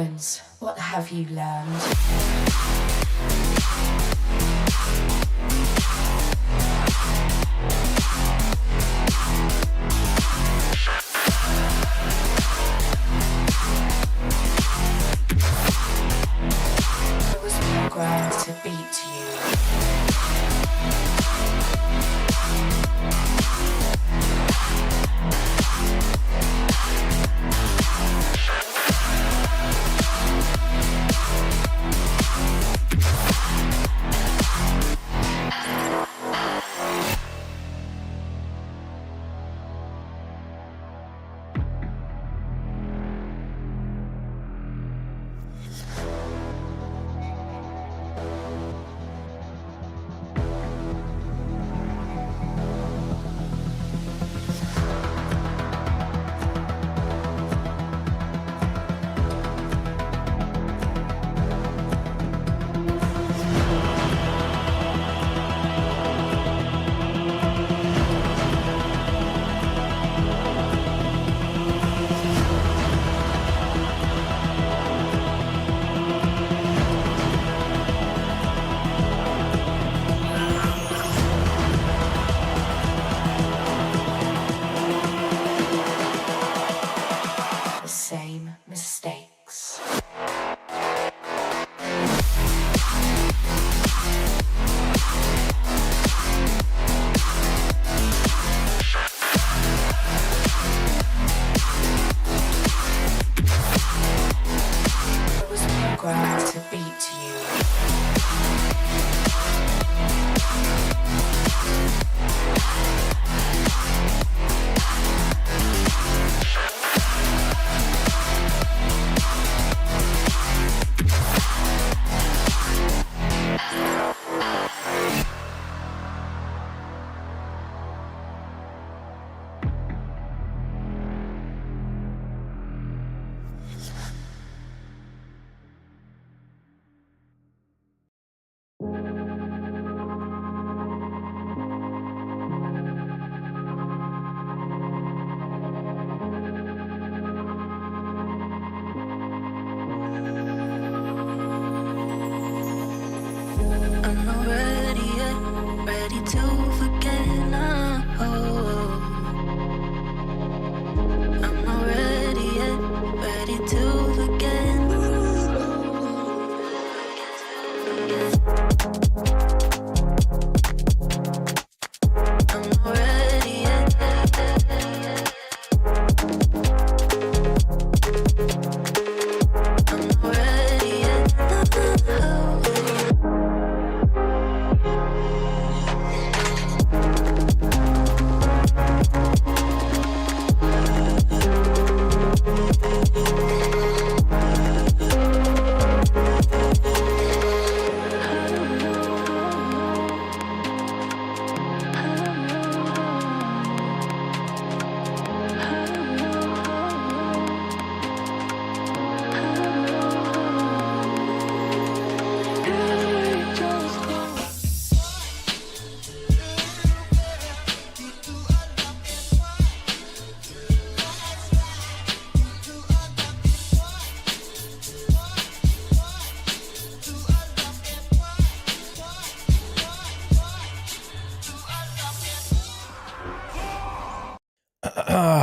heavens, what have you learned? I was programmed to beat you.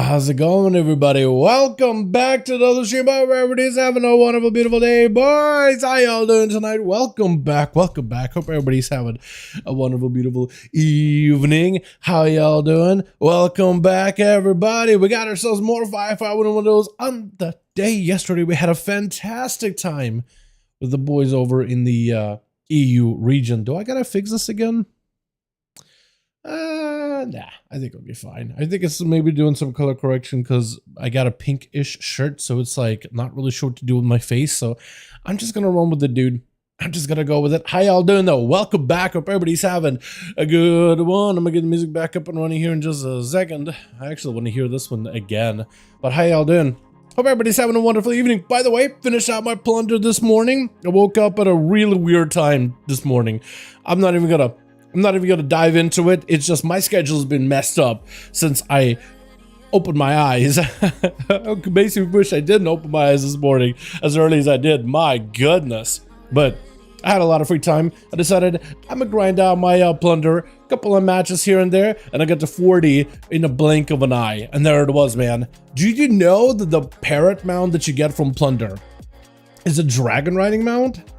How's it going, everybody? Welcome back to another stream. Wherever it is, having a wonderful, beautiful day, boys. How y'all doing tonight? Welcome back. Welcome back. Hope everybody's having a wonderful, beautiful evening. How y'all doing? Welcome back, everybody. We got ourselves more 5V5 1V1 DUELS on the day yesterday. We had a fantastic time with the boys over in the EU region. Do I gotta fix this again? Nah, I think it'll be fine. I think it's maybe doing some color correction because I got a pinkish shirt, so it's like not really sure what to do with my face. So I'm just gonna run with the dude. I'm just gonna go with it. How y'all doing though? Welcome back. Hope everybody's having a good one. I'm gonna get the music back up and running here in just a second. I actually want to hear this one again. But how y'all doing? Hope everybody's having a wonderful evening. By the way, finished out my plunder this morning. I woke up at a really weird time this morning. I'm not even gonna dive into it. It's just my schedule's been messed up since I opened my eyes. I basically wish I didn't open my eyes this morning as early as I did. My goodness. But I had a lot of free time. I decided I'm gonna grind out my plunder, a couple of matches here and there, and I got to 40 in a blink of an eye. And there it was, man. Do you know that the parrot mount that you get from plunder is a dragon riding mount?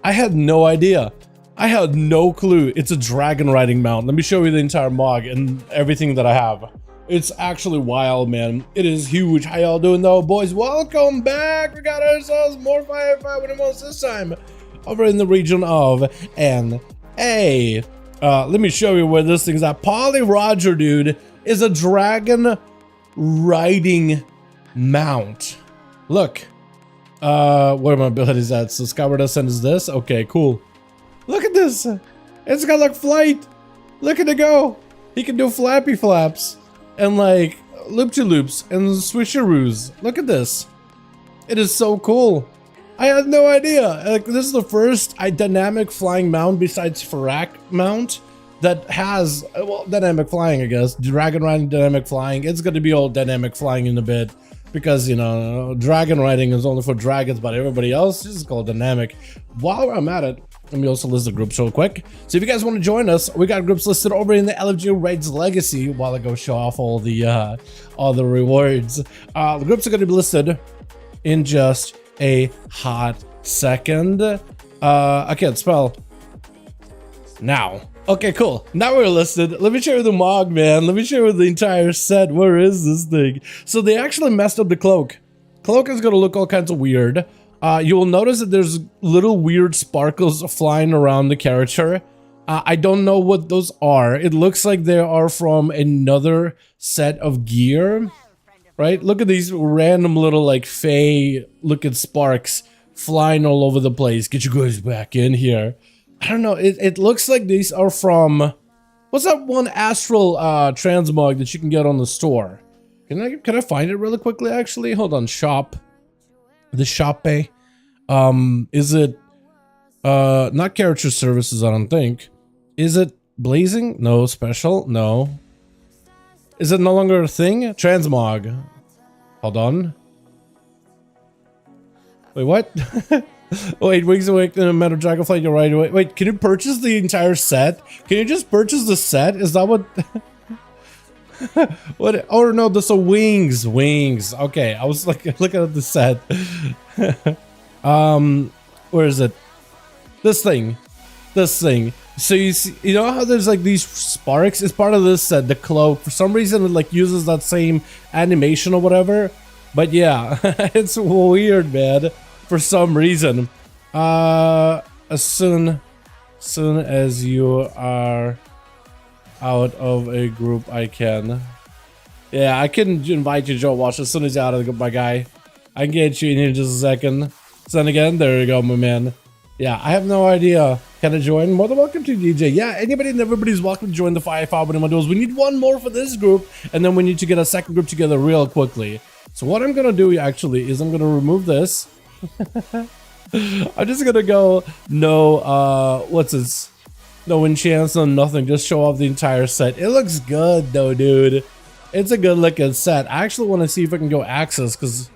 I had no idea. I had no clue. It's a dragon riding mount. Let me show you the entire MOG and everything that I have. It's actually wild, man. It is huge. How y'all doing though, boys? Welcome back. We got ourselves more 5V5 1V1s this time over in the region of NA. Let me show you where this thing's at. Polly Roger, dude, is a dragon riding mount. Look. Where are my abilities at? So Skyward Ascent is this? Okay, cool. Look at this. It's got like flight. Look at it go. He can do flappy flaps and like loop-to-loops and swisheroos. Look at this. It is so cool. I had no idea. Like, this is the first dynamic flying mount besides Farak mount that has, well, dynamic flying, I guess. Dragon riding, dynamic flying. It's going to be all dynamic flying in a bit because, you know, dragon riding is only for dragons, but everybody else is called dynamic. While I'm at it, let me also list the groups real quick. So if you guys want to join us, we got groups listed over in the LFG Raids Legacy while I go show off all the rewards. The groups are going to be listed in just a hot second. I can't spell now. Okay, cool. Now we're listed. Let me show you the MOG, man. Let me show you the entire set. Where is this thing? So they actually messed up the cloak. Cloak is going to look all kinds of weird. You will notice that there's little weird sparkles flying around the character. I don't know what those are. It looks like they are from another set of gear. Right? Look at these random little like fey looking sparks flying all over the place. Get you guys back in here. I don't know. It looks like these are from, what's that one astral transmog that you can get on the store? Can I find it really quickly actually? Hold on, shop. The shop pay. Is it not character services, I don't think. Is it blazing? No. Special? No. Is it no longer a thing? Transmog. Hold on. Wait, what? Wait, Wings Awake in a matter of Dragonflight, you're right. Wait, can you purchase the entire set? Can you just purchase the set? Is that what? What? Oh no, there's a wings. Okay, I was like looking at the set. Where is it? This thing. So you see, you know how there's like these sparks? It's part of this set, the cloak. For some reason, it like uses that same animation or whatever. But yeah, it's weird, man. For some reason, as soon as you are out of a group, I can. Yeah, I can invite you to Joe Watch as soon as you're out of the group, my guy. I can get you in here in just a second. So then again, there you go, my man. Yeah, I have no idea. Can I join? More than welcome to DJ. Yeah, anybody and everybody's welcome to join the 5V5 1V1 Duels. We need one more for this group, and then we need to get a second group together real quickly. So what I'm gonna do actually is I'm gonna remove this. I'm just gonna go no no enchants, no nothing, just show off the entire set. It looks good though, dude. It's a good looking set. I actually want to see if I can go access, because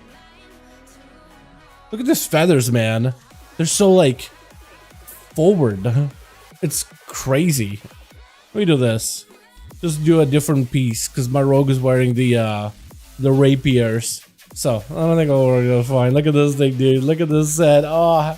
look at these feathers, man. They're so like forward. It's crazy. Let me do this. Just do a different piece because my rogue is wearing the rapiers. So I don't think I'll work out fine. Look at this thing, dude. Look at this set. Oh,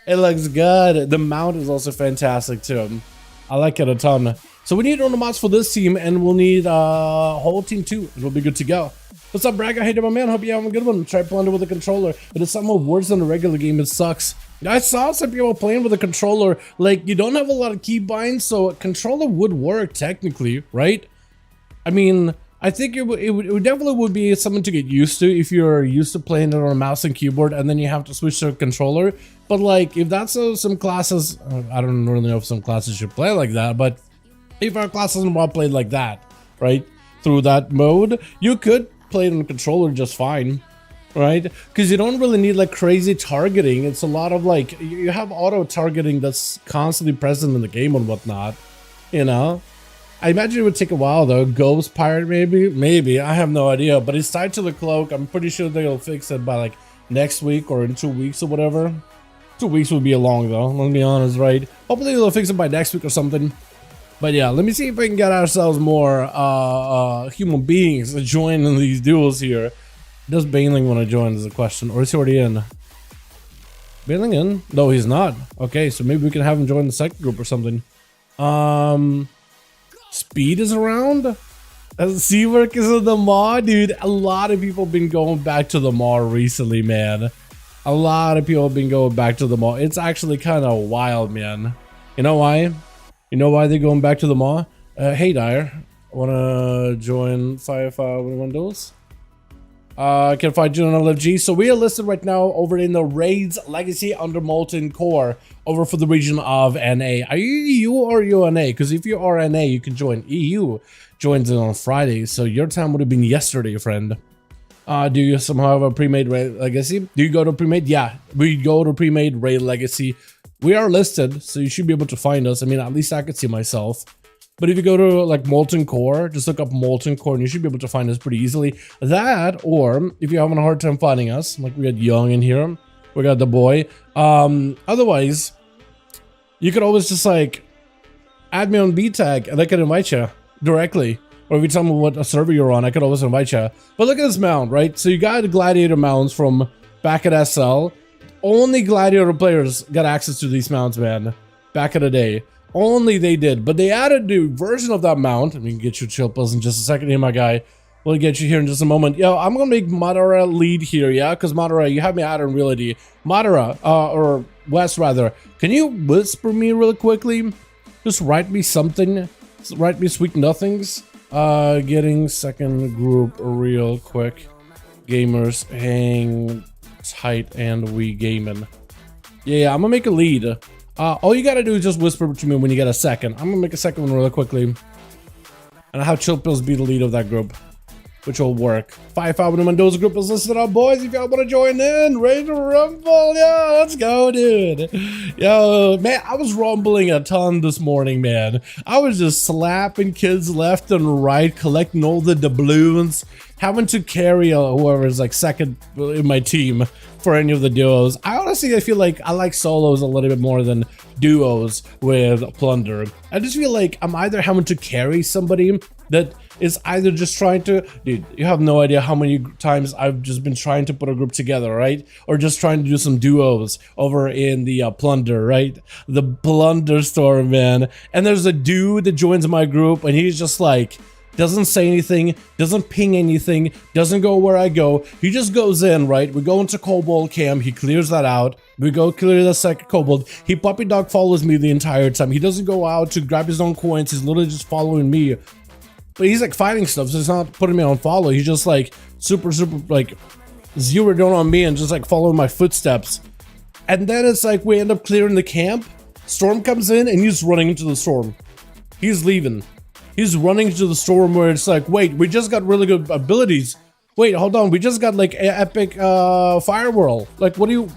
it looks good. The mount is also fantastic too. I like it a ton. So we need on the mods for this team, and we'll need whole team too. It'll be good to go. What's up, Bragg? Hey there, my man. Hope you have a good one. Try plunder with a controller, but it's some more worse than the regular game. It sucks. I saw some people playing with a controller. Like, you don't have a lot of keybinds, so a controller would work technically, right? I mean, I think it definitely would be something to get used to if you're used to playing it on a mouse and keyboard, and then you have to switch to a controller. But like, if that's some classes, I don't really know if some classes should play like that, but if our class doesn't want to play like that, right, through that mode, you could play it on a controller just fine, right? Because you don't really need like crazy targeting. It's a lot of like, you have auto targeting that's constantly present in the game and whatnot, you know? I imagine it would take a while though. Ghost Pirate maybe. I have no idea. But it's tied to the cloak. I'm pretty sure they'll fix it by like next week or in 2 weeks or whatever. 2 weeks would be long though. Let's be honest, right? Hopefully they'll fix it by next week or something. But yeah, let me see if we can get ourselves more human beings to join in these duels here. Does Baneling want to join is the question, or is he already in? Baneling in? No, he's not. Okay, so maybe we can have him join the second group or something. Speed is around? Seawork is in the maw? Dude, a lot of people have been going back to the maw recently, man. A lot of people have been going back to the maw. It's actually kind of wild, man. You know why? You know why they're going back to the maw? Hey, Dyer. Wanna join 5V5 1v1 DUELS? Can find you on LFG. So we are listed right now over in the Raids Legacy under Molten Core over for the region of NA. Are you EU or are you NA? Because if you are NA, you can join. EU joins in on Friday, so your time would have been yesterday, friend. Do you somehow have a pre-made Raid Legacy? Do you go to pre-made? Yeah, we go to pre-made Raid Legacy. We are listed, so you should be able to find us. I mean, at least I could see myself. But if you go to like Molten Core, just look up Molten Core and you should be able to find us pretty easily. That, or if you're having a hard time finding us, like we got Young in here, we got the boy. Otherwise, you could always just like add me on B-Tag and I can invite you directly. Or if you tell me what a server you're on, I could always invite you. But look at this mount, right? So you got the Gladiator mounts from back at SL. Only Gladiator players got access to these mounts, man. Back in the day. Only they did, but they added a version of that mount. We can get you chill pills in just a second here, my guy. We'll get you here in just a moment. Yo, I'm gonna make Madara lead here, yeah? Because Madara, you have me out in reality. Madara, or Wes rather, can you whisper me really quickly? Just write me something. Just write me sweet nothings. Getting second group real quick. Gamers, hang tight and we gaming. Yeah, I'm gonna make a lead. All you gotta do is just whisper to me when you get a second. I'm gonna make a second one really quickly. And I'll have Chill Pills be the lead of that group, which will work. 5V5 1v1 DUELS group is listed up, boys. If y'all wanna join in, ready to rumble, yo, let's go, dude. Yo, man, I was rumbling a ton this morning, man. I was just slapping kids left and right, collecting all the doubloons, having to carry whoever is like second in my team for any of the duos. I feel like I like solos a little bit more than duos with Plunder. I just feel like I'm either having to carry somebody that is either just trying to, dude, you have no idea how many times I've just been trying to put a group together, right? Or just trying to do some duos over in the Plunder, right? The Plunder store, man. And there's a dude that joins my group and he's just like, doesn't say anything, doesn't ping anything, doesn't go where I go. He just goes in, right? We go into Kobold camp, he clears that out. We go clear the second Kobold. He puppy dog follows me the entire time. He doesn't go out to grab his own coins, he's literally just following me. But he's like fighting stuff, so he's not putting me on follow. He's just like super like zeroed in on me and just like following my footsteps. And then it's like we end up clearing the camp. Storm comes in and he's running into the storm. He's leaving. He's running to the storm where it's like, wait, we just got really good abilities. Wait, hold on, we just got like an epic firewall. Like, what do you...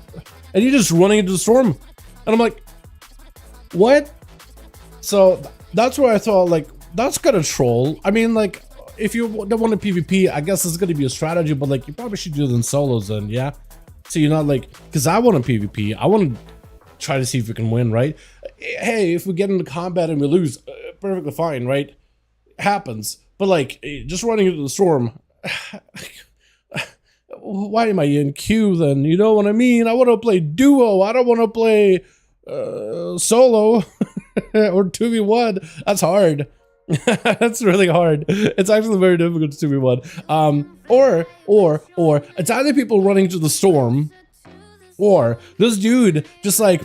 And he's just running into the storm. And I'm like, what? So that's where I thought, like, that's kind of troll. I mean, like, if you don't want to PvP, I guess it's going to be a strategy, but like, you probably should do it in solos then, yeah? So you're not like, because I want to PvP. I want to try to see if we can win, right? Hey, if we get into combat and we lose, perfectly fine, right? Happens. But like, just running into the storm, why am I in queue then? You know what I mean? I want to play duo. I don't want to play solo or 2v1. That's hard. That's really hard. It's actually very difficult to 2v1. Or it's either people running to the storm, or this dude just like,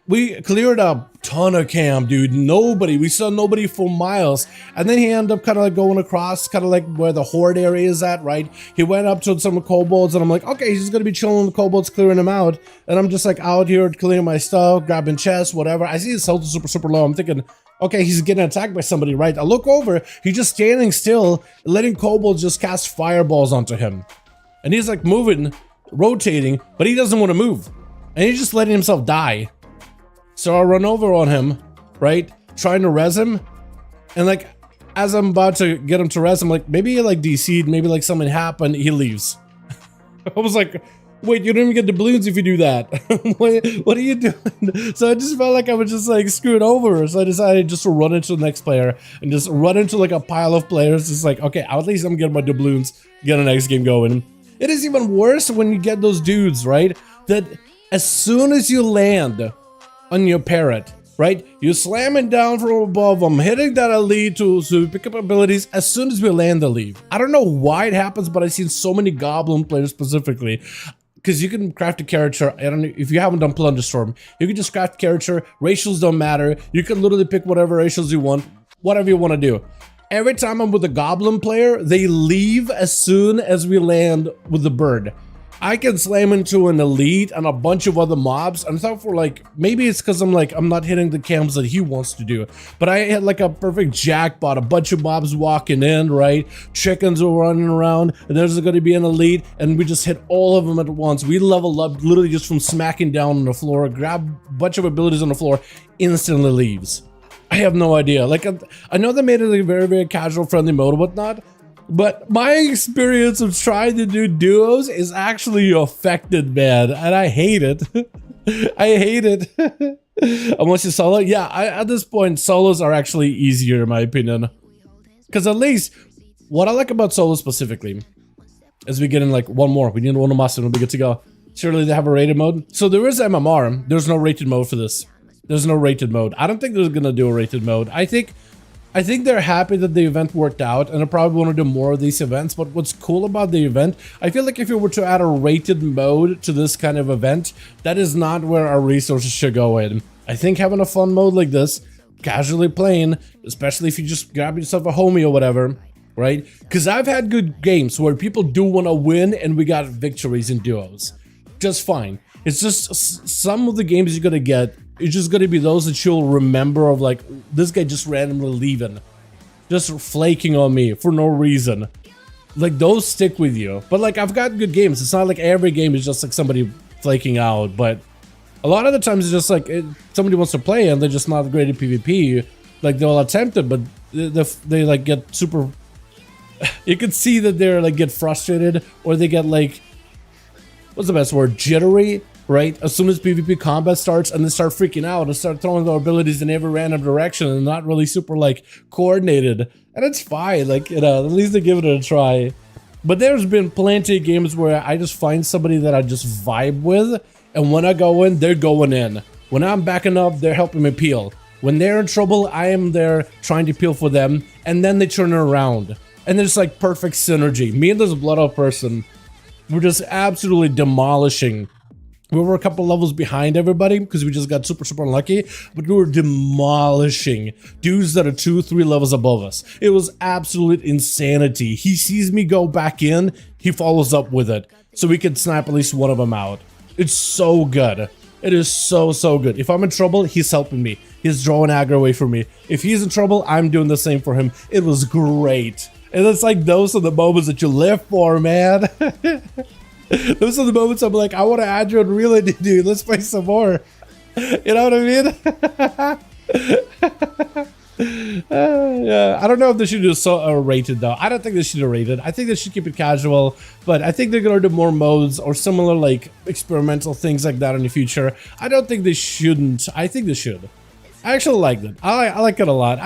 we cleared a ton of camp, dude. We saw nobody for miles. And then he ended up kind of like going across, kind of like where the horde area is at, right? He went up to some kobolds and I'm like, okay, he's gonna be chilling with the kobolds, clearing them out. And I'm just like out here clearing my stuff, grabbing chests, whatever. I see his health is super low. I'm thinking, okay, he's getting attacked by somebody, right? I look over, he's just standing still, letting kobolds just cast fireballs onto him. And he's like moving, rotating, but he doesn't want to move. And he's just letting himself die. So I run over on him, right? Trying to res him. And like, as I'm about to get him to rest, I'm like, maybe he like DC'd, maybe like something happened, he leaves. I was like, wait, you don't even get the balloons if you do that. What are you doing? So I just felt like I was just like screwed over. So I decided just to run into the next player and just run into like a pile of players. It's like, okay, at least I'm getting my doubloons, get the next game going. It is even worse when you get those dudes, right? That as soon as you land on your parrot, right? You slam it down from above. I'm hitting that elite to pick up abilities. As soon as we land, they leave. I don't know why it happens, but I've seen so many goblin players specifically. Because you can craft a character, I don't know if you haven't done Plunder Storm, you can just craft a character, ratios don't matter, you can literally pick whatever ratios you want, whatever you want to do. Every time I'm with a goblin player, they leave as soon as we land with the bird. I can slam into an elite and a bunch of other mobs, and I thought for like, maybe it's because I'm not hitting the camps that he wants to do, but I had like a perfect jackpot, a bunch of mobs walking in, right? Chickens were running around, and there's going to be an elite, and we just hit all of them at once. We leveled up literally just from smacking down on the floor, grab a bunch of abilities on the floor, instantly leaves. I have no idea. Like, I know they made it a very, very casual, friendly mode and whatnot, but my experience of trying to do duos is actually affected, man, and I hate it. I hate it. Unless you solo, yeah, at this point, solos are actually easier in my opinion. Because at least, what I like about solos specifically, is we get in like one more. We need one more master and we'll be good to go. Surely they have a rated mode. So there is MMR. There's no rated mode for this. There's no rated mode. I don't think they're gonna do a rated mode. I think they're happy that the event worked out, and I probably want to do more of these events. But what's cool about the event, I feel like if you were to add a rated mode to this kind of event, that is not where our resources should go in. I think having a fun mode like this, casually playing, especially if you just grab yourself a homie or whatever, right? Because I've had good games where people do want to win, and we got victories in duos. Just fine. It's just some of the games you're gonna get, it's just gonna be those that you'll remember of, like, this guy just randomly leaving, just flaking on me for no reason. Like, those stick with you. But like, I've got good games. It's not like every game is just like somebody flaking out, but a lot of the times it's just like somebody wants to play and they're just not great at PvP. Like, they'll attempt it, but they like get super. You can see that they're like get frustrated, or they get like, what's the best word? Jittery. Right? As soon as PvP combat starts, and they start freaking out and start throwing their abilities in every random direction and not really super like coordinated. And it's fine, like, you know, at least they give it a try. But there's been plenty of games where I just find somebody that I just vibe with, and when I go in, they're going in. When I'm backing up, they're helping me peel. When they're in trouble, I am there trying to peel for them, and then they turn it around. And there's like perfect synergy. Me and this Blood Out person, we're just absolutely demolishing. We were a couple levels behind everybody because we just got super unlucky, but we were demolishing dudes that are 2-3 levels above us. It was absolute insanity. He sees me go back in, he follows up with it, so we can snipe at least one of them out. It's so good. It is so good. If I'm in trouble, he's helping me. He's drawing aggro away from me. If he's in trouble, I'm doing the same for him. It was great. And it's like, those are the moments that you live for, man. Those are the moments I'm like, I want to add you on Real Indie, dude. Let's play some more. You know what I mean? Yeah, I don't know if they should do rated though. I don't think they should do rated. I think they should keep it casual, but I think they're gonna do more modes or similar like experimental things like that in the future. I don't think they shouldn't. I think they should. I actually like it. I like it a lot.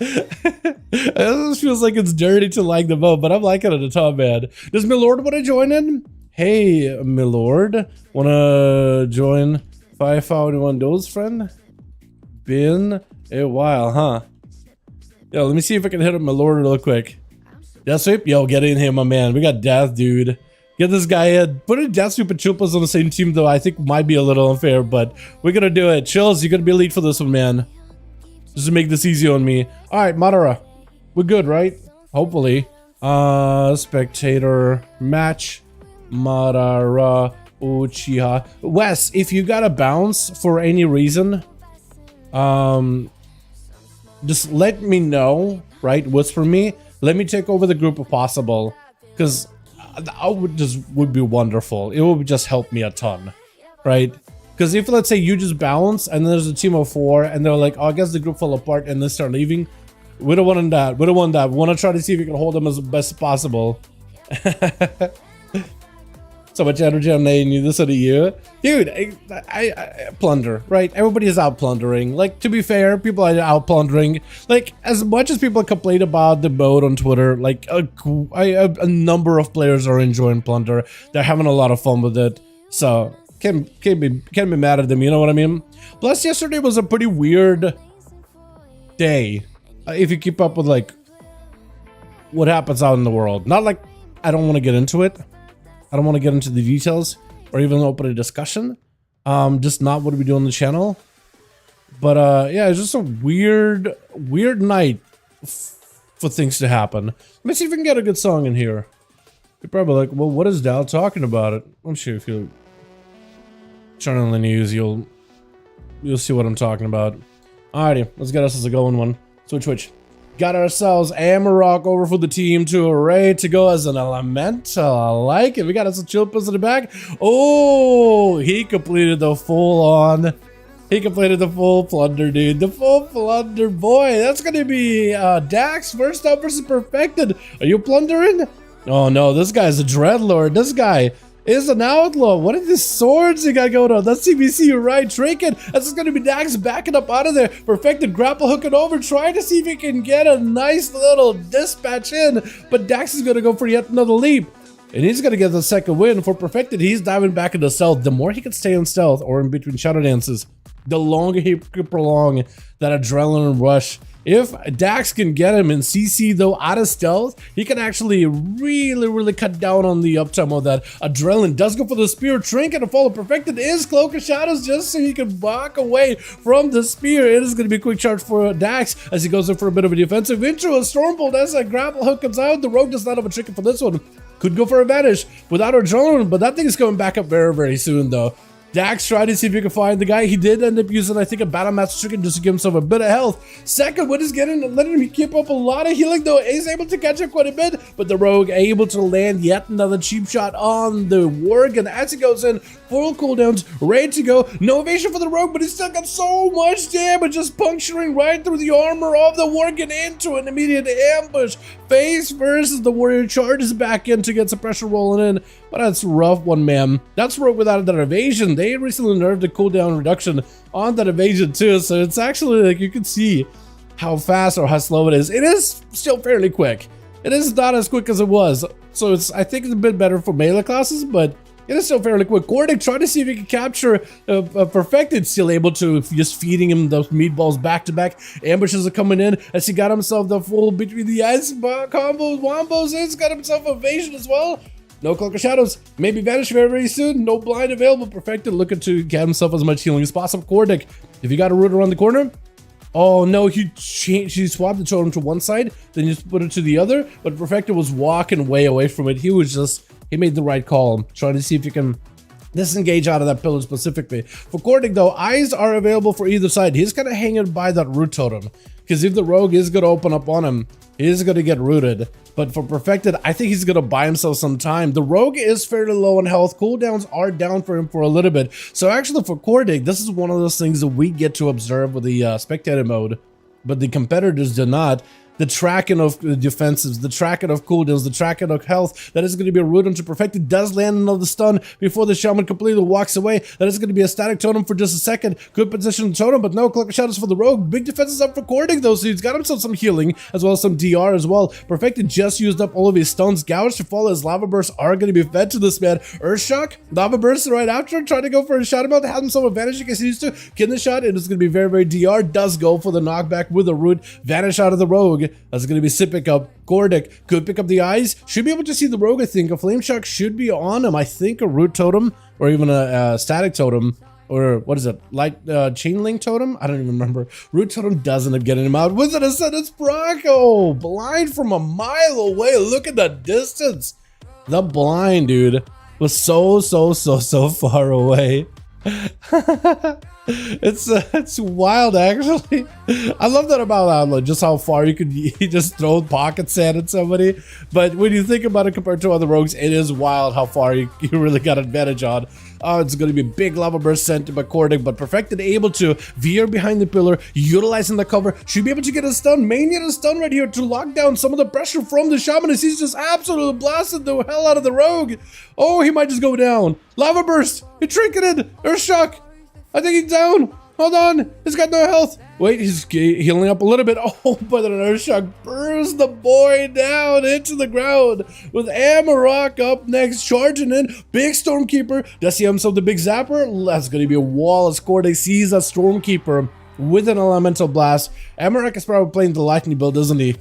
It almost feels like it's dirty to like the mode, but I'm liking it a ton, man. Does Milord want to join in? Hey, Milord, wanna join 5V5 1V1 DUELS, friend? Been a while, huh? Yo, let me see if I can hit up Milord real quick. Death Sweep? Yo, get in here, my man. We got Death, dude. Get this guy in. Putting Death Sweep and Chupas on the same team, though, I think might be a little unfair, but we're gonna do it. Chills, you're gonna be elite for this one, man. Just to make this easy on me. Alright, Madara. We're good, right? Hopefully. Spectator match. Madara Uchiha. Wes, if you got a bounce for any reason, just let me know, right? Whisper me. Let me take over the group if possible. Because I would be wonderful. It would just help me a ton. Right? Because if, let's say, you just bounce and there's a team of 4 and they're like, oh, I guess the group fell apart and they start leaving, We don't want that. We don't want that. We want to try to see if we can hold them as best possible. So much energy on this of the year. Dude, I plunder, right? Everybody is out plundering. Like, to be fair, people are out plundering. Like, as much as people complain about the mode on Twitter, like, a number of players are enjoying plunder. They're having a lot of fun with it. So, can't be mad at them, you know what I mean? Plus, yesterday was a pretty weird day. If you keep up with, like, what happens out in the world. Not like, I don't want to get into it. I don't want to get into the details or even open a discussion. Just not what we do on the channel. But yeah, it's just a weird night for things to happen. Let me see if we can get a good song in here. You're probably like, well, what is Dal talking about it? I'm sure if you turn on the news, you'll see what I'm talking about. Alrighty, let's get us as a going one. Switch. Got ourselves Amarok over for the team to array to go as an elemental. I like it. We got us a chill piss in the back. Oh, he completed the full on. He completed the full plunder, dude. The full plunder, boy. That's gonna be Dax first up versus Perfected. Are you plundering? Oh no, this guy's a dreadlord. This guy is an outlaw. What are these swords you got going on? That's CBC, right? Trinket. That's just going to be Dax backing up out of there. Perfected grapple hooking over, trying to see if he can get a nice little dispatch in. But Dax is going to go for yet another leap. And he's going to get the second win. For Perfected, he's diving back into stealth. The more he can stay in stealth or in between shadow dances, the longer he can prolong that adrenaline rush. If Dax can get him in CC though out of stealth, he can actually really cut down on the uptime of that. Adrenaline does go for the spear. Trinket to follow. Perfected is Cloak of Shadows just so he can walk away from the spear. It is going to be a quick charge for Dax as he goes in for a bit of a defensive intro. A Stormbolt as a grapple hook comes out. The Rogue does not have a Trinket for this one. Could go for a vanish without adrenaline, but that thing is coming back up very soon though. Dax tried to see if he could find the guy. He did end up using, I think, a Battle Master Chicken just to give himself a bit of health. Second one is letting him keep up a lot of healing, though. He's able to catch up quite a bit, but the Rogue able to land yet another cheap shot on the Worgen as he goes in. Full cooldowns, ready to go. No evasion for the Rogue, but he's still got so much damage, just puncturing right through the armor of the Worgen into an immediate ambush. Face versus the Warrior charges back in to get some pressure rolling in, but that's rough one, man. That's Rogue without that evasion. They recently nerfed the cooldown reduction on that evasion too, so it's actually like you can see how fast or how slow it is. It is still fairly quick. It is not as quick as it was, so I think it's a bit better for melee classes, but it is still fairly quick. Gordic trying to see if he can capture Perfected, still able to, just feeding him those meatballs back to back. Ambushes are coming in as he got himself the full between the eyes combos, wombos. He's got himself evasion as well. No Cloak of Shadows, maybe vanish very soon. No blind available. Perfected looking to get himself as much healing as possible. Gordic, if you got a root around the corner. Oh no, he swapped the totem to one side, then you put it to the other, but Perfected was walking way away from it. He made the right call, trying to see if you can disengage out of that pillar specifically. For Gordic though, eyes are available for either side. He's kind of hanging by that root totem, because if the Rogue is going to open up on him, he is going to get rooted. But for Perfected, I think he's going to buy himself some time. The Rogue is fairly low in health. Cooldowns are down for him for a little bit. So actually for Gordic, this is one of those things that we get to observe with the spectator mode, but the competitors do not. The tracking of defensives, the tracking of cooldowns, the tracking of health, that is going to be a root onto Perfected. Does land another stun before the Shaman completely walks away. That is going to be a static totem for just a second. Good position totem, but no Cloak of Shadows for the Rogue. Big defenses up for Gordic though, so he's got himself some healing as well as some DR as well. Perfected just used up all of his stuns. Gouge to follow. His Lava Bursts are going to be fed to this man. Earthshock, Lava Burst right after, trying to go for a shot about, has himself advantage in case he needs to. Kill the shot, it is going to be very DR. Does go for the knockback with a root. Vanish out of the Rogue. That's going to be Sit pick up. Gordic could pick up the eyes. Should be able to see the Rogue, I think. A Flame Shock should be on him. I think a Root Totem or even a Static Totem. Or what is it? Light Chain Link Totem? I don't even remember. Root Totem does end up getting him out. Was it a sentence? Bronco! Blind from a mile away. Look at the distance. The blind, dude, was so far away. It's wild, actually. I love that about Outlaw, just how far you just throw pocket sand at somebody. But when you think about it compared to other rogues, it is wild how far you really got advantage on. Oh, it's going to be a big lava burst sent by Cordic, but Perfected able to veer behind the pillar, utilizing the cover. Should be able to get a stun. May need a stun right here to lock down some of the pressure from the Shaman as he's just absolutely blasted the hell out of the rogue. Oh, he might just go down. Lava burst. He trinketed. Earth shock. I think he's down. Hold on. He's got no health. Wait, he's healing up a little bit. Oh, but an Earth shock burns the boy down into the ground. With Amarok up next, charging in. Big Stormkeeper. Does he have himself the big zapper? That's going to be a wall as Corday sees a Stormkeeper with an elemental blast. Amarok is probably playing the lightning build, isn't he?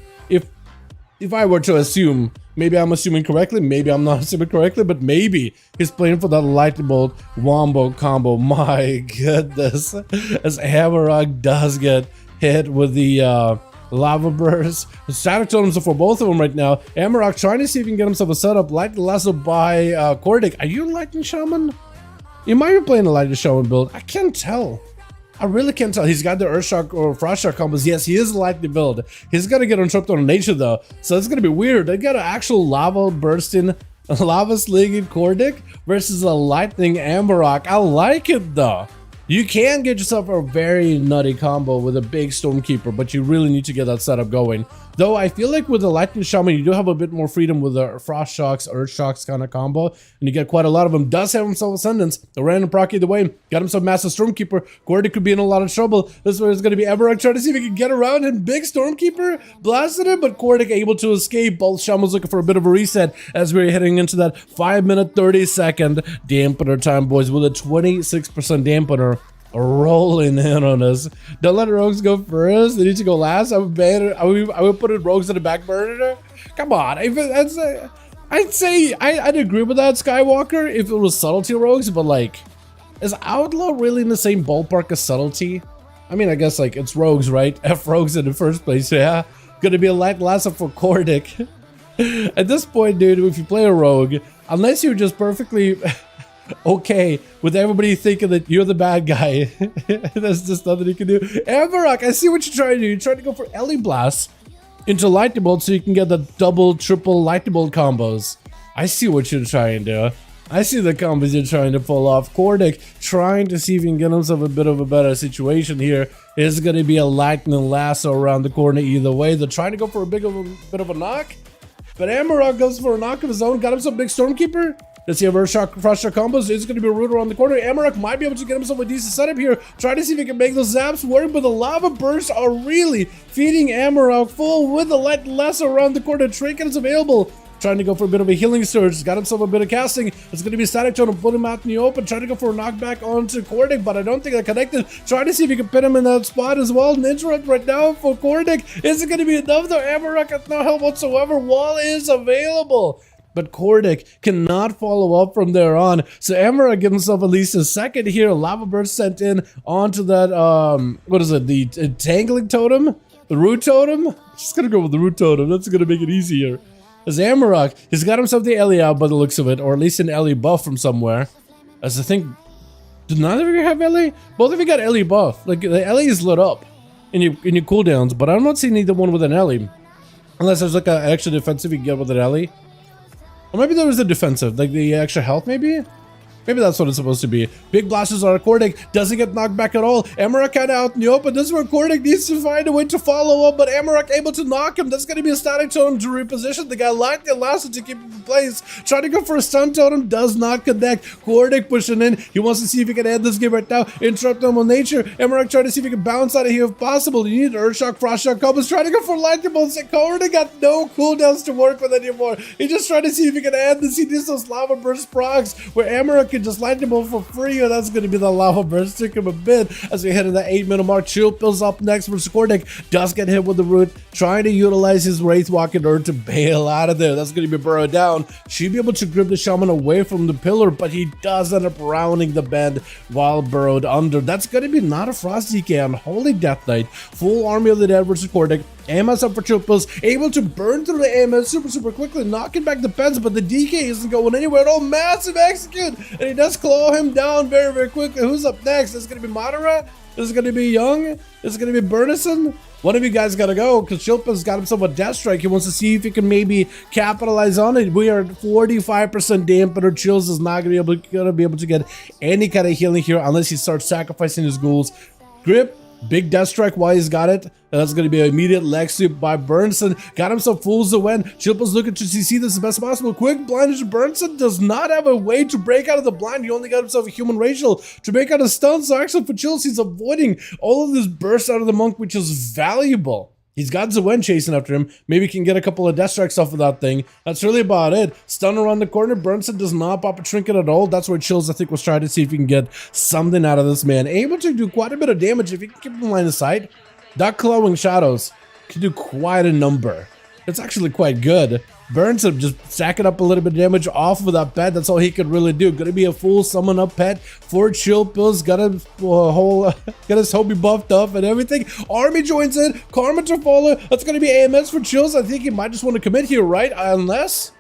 If I were to assume, maybe I'm assuming correctly, maybe I'm not assuming correctly, but maybe he's playing for that lightning bolt wombo combo. My goodness, as Amarok does get hit with the lava burst. Static totems for both of them right now. Amarok trying to see if he can get himself a setup. Lightning lasso by Cordic. Are you Lightning Shaman? You might be playing a Lightning Shaman build. I can't tell. I really can't tell. He's got the Earth Shock or Frost Shock combos. Yes, he is a lightning build. He's gonna get interrupted on nature though, so it's gonna be weird. They got an actual lava bursting, lava slinging Cordic versus a lightning Amarok. I like it though. You can get yourself a very nutty combo with a big Stormkeeper, but you really need to get that setup going. Though I feel like with the Lightning Shaman, you do have a bit more freedom with the Frost Shocks, Earth Shocks kind of combo, and you get quite a lot of them. Does have himself Ascendance, the random proc either way. Got himself Massive Stormkeeper. Cordic could be in a lot of trouble. This is where it's going to be Amarok trying to see if he can get around him. Big Stormkeeper blasted him, but Cordic able to escape. Both Shamans looking for a bit of a reset as we're heading into that 5-minute 30-second dampener time, boys, with a 26% dampener. Rolling in on us. Don't let the rogues go first. They need to go last. I would put in rogues in the back burner. Come on. I'd agree with that, Skywalker, if it was subtlety rogues, but like, is Outlaw really in the same ballpark as subtlety? I mean, I guess like it's rogues, right? F rogues in the first place. Yeah. Gonna be a light lasso for Cordic. At this point, dude, if you play a rogue, unless you're just perfectly okay with everybody thinking that you're the bad guy, there's just nothing you can do. Amarok, I see what you're trying to do. You're trying to go for Ellie Blast into Lightning Bolt so you can get the double, triple Lightning Bolt combos. I see what you're trying to do. I see the combos you're trying to pull off. Cordic trying to see if he can get himself a bit of a better situation here. It's going to be a Lightning Lasso around the corner either way. They're trying to go for a bit of a knock, but Amarok goes for a knock of his own. Got himself a big Stormkeeper. Does he have Earth Shock, Frost Shock combos? It's going to be a root around the corner. Amarok might be able to get himself a decent setup here. Try to see if he can make those zaps work, but the lava bursts are really feeding Amarok full with the light lasso around the corner. Trinket is available. Trying to go for a bit of a healing surge. Got himself a bit of casting. It's going to be static trying to put him out in the open. Trying to go for a knockback onto Cordic, but I don't think they're connected. Trying to see if he can pin him in that spot as well. An interrupt right now for Cordic. Is it going to be enough though? Amarok has no help whatsoever. Wall is available, but Cordic cannot follow up from there on. So Amarok gives himself at least a second here. Lava burst sent in onto that, what is it? The Tangling Totem? The Root Totem? Just gonna go with the Root Totem. That's gonna make it easier. As Amarok, he's got himself the Ellie out by the looks of it, or at least an Ellie buff from somewhere. As I think, did neither of you have Ellie? Both of you got Ellie buff. Like, the Ellie is lit up in your cooldowns, but I'm not seeing either one with an Ellie. Unless there's like an extra defensive you can get with an Ellie. Or maybe there was a defensive, like the extra health maybe? Maybe that's what it's supposed to be. Big blasters on Cordic, doesn't get knocked back at all. Amarok kind of out in the open. This is where Cordic needs to find a way to follow up, but Amarok able to knock him. That's going to be a static totem to reposition the guy. Lightning lasso to keep him in place. Trying to go for a stun totem, does not connect. Cordic pushing in. He wants to see if he can end this game right now. Interrupt normal nature. Amarok trying to see if he can bounce out of here if possible. You need Earth Shock, Frost Shock combos. Trying to go for lightning bolts. Cordic got no cooldowns to work with anymore. He just trying to see if he can end this. He needs those lava burst procs where Amarok can just lightning bolt for free, or that's going to be the lava burst. Took him a bit as we head to the 8-minute mark. Chill Pills up next for Cordic. Does get hit with the root, trying to utilize his Wraith Walk in order to bail out of there. That's going to be burrowed down. Should be able to grip the Shaman away from the pillar, but he does end up rounding the bend while burrowed under. That's going to be not a Frost DK on Holy Death Knight. Full Army of the Dead versus Cordic. AMS up for Chilpils, able to burn through the AMS super quickly, knocking back the pens, but the DK isn't going anywhere at all. Massive execute, and he does claw him down very quickly. Who's up next? Is it going to be Madara? Is it going to be Young? Is it going to be Burnison? One of you guys got to go, because Chilpils got himself a Death Strike. He wants to see if he can maybe capitalize on it. We are 45% dampener. Chills is not going to be able to get any kind of healing here unless he starts sacrificing his ghouls. Grip, big Death Strike while he's got it. That's going to be an immediate leg sweep by Burnson. Got himself fools the win. Chilpils looking to CC this as best possible. Quick blindage. Burnson does not have a way to break out of the blind. He only got himself a human racial to break out a stun. So actually for Chills, he's avoiding all of this burst out of the monk, which is valuable. He's got Zwen chasing after him. Maybe he can get a couple of Death Strikes off of that thing. That's really about it. Stun around the corner. Burnson does not pop a trinket at all. That's where Chills, I think, was trying to see if he can get something out of this man. Able to do quite a bit of damage if he can keep him in line of sight. That Clawing Shadows can do quite a number. It's actually quite good. Burnson just stacking up a little bit of damage off of that pet. That's all he could really do. Gonna be a full summon up pet for Chilpils. Got his Hobie buffed up and everything. Army joins in. Karma to follow. That's gonna be AMS for Chills. I think he might just want to commit here, right? Unless,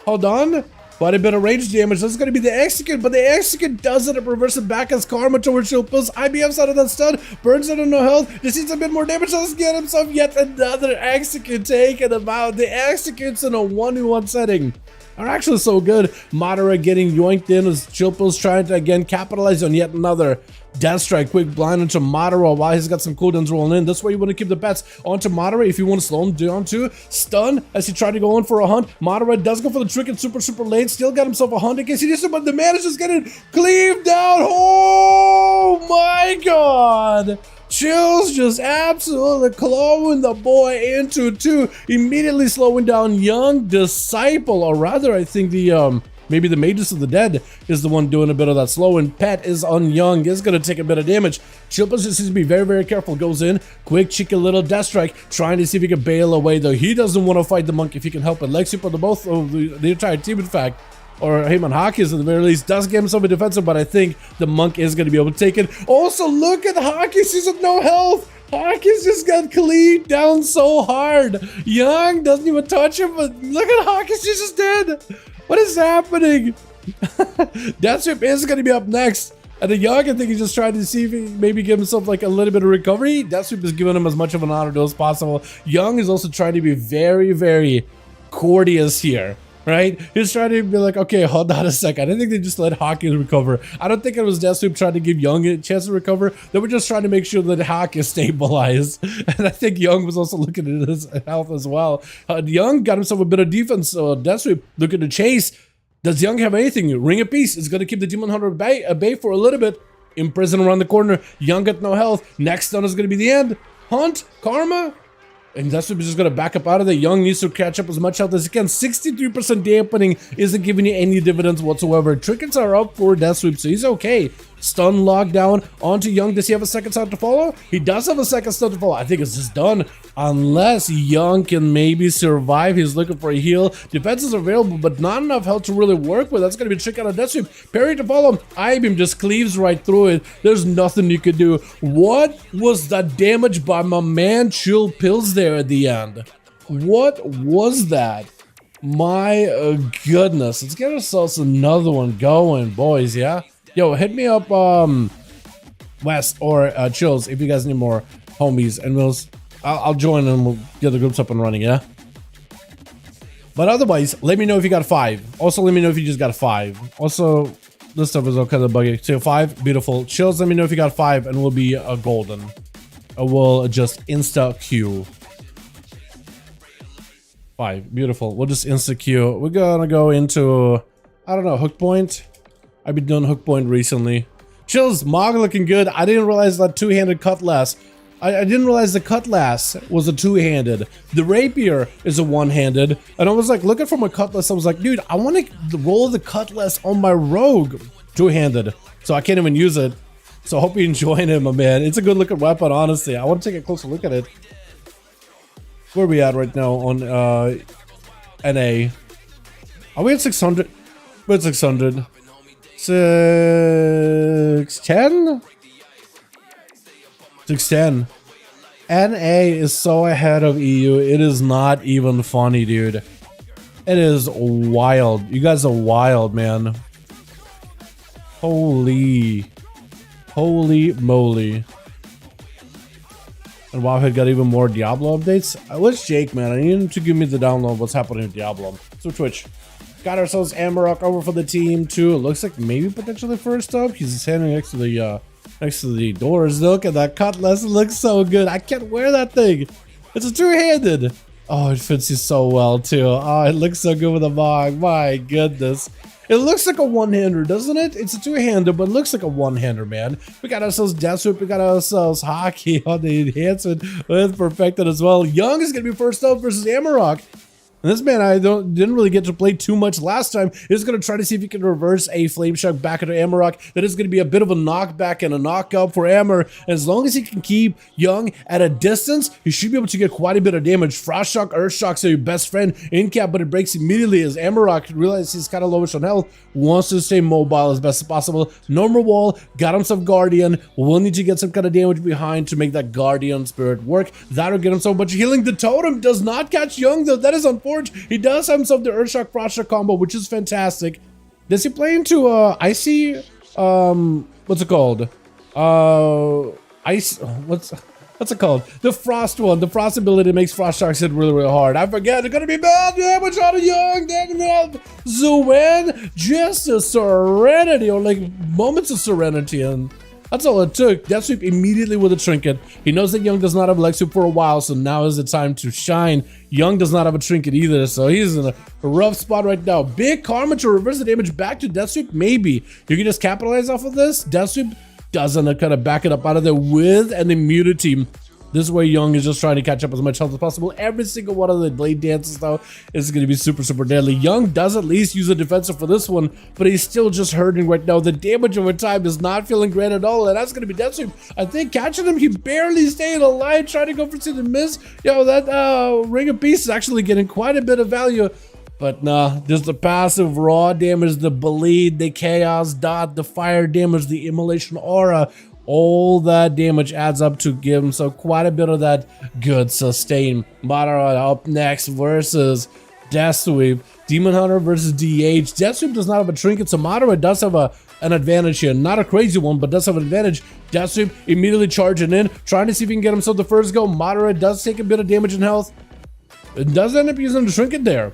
hold on. Quite a bit of range damage. That's going to be the Execute, but the Execute does it and reverse it back as Karma towards Chilpils. IBF's out of that stun. Burns out of no health. This needs a bit more damage. Let's get himself yet another Execute taken him out. The Executes in a 1v1 setting are actually so good. Madara getting yoinked in as Chilpils trying to again capitalize on yet another Death Strike. Quick blind onto Madara while he's got some cooldowns rolling in. That's why you want to keep the bets onto Madara if you want to slow him down too. Stun as he tried to go in for a hunt. Madara does go for the trick and super late. Still got himself a hunt in case he needs to, but the man is just getting cleaved down. Oh my god! Chills just absolutely clawing the boy into two, immediately slowing down Young Disciple, or rather I think the maybe the Magus of the Dead is the one doing a bit of that slowing. Pet is on Young, is going to take a bit of damage. Chilpils just needs to be very careful. Goes in, quick cheeky little Death Strike, trying to see if he can bail away though. He doesn't want to fight the monk if he can help it. Leg sweep on the both of the entire team in fact. Or Heyman Hawkins at the very least does get himself a defensive, but I think the monk is going to be able to take it. Also, look at Hawkins, he's with no health. Hawkins just got cleaned down so hard. Young doesn't even touch him, but look at Hawkins, he's just dead. What is happening? Death Sweep is going to be up next. And the Young, I think he's just trying to see if he maybe give himself like a little bit of recovery. Death Sweep is giving him as much of an auto as possible. Young is also trying to be very courteous here. Right? He's trying to be like, okay, hold on a second. I didn't think they just let Hawkins recover. I don't think it was Death Sweep trying to give Young a chance to recover. They were just trying to make sure that Hawkins stabilized. And I think Young was also looking at his health as well. Young got himself a bit of defense. So Death Sweep looking to chase. Does Young have anything? Ring of Peace is going to keep the Demon Hunter at bay for a little bit. Imprison around the corner. Young got no health. Next stun is going to be the end. Hunt, Karma. And that's what we're just going to back up out of there. Young needs to catch up as much health as he can. 63% dampening isn't giving you any dividends whatsoever. Trinkets are up for Death Sweep, so he's okay. Stun lockdown onto Young. Does he have a second stun to follow? He does have a second stun to follow. I think it's just done. Unless Young can maybe survive. He's looking for a heal. Defenses are available, but not enough health to really work with. That's going to be a trick out of Death Sweep. Parry to follow. I-Beam just cleaves right through it. There's nothing you could do. What was that damage by my man Chilpils there at the end? What was that? My goodness. Let's get ourselves another one going, boys, yeah? Yo, hit me up, West or Chills if you guys need more homies, and I'll join and we'll get the groups up and running, yeah? But otherwise, let me know if you got 5. Also, let me know if you just got 5. Also, this stuff is all kind of buggy. So 5, beautiful. Chills, let me know if you got 5, and we'll be golden. We'll just insta-queue. 5, beautiful. We'll just insta-queue. We're gonna go into, I don't know, hook point. I've been doing hook point recently. Chills, Mog looking good. I didn't realize that two-handed cutlass. I didn't realize the cutlass was a two-handed. The rapier is a one-handed. And I was like, looking for my cutlass, I was like, dude, I want to roll the cutlass on my rogue two-handed. So I can't even use it. So I hope you're enjoying it, my man. It's a good looking weapon, honestly. I want to take a closer look at it. Where are we at right now on NA? Are we at 600? We're at 600. 610? 610. NA is so ahead of EU. It is not even funny, dude. It is wild. You guys are wild, man. Holy moly. And WoW had got even more Diablo updates. What's Jake, man? I need him to give me the download of what's happening with Diablo. So Twitch. Got ourselves Amarok over for the team too. It looks like maybe potentially first up. He's standing next to the doors. Look at that cutlass. It looks so good. I can't wear that thing. It's a two-handed. Oh, it fits you so well too. Oh, it looks so good with a Mog. My goodness. It looks like a one-hander, doesn't it? It's a two-hander, but it looks like a one-hander, man. We got ourselves Deathsweep, we got ourselves Hockey on the enhancement with Perfected as well. Young is going to be first up versus Amarok. And this man, I didn't really get to play too much last time. He's going to try to see if he can reverse a Flame Shock back into Amarok. That is going to be a bit of a knockback and a knockup for Amar. And as long as he can keep Young at a distance, he should be able to get quite a bit of damage. Frost Shock, Earth Shocks are your best friend in cap, but it breaks immediately as Amarok realizes he's kind of lowish on health, wants to stay mobile as best as possible. Normal wall, got himself Guardian. Will need to get some kind of damage behind to make that Guardian Spirit work. That'll get him so much healing. The Totem does not catch Young, though. That is unfortunate. He does have himself the Earthshock Frost Shock combo, which is fantastic. Does he play into icy what's it called? Ice what's it called? The Frost one. The Frost ability makes Frost Shocks hit really, really hard. I forget, it's gonna be bad damage on a Young. Zuan, just a serenity, or like moments of serenity, and that's all it took. Deathsweep immediately with a trinket. He knows that Young does not have Leg Sweep for a while, so now is the time to shine. Young does not have a trinket either, so he's in a rough spot right now. Big Karma to reverse the damage back to Deathsweep? Maybe. You can just capitalize off of this. Deathsweep doesn't kind of back it up out of there with an immunity. This way Young is just trying to catch up as much health as possible. Every single one of the blade dances though is going to be super, super deadly. Young does at least use a defensive for this one, but he's still just hurting right now. The damage over time is not feeling great at all, and that's going to be Deathsweep. I think catching him, he barely stayed alive, trying to go for the miss. Yo, that Ring of Peace is actually getting quite a bit of value. But nah, just the passive raw damage, the bleed, the chaos dot, the fire damage, the immolation aura. All that damage adds up to give him so quite a bit of that good sustain. Madara up next versus Deathsweep. Demon Hunter versus DH. Deathsweep does not have a trinket, so Madara does have an advantage here. Not a crazy one, but does have an advantage. Deathsweep immediately charging in, trying to see if he can get himself the first go. Madara does take a bit of damage in health. It does end up using the trinket there.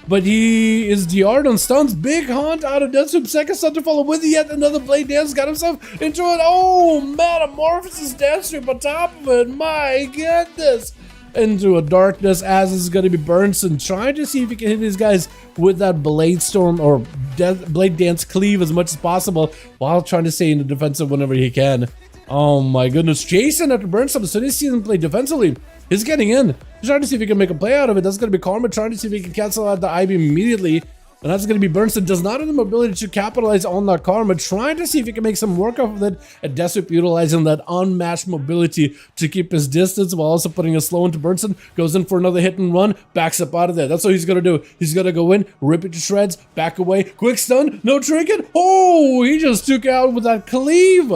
But he is DR'd on stuns. Big hunt out of Deathsweep. Second stun to follow with yet another blade dance. Got himself into it. Oh, Metamorphosis Deathsweep on top of it. My goodness. Into a darkness as is going to be Burnson. Trying to see if he can hit these guys with that Blade Storm or Blade Dance Cleave as much as possible while trying to stay in the defensive whenever he can. Oh my goodness. Jason after Burnson, as soon as he sees him play defensively, he's getting in. He's trying to see if he can make a play out of it. That's going to be Karma trying to see if he can cancel out the IB immediately. And that's going to be Burnson. Does not have the ability to capitalize on that Karma. Trying to see if he can make some work off of it. And Deathsweep utilizing that unmatched mobility to keep his distance while also putting a slow into Burnson. Goes in for another hit and run. Backs up out of there. That's what he's going to do. He's going to go in, rip it to shreds, back away. Quick stun. No trinket. Oh, he just took out with that cleave.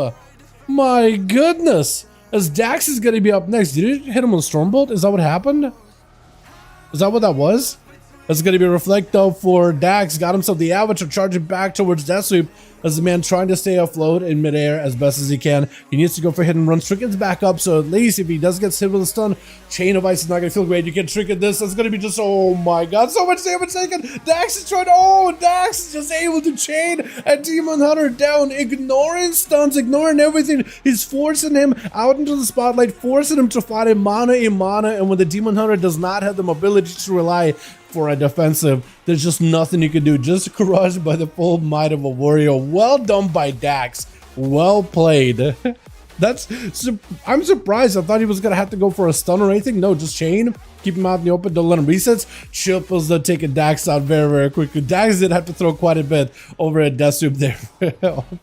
My goodness. As Dax is going to be up next. Did it hit him with Stormbolt? Is that what happened? Is that what that was? That's going to be Reflect though for Dax. Got himself the Avatar charging back towards Deathsweep as the man trying to stay afloat in midair as best as he can. He needs to go for hit and run. Trinket's back up, so at least if he does get hit with a stun, Chain of Ice is not going to feel great. You can Trinket this. That's going to be just, oh my god, so much damage taken. Dax is trying to, oh, Dax is just able to chain a Demon Hunter down, ignoring stuns, ignoring everything. He's forcing him out into the spotlight, forcing him to fight in mana, and when the Demon Hunter does not have the mobility to rely for a defensive, there's just nothing you can do. Just crushed by the full might of a warrior. Well done by Dax. Well played. I'm surprised. I thought he was gonna have to go for a stun or anything. No, just chain. Keep him out in the open, don't let him reset. Chill Pills though taking Dax out very, very quickly. Dax did have to throw quite a bit over at Death Soup there.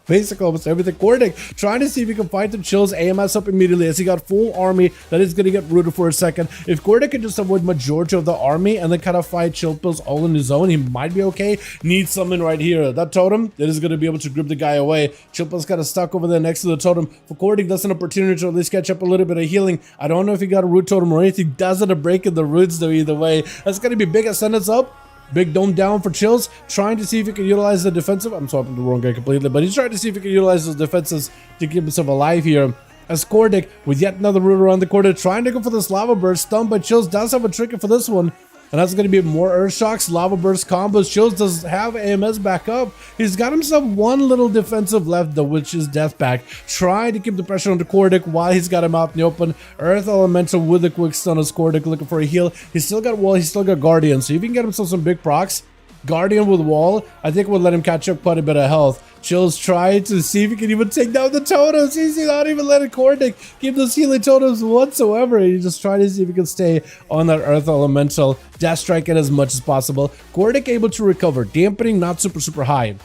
Basically almost everything. Cordic trying to see if he can fight the Chills AMS up immediately as he got full army that is going to get rooted for a second. If Cordic can just avoid majority of the army and then kind of fight Chill Pills all in his own, he might be okay. Needs something right here. That totem that is going to be able to grip the guy away. Chill Pills kind of stuck over there next to the totem. For Cordic, that's an opportunity to at least catch up a little bit of healing. I don't know if he got a root totem or anything. Doesn't a break in the roots though either way. That's going to be big ascendance up. Big dome down for Chills, trying to see if he can utilize the defensive. I'm swapping the wrong guy completely, but he's trying to see if he can utilize those defenses to keep himself alive here. As Cordic, with yet another root around the corner, trying to go for this Lava Burst. Stunned, but Chills does have a trigger for this one. And that's going to be more Earth Shocks, Lava Burst combos. Chills does have AMS back up. He's got himself one little defensive left, though, which is Death Pack. Trying to keep the pressure on the Cordic while he's got him out in the open. Earth Elemental with a quick stun as Cordic looking for a heal. He's still got Wall, he's still got Guardian. So if he can get himself some big procs, Guardian with Wall, I think we'll let him catch up quite a bit of health. Chills trying to see if he can even take down the totems. He's not even letting Cordic keep those healing totems whatsoever. He's just trying to see if he can stay on that Earth Elemental. Death Strike it as much as possible. Cordic able to recover. Dampening not super high.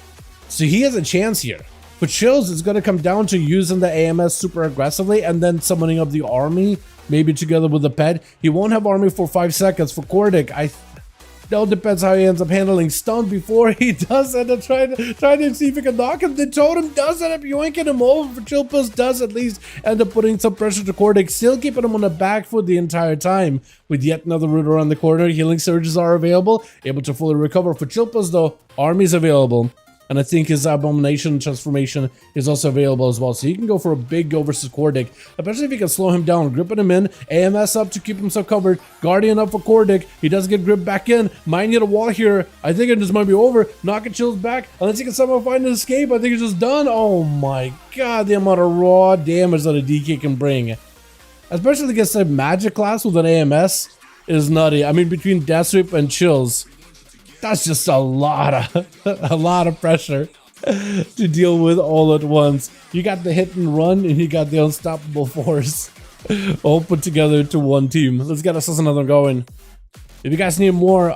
So he has a chance here. For Chills, it's going to come down to using the AMS super aggressively and then summoning up the army, maybe together with the pet. He won't have army for 5 seconds. For Cordic, it all depends how he ends up handling stun before he does end up trying to see if he can knock him. The totem does end up yoinking him over. For Chill Pills does at least end up putting some pressure to Cordic, still keeping him on the back foot the entire time. With yet another root around the corner, healing surges are available, able to fully recover. For Chill Pills though, army's available. And I think his Abomination transformation is also available as well. So he can go for a big go versus Cordic, especially if he can slow him down, gripping him in, AMS up to keep himself covered, Guardian up for Cordic. He does get gripped back in, might need a wall here. I think it just might be over. Knocking Chills back, unless he can somehow find an escape. I think it's just done. Oh my god, the amount of raw damage that a DK can bring. Especially against a magic class with an AMS is nutty. I mean, between Death Sweep and Chills, that's just a lot of pressure to deal with all at once. You got the hit and run, and you got the unstoppable force, all put together into one team. Let's get us another going. If you guys need more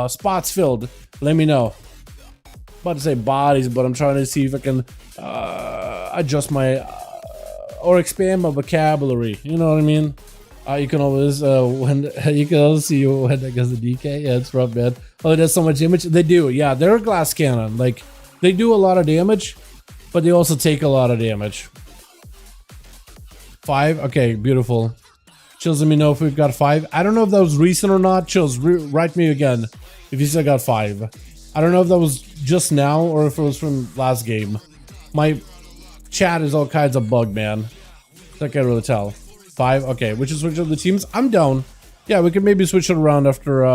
spots filled, let me know. About to say bodies, but I'm trying to see if I can adjust my or expand my vocabulary. You know what I mean? You can always you can always see when that goes to DK. Yeah, it's rough, man. Oh, there's so much damage. They do, yeah. They're a glass cannon. Like, they do a lot of damage, but they also take a lot of damage. 5. Okay, beautiful. Chills, let me know if we've got 5. I don't know if that was recent or not. Chills, write me again if you still got 5. I don't know if that was just now or if it was from last game. My chat is all kinds of bugged, man. I can't really tell. 5. Okay, we should switch up the teams. I'm down. Yeah, we can maybe switch it around after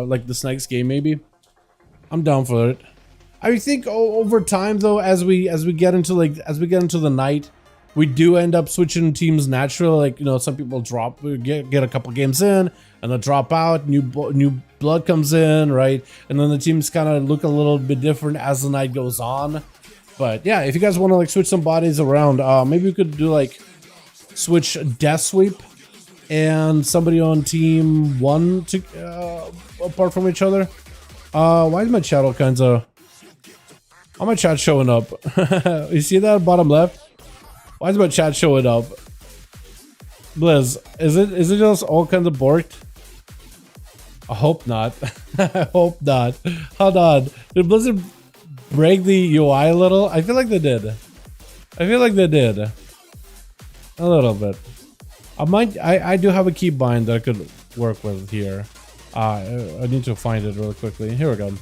like this next game, maybe. I'm down for it. I think over time though, as we get into the night, we do end up switching teams naturally. Like, you know, some people drop, get a couple games in, and then drop out. New blood comes in, right? And then the teams kind of look a little bit different as the night goes on. But yeah, if you guys want to like switch some bodies around, maybe we could do like switch Death Sweep and somebody on team 1 to apart from each other. Why is my chat all kinds of... Why my chat showing up? You see that bottom left? Why is my chat showing up? Blizz, is it just all kinds of borked? I hope not. I hope not. Hold on. Did Blizzard break the UI a little? I feel like they did. I feel like they did. A little bit. I do have a keybind that I could work with here. I need to find it really quickly. Here we go.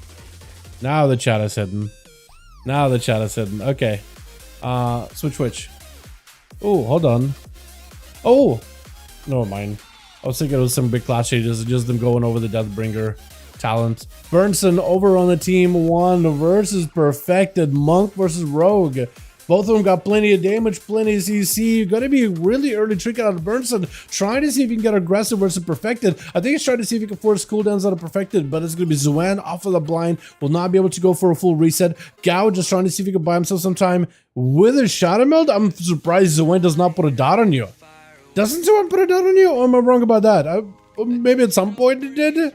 Now the chat is hidden. Now the chat is hidden. Okay. Switch. Oh, hold on. Oh! Never mind. I was thinking it was some big clash changes, just them going over the Deathbringer talent. Burnson over on the team 1 versus Perfected. Monk versus Rogue. Both of them got plenty of damage, plenty of CC. Gonna be a really early trick out of Burnson, trying to see if he can get aggressive versus Perfected. I think he's trying to see if he can force cooldowns out of Perfected, but it's gonna be Zuan off of the blind, will not be able to go for a full reset. Gao just trying to see if he can buy himself some time with a Shadow Meld. I'm surprised Zuan does not put a dot on you. Doesn't someone put it down on you? Or am I wrong about that? Maybe at some point it did?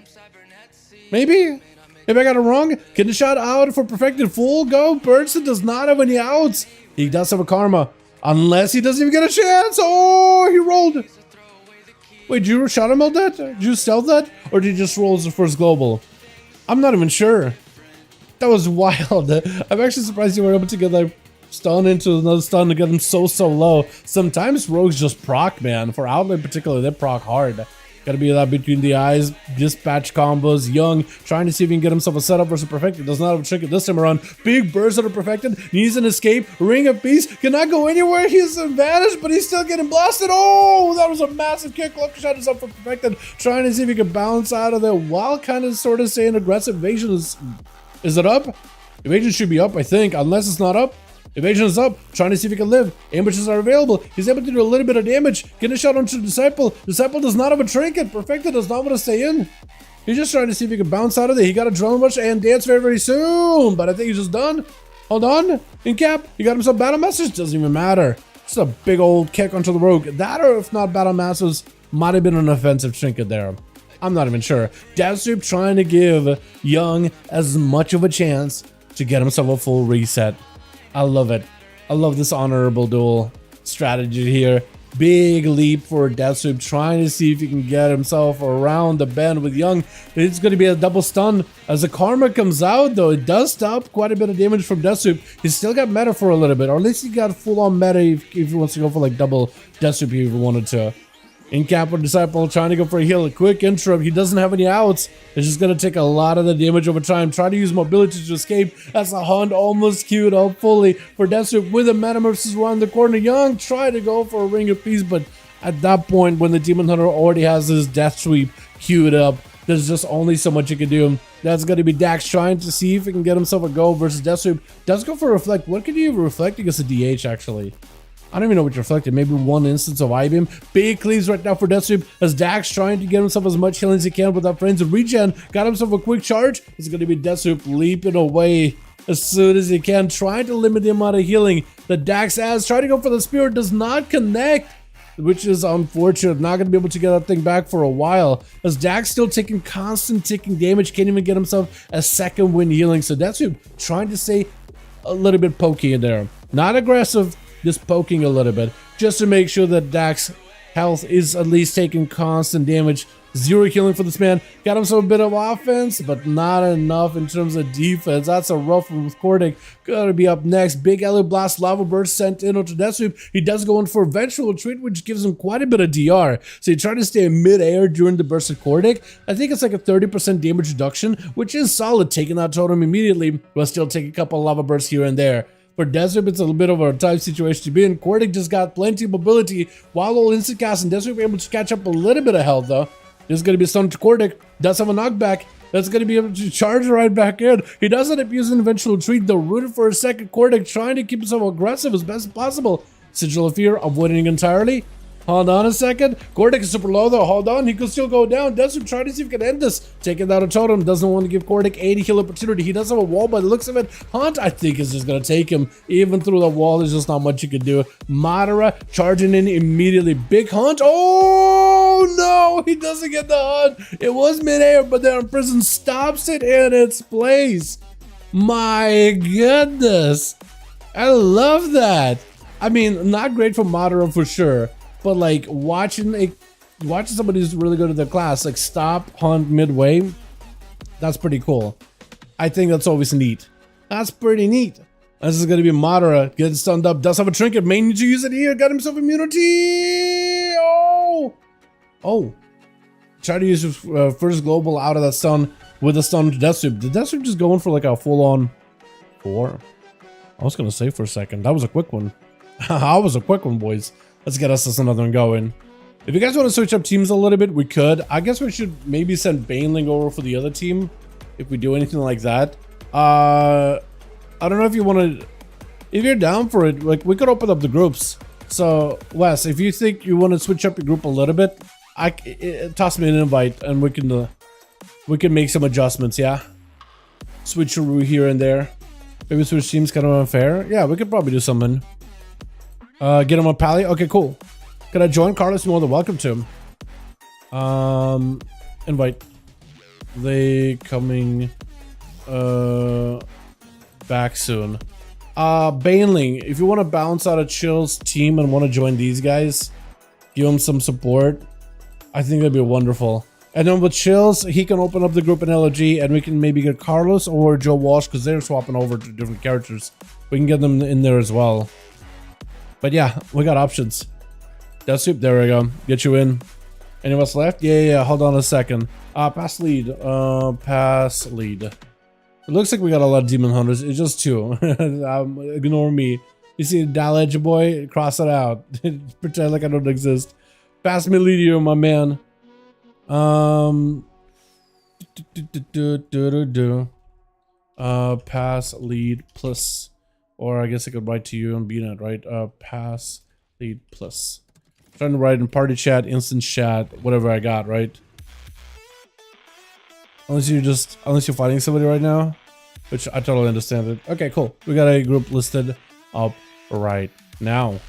Maybe? If I got it wrong, get the shot out for perfected full go. Birdson does not have any outs. He does have a karma. Unless he doesn't even get a chance. Oh, he rolled. Wait, did you shot him out that? Did you stealth that? Or did you just roll as the first global? I'm not even sure. That was wild. I'm actually surprised you were able to get like stun into another stun to get him so low. Sometimes rogues just proc, man. For outlet in particular, they proc hard. Gotta be that between the eyes, dispatch combos. Young trying to see if he can get himself a setup versus perfected. Does not have a trinket this time around. Big burst out of perfected. Needs an escape. Ring of peace. Cannot go anywhere. He's advantage, but he's still getting blasted. Oh, that was a massive kick. Lucky shot is up for perfected. Trying to see if he can bounce out of there while kind of sort of saying aggressive evasion is it up? Evasion should be up, I think, unless it's not up. Evasion is up, trying to see if he can live. Ambushes are available. He's able to do a little bit of damage. Getting a shot onto Disciple. Disciple does not have a trinket. Perfected does not want to stay in. He's just trying to see if he can bounce out of there. He got a drone rush and dance very soon. But I think he's just done. Hold on. In cap. He got himself battle masters. Doesn't even matter. Just a big old kick onto the rogue. That, or if not battle masters, might have been an offensive trinket there. I'm not even sure. Deathstroop trying to give Young as much of a chance to get himself a full reset. I love it. I love this honorable duel strategy here. Big leap for Deathstroop, trying to see if he can get himself around the bend with Young. It's going to be a double stun. As the karma comes out, though, it does stop quite a bit of damage from Deathstroop. He's still got meta for a little bit, or at least he got full-on meta if he wants to go for like double Deathstroop if he wanted to. In cap with Disciple, trying to go for a heal. A quick interrupt. He doesn't have any outs. It's just going to take a lot of the damage over time. Try to use mobility to escape. That's a Hunt almost queued up fully for Deathstroop with a Metamorphosis around the corner. Young try to go for a Ring of Peace, but at that point, when the Demon Hunter already has his Death Sweep queued up, there's just only so much you can do. That's going to be Dax trying to see if he can get himself a go versus Deathstroop. Does go for Reflect. What can you even reflect against a DH, actually? I don't even know what you reflected. Maybe one instance of I-Beam. Big cleaves right now for Deathstroop as Dax trying to get himself as much healing as he can without friends of regen. Got himself a quick charge. It's going to be Deathstroop leaping away as soon as he can, trying to limit the amount of healing that Dax has. Trying to go for the Spirit, does not connect, which is unfortunate. Not going to be able to get that thing back for a while as Dax still taking constant ticking damage. Can't even get himself a second wind healing. So Deathstroop trying to stay a little bit pokey in there. Not aggressive. Just poking a little bit, just to make sure that Dax health is at least taking constant damage. Zero healing for this man. Got himself a bit of offense, but not enough in terms of defense. That's a rough one with Cordic. Gotta be up next. Big Ellie Blast Lava Burst sent in onto Deathstroop. He does go in for a Vengeful Retreat, which gives him quite a bit of DR. So he tried to stay in mid-air during the burst of Cordic. I think it's like a 30% damage reduction, which is solid, taking out Totem immediately, but still take a couple of Lava Bursts here and there. For Deathstroop, it's a little bit of a tight situation to be in. Cordic just got plenty of mobility while all instant cast, and Deathstroop able to catch up a little bit of health though. This is going to be a stun to Cordic. Does have a knockback. That's going to be able to charge right back in. He does end up using Eventual Retreat though. Rooted for a second. Cordic trying to keep himself aggressive as best as possible. Sigil of Fear avoiding entirely. Hold on a second. Cordic is super low though. Hold on. He could still go down. Deathstroop trying to see if he can end this. Taking down a totem. Doesn't want to give Cordic 80 heal opportunity. He does have a wall by the looks of it. Hunt, I think, is just going to take him. Even through the wall, there's just not much you can do. Madara charging in immediately. Big Hunt. Oh, no. He doesn't get the Hunt. It was midair, but then Prison stops it in its place. My goodness. I love that. I mean, not great for Madara for sure. But like watching somebody who's really good at their class like stop Hunt midway, that's pretty cool. I think that's always neat. That's pretty neat. This is gonna be Madara getting stunned up. Does have a trinket. May need to use it here. Got himself immunity. Oh. Try to use his first global out of that stun with a stun to Deathstroop. Did Deathstroop just go in for like a full-on 4? I was gonna say for a second. That was a quick one. That was a quick one, boys. Let's get us another one going. If you guys want to switch up teams a little bit, we could. I guess we should maybe send Baneling over for the other team if we do anything like that. I don't know if you want to... If you're down for it, like we could open up the groups. So, Wes, if you think you want to switch up your group a little bit, toss me an invite and we can make some adjustments, yeah? Switcheroo here and there. Maybe switch teams kind of unfair. Yeah, we could probably do something. Get him a pally. Okay, cool. Can I join? Carlos, you're more than welcome to. Invite. They coming back soon. Baneling, if you want to bounce out of Chill's team and want to join these guys, give him some support. I think that'd be wonderful. And then with Chills, he can open up the group in LG and we can maybe get Carlos or Joe Walsh because they're swapping over to different characters. We can get them in there as well. But yeah, we got options. Death Soup, there we go. Get you in. Any of us left? Yeah. Hold on a second. Pass lead. Pass lead. It looks like we got a lot of Demon Hunters. It's just 2. Ignore me. You see Dalaran boy? Cross it out. Pretend like I don't exist. Pass me lead you, my man. Pass lead plus. Or I guess I could write to you on BNet, right? Pass lead plus. I'm trying to write in party chat, instant chat, whatever I got, right? Unless you're fighting somebody right now, which I totally understand it. Okay, cool. We got a group listed up right now.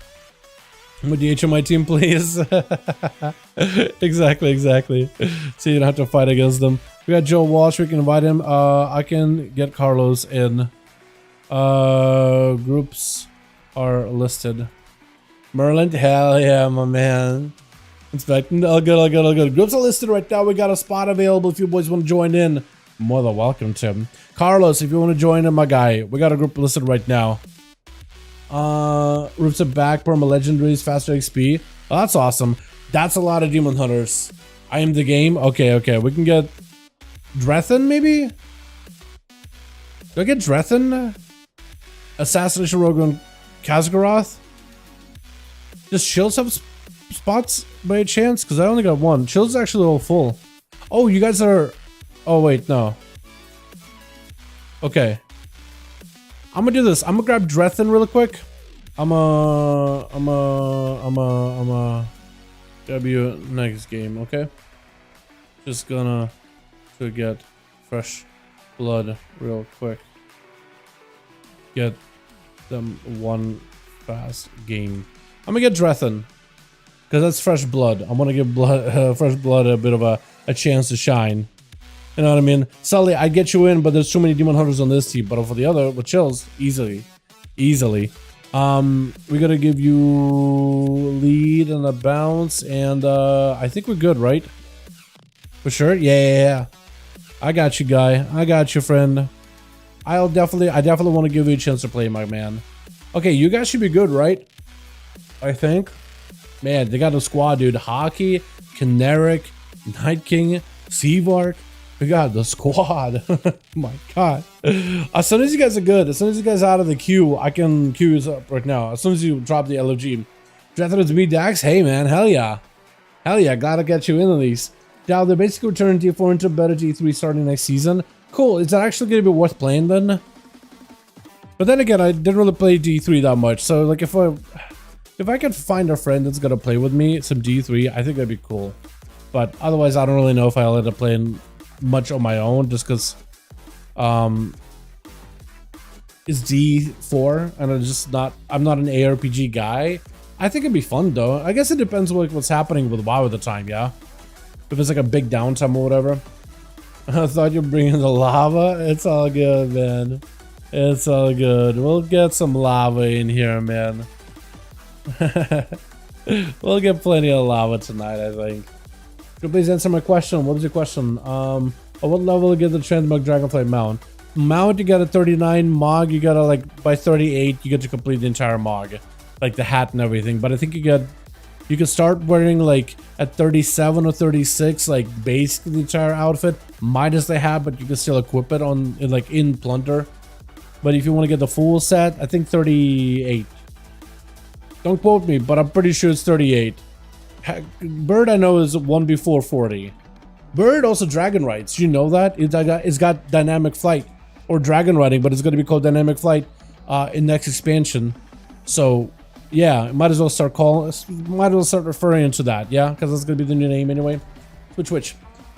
I'm a DH on my team, please. exactly. So you don't have to fight against them. We got Joe Walsh. We can invite him. I can get Carlos in. Groups are listed. Merlin, hell yeah, my man. Inspecting, all good. Groups are listed right now. We got a spot available if you boys want to join in. More than welcome, Tim. Carlos, if you want to join in, my guy, we got a group listed right now. Roots are back, perma legendaries, faster XP. Oh, that's awesome. That's a lot of Demon Hunters. I am the game. Okay. We can get Drethen, maybe? Do I get Drethen? Assassination Rogue on Khazgaroth? Does Chills have spots by a chance? Because I only got 1. Chills is actually all full. Oh, you guys are... Oh, wait, no. Okay. I'm gonna do this. I'm gonna grab Drethen real quick. I'm a W next game, okay? Just gonna to get fresh blood real quick. Get them one fast game. I'm gonna get Drethen because that's fresh blood. I want to give fresh blood a bit of a chance to shine. You know what I mean? Sully, I get you in, but there's too many Demon Hunters on this team. But for the other, with Chills, easily. We gotta give you lead and a bounce, and I think we're good, right? For sure? Yeah. I got you, guy. I got you, friend. I definitely want to give you a chance to play, my man. Okay, you guys should be good, right? I think. Man, they got a squad, dude. Hockey, Caneric, Night King, Seavark. We got the squad. My god. As soon as you guys are good, as soon as you guys are out of the queue, I can queue you up right now. As soon as you drop the LOG. Drafted to be Dax. Hey man, hell yeah. Glad to get you in on these. Now they're basically returning D4 into better D3 starting next season. Cool. Is that actually gonna be worth playing then? But then again, I didn't really play D3 that much. So like if I could find a friend that's gonna play with me some D3, I think that'd be cool. But otherwise, I don't really know if I'll end up playing much on my own, just because it's D4 and I'm not an ARPG guy. I think it'd be fun though. I guess it depends on what's happening with WoW at the time, yeah? If it's like a big downtime or whatever. I thought you're bringing the lava. It's all good, man. It's all good. We'll get some lava in here, man. We'll get plenty of lava tonight, I think. Could you please answer my question? What was your question? At what level to get the Transmog Dragonflight mount? Mount, you got a 39. Mog, you gotta like by 38, you get to complete the entire Mog, like the hat and everything. But I think you can start wearing like at 37 or 36, like basically the entire outfit, minus the hat, but you can still equip it on like in Plunder. But if you want to get the full set, I think 38. Don't quote me, but I'm pretty sure it's 38. Bird I know is one before 40. Bird also dragon rides. You know that? It's got dynamic flight or dragon riding, but it's going to be called dynamic flight in next expansion. So yeah, might as well start referring to that. Yeah, because that's going to be the new name anyway. Which.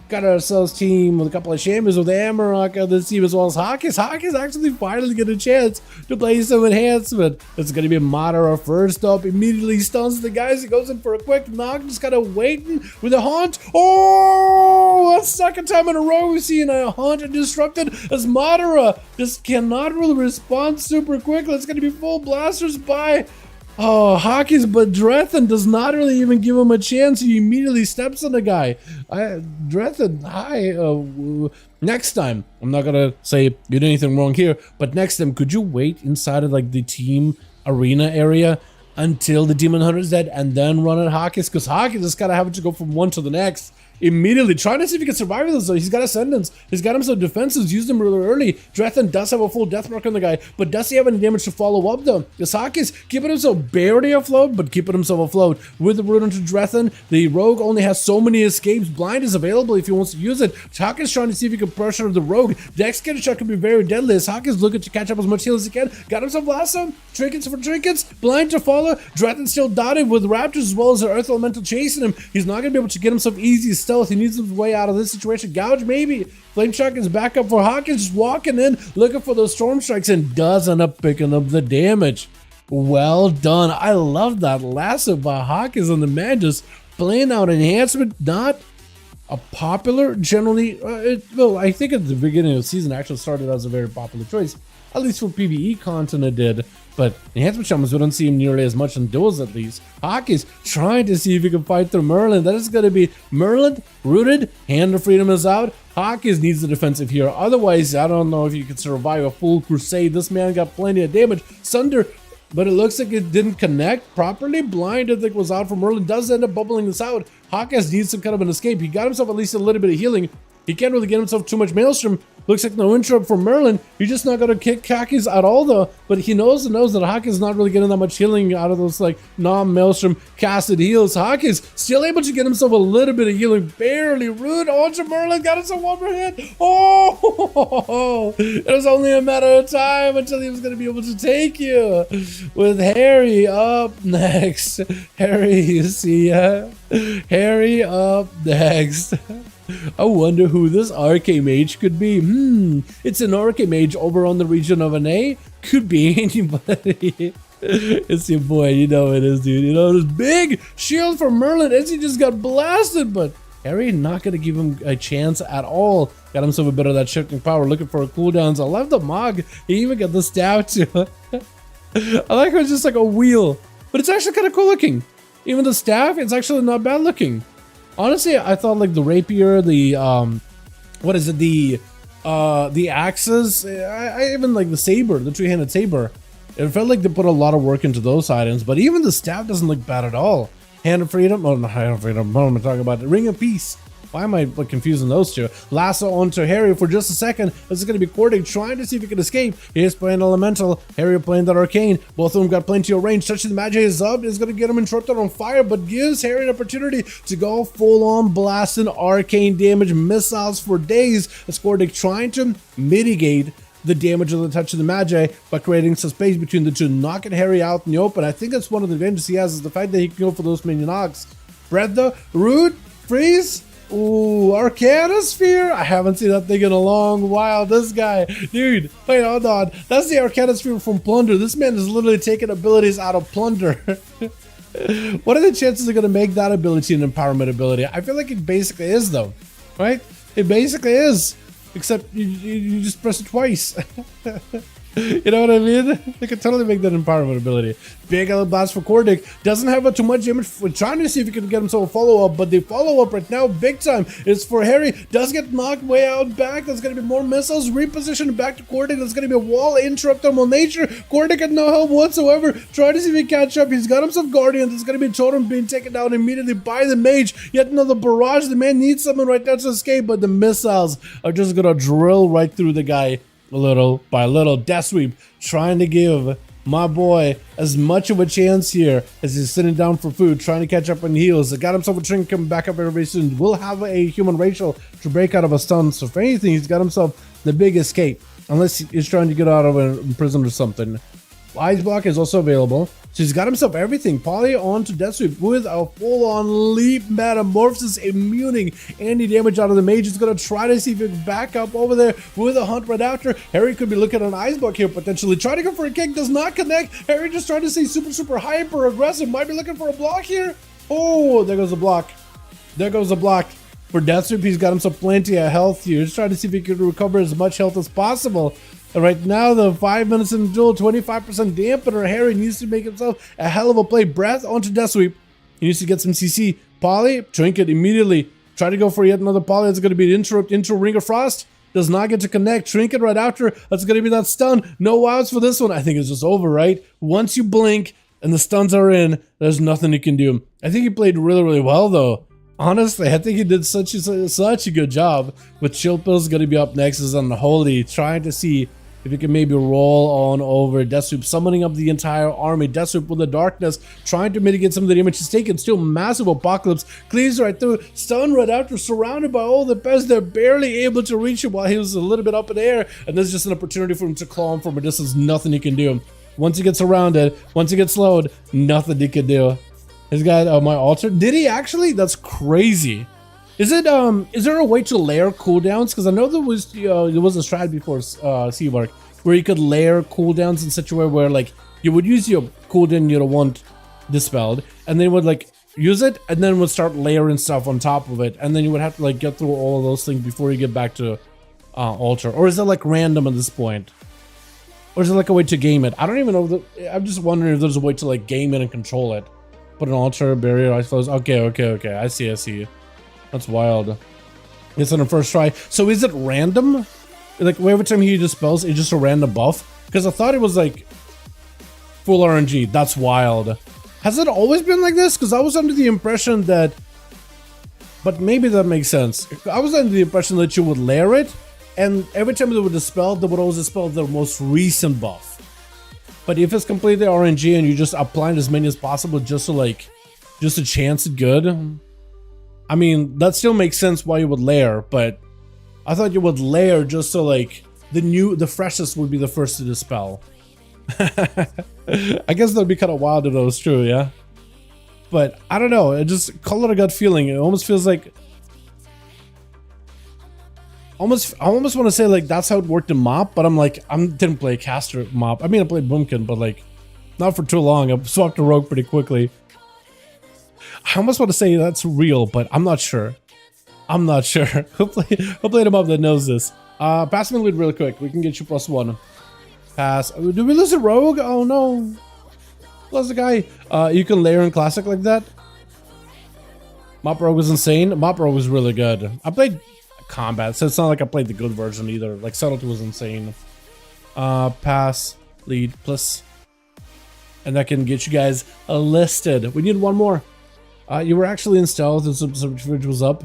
Got ourselves team with a couple of champions with Amarok on this team as well as Hawkins. Hawkins actually finally get a chance to play some enhancement. It's going to be Madara first up. Immediately stuns the guys. He goes in for a quick knock. Just kind of waiting with a haunt. Oh, a second time in a row we've seen a haunt disrupted as Madara just cannot really respond super quickly. It's going to be full blasters by Hawkins, but Drethen does not really even give him a chance. He immediately steps on the guy. Drethen, hi. Next time, I'm not gonna say you did anything wrong here, but next time, could you wait inside of like the team arena area until the Demon Hunter's dead and then run at Hawkins? Because Hawkins just gotta have to go from one to the next. Immediately trying to see if he can survive this though. He's got Ascendance, he's got him some defenses, used them really early. Drethen does have a full death mark on the guy, but does he have any damage to follow up though? Because Hawkins keeping himself barely afloat, but keeping himself afloat with the root onto Drethen. The rogue only has so many escapes. Blind is available if he wants to use it. Hawkins trying to see if he can pressure the rogue. Dex Scatter Shot can be very deadly as Hawkins looking to catch up as much heal as he can. Got himself lasso, trinkets for trinkets, blind to follow. Drethen still dotted with raptors as well as the earth elemental chasing him. He's not gonna be able to get himself easy stealth. He needs his way out of this situation. Gouge maybe. Flame Shock is back up for Hawkins, just walking in, looking for those storm strikes, and does end up picking up the damage. Well done. I love that lasso by Hawkins, and the man just playing out enhancement. Not a popular, generally, well, I think at the beginning of the season actually started as a very popular choice, at least for PvE content it did. But enhancement shamans, we don't see him nearly as much in duels at least. Hawkins trying to see if he can fight through Merlin. That is going to be Merlin, rooted, Hand of Freedom is out. Hawkins needs the defensive here. Otherwise, I don't know if you could survive a full crusade. This man got plenty of damage. Sunder, but it looks like it didn't connect properly. Blind, I think, was out for Merlin. Does end up bubbling this out. Hawkins needs some kind of an escape. He got himself at least a little bit of healing. He can't really get himself too much Maelstrom. Looks like no interrupt for Merlin. He's just not going to kick Hawkins at all though. But he knows that Hawkins is not really getting that much healing out of those like non-Maelstrom casted heals. Hawkins still able to get himself a little bit of healing. Barely. Rude onto Merlin. Got himself one more hit. Oh! It was only a matter of time until he was going to be able to take you. With Harry up next. Harry, you see ya? Harry up next. I wonder who this Archamage could be. It's an Archamage over on the region of NA. Could be anybody. It's your boy, you know it is, dude. You know, this big shield for Merlin as he just got blasted, but Harry not gonna give him a chance at all. Got himself a bit of that shifting power, looking for cooldowns. I love the Mog. He even got the stab too. I like how it's just like a wheel, but it's actually kind of cool looking. Even the staff, it's actually not bad looking. Honestly, I thought like the rapier, the what is it, the axes, I even like the saber, the three-handed saber. It felt like they put a lot of work into those items, but even the staff doesn't look bad at all. Hand of Freedom, oh, not Hand of Freedom, what am I talking about? Ring of Peace. Why am I like confusing those two? Lasso onto Harry for just a second. This is going to be Cordic trying to see if he can escape. He's playing Elemental. Harry playing that Arcane. Both of them got plenty of range. Touching the Magi is up. Is going to get him interrupted on fire, but gives Harry an opportunity to go full-on blasting Arcane damage missiles for days. As Cordic trying to mitigate the damage of the touch of the Magi by creating some space between the two, knocking Harry out in the open. I think that's one of the advantages he has, is the fact that he can go for those minion knocks. Bread though, Root, Freeze. Ooh, Arcana Sphere. I haven't seen that thing in a long while. This guy, dude, wait, hold on. That's the Arcana Sphere from Plunder. This man is literally taking abilities out of Plunder. What are the chances they're going to make that ability an empowerment ability? I feel like it basically is though, right? It basically is. Except you just press it twice. You know what I mean? They could totally make that empowerment ability. Big blast for Cordic. Doesn't have too much damage. We're trying to see if he can get himself a follow-up, but the follow-up right now, big time, is for Harry. Does get knocked way out back. There's going to be more missiles. Repositioned back to Cordic. There's going to be a wall interrupt on nature. Cordic had no help whatsoever. Trying to see if he can catch up. He's got himself Guardian. There's going to be Totem being taken down immediately by the Mage. Yet another barrage. The man needs someone right now to escape, but the missiles are just going to drill right through the guy. Little by little. Death Sweep trying to give my boy as much of a chance here as he's sitting down for food, trying to catch up on heals. Got himself a drink coming back up very soon. Will have a human racial to break out of a stun. So if anything, he's got himself the big escape, unless he's trying to get out of a prison or something. Ice Block is also available, So he's got himself everything. Poly onto Death Sweep with a full-on Leap Metamorphosis, immuning any damage out of the mage. He's going to try to see if he can back up over there with a hunt right after. Harry could be looking at an Ice Block here, potentially. Trying to go for a kick, does not connect. Harry just trying to stay super hyper aggressive. Might be looking for a block here. Oh, there goes the block. There goes the block. For Death Sweep, he's got himself plenty of health here. He's trying to see if he can recover as much health as possible. Right now, the 5 minutes in the duel, 25% dampener. Harry needs to make himself a hell of a play. Breath onto Death Sweep. He needs to get some CC. Poly, Trinket immediately. Try to go for yet another Poly. That's going to be an interrupt into Ring of Frost. Does not get to connect. Trinket right after. That's going to be that stun. No outs for this one. I think it's just over, right? Once you blink and the stuns are in, there's nothing you can do. I think he played really well, though. Honestly, I think he did such a good job. With Chill Pill's going to be up next is Unholy, trying to see if he can maybe roll on over. Death Sweep summoning up the entire army. Death Sweep with the darkness, trying to mitigate some of the damage he's taken. Still massive Apocalypse. Cleaves right through. Stun right after, surrounded by all the pests. They're barely able to reach him while he was a little bit up in the air. And there's just an opportunity for him to claw him from a distance. Nothing he can do. Once he gets surrounded, once he gets slowed, nothing he can do. He's got my altar. Did he actually? That's crazy. Is it is there a way to layer cooldowns? Because I know there was a strat before Seabark where you could layer cooldowns in such a way where like you would use your cooldown you don't want dispelled, and then would like use it, and then would start layering stuff on top of it, and then you would have to like get through all of those things before you get back to altar. Or is it like random at this point? Or is it like a way to game it? I don't even know. I'm just wondering if there's a way to like game it and control it. Put an altar, barrier, I suppose. Okay. I see. That's wild. It's on the first try. So is it random? Like every time he dispels, it's just a random buff? Because I thought it was like full RNG. That's wild. Has it always been like this? Because I was under the impression that... But maybe that makes sense. I was under the impression that you would layer it, and every time they would dispel, they would always dispel the most recent buff. But if it's completely RNG and you just apply as many as possible just to like, just to chance it good, I mean, that still makes sense why you would layer, but I thought you would layer just so like the freshest would be the first to dispel. I guess that'd be kind of wild if that was true, yeah? But I don't know, it just call it a gut feeling. It almost feels like I almost want to say like that's how it worked in MOP, but I'm like, I didn't play caster MOP. I mean, I played Boomkin, but like not for too long. I swapped to Rogue pretty quickly. I almost want to say that's real, but I'm not sure. Who played a MOP that knows this? Pass me lead real quick. We can get you +1. Pass. Did we lose a Rogue? Oh no. Lost the guy. You can layer in Classic like that. MOP Rogue was insane. MOP Rogue was really good. I played combat, so it's not like I played the good version either. Like subtlety was insane. Pass, lead, plus, and that can get you guys listed. We need one more. You were actually in stealth and subterfuge was up,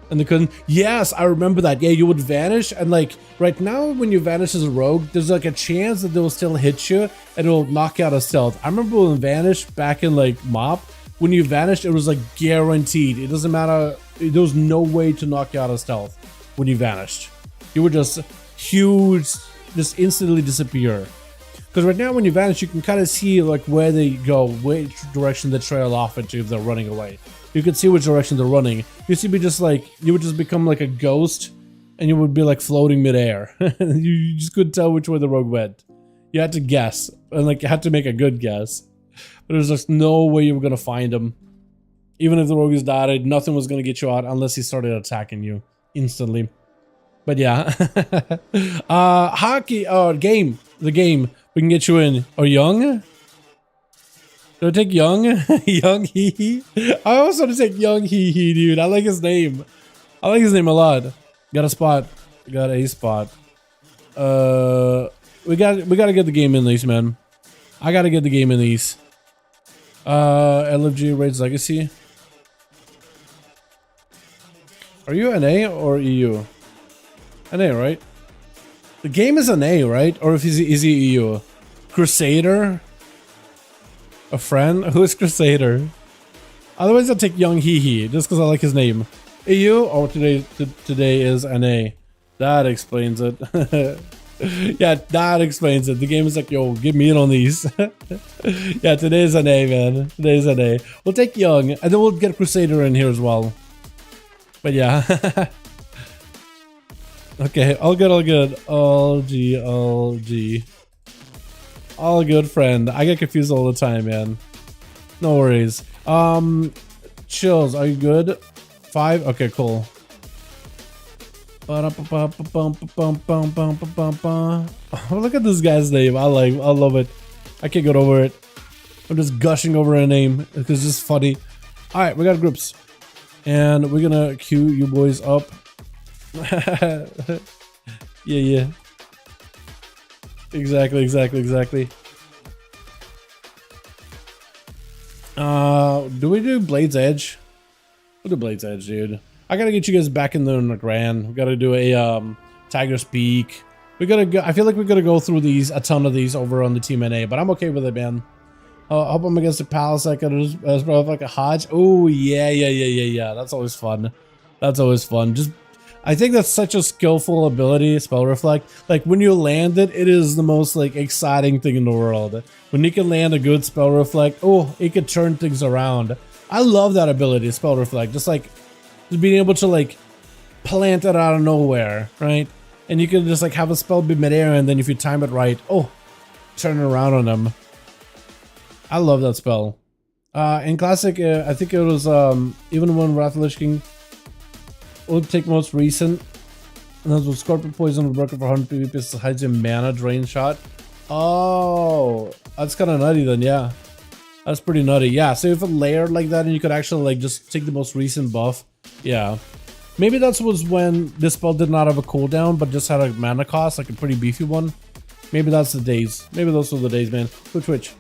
and they couldn't. Yes, I remember that. Yeah, you would vanish, and like right now when you vanish as a rogue, there's like a chance that they will still hit you and it will knock you out of stealth. I remember when Vanish back in like MOP, when you vanished, it was like guaranteed. It doesn't matter. There was no way to knock you out of stealth when you vanished. You were just huge, just instantly disappear. Because right now when you vanish, you can kind of see like where they go, which direction they trail off into if they're running away. You can see which direction they're running. You see, be just like, you would just become like a ghost and you would be like floating midair. You just couldn't tell which way the rogue went. You had to guess, and like you had to make a good guess. But there's just no way you were going to find him. Even if the rogue is died, nothing was going to get you out unless he started attacking you instantly. But yeah. Hockey, game. The game. We can get you in. Or Young? Do I take Young? Young Hee Hee? I also want to take Young Hee Hee, dude. I like his name. I like his name a lot. Got a spot. Got a spot. We gotta get the game in these, man. I gotta get the game in these. LFG Raids Legacy. Are you NA or EU? NA, right? The game is NA, right? Or if is he EU? Crusader? A friend? Who is Crusader? Otherwise I'll take Young Hee Hee, just because I like his name. EU? Oh, today is NA. That explains it. Yeah, that explains it. The game is like, yo, give me in on these. Yeah, today's an A, man. Today's an A. We'll take Young, and then we'll get Crusader in here as well. But yeah. Okay, all good, all good. All G, all G. All good, friend. I get confused all the time, man. No worries. Chills, are you good? 5? Okay, cool. Oh, look at this guy's name. I love it. I can't get over it. I'm just gushing over a name because it's just funny. All right, we got groups, and we're gonna queue you boys up. Yeah. Exactly. Do we do Blade's Edge? We'll do Blade's Edge, dude. I gotta get you guys back in the Grand. We gotta do a Tiger's Peak. We gotta go. I feel like we gotta go through these, a ton of these over on the Team NA, but I'm okay with it, man. I hope I'm against the Palace. I could as like a Hodge. Oh yeah. That's always fun. That's always fun. Just, I think that's such a skillful ability, Spell Reflect. Like when you land it, it is the most like exciting thing in the world. When you can land a good Spell Reflect, oh, it could turn things around. I love that ability, Spell Reflect. Just being able to like plant it out of nowhere, right? And you can just like have a spell be midair, and then if you time it right, oh, turn it around on them. I love that spell. In Classic, I think it was even when Wrath of the Lich King will take most recent, and that was Scorpion Poison with broken for 100 PvP to hides your mana drain shot. Oh, that's kind of nutty then, yeah. That's pretty nutty. Yeah, so if it layered like that and you could actually like just take the most recent buff. Yeah. Maybe that was when this spell did not have a cooldown, but just had a mana cost, like a pretty beefy one. Maybe that's the days. Maybe those were the days, man. Twitch.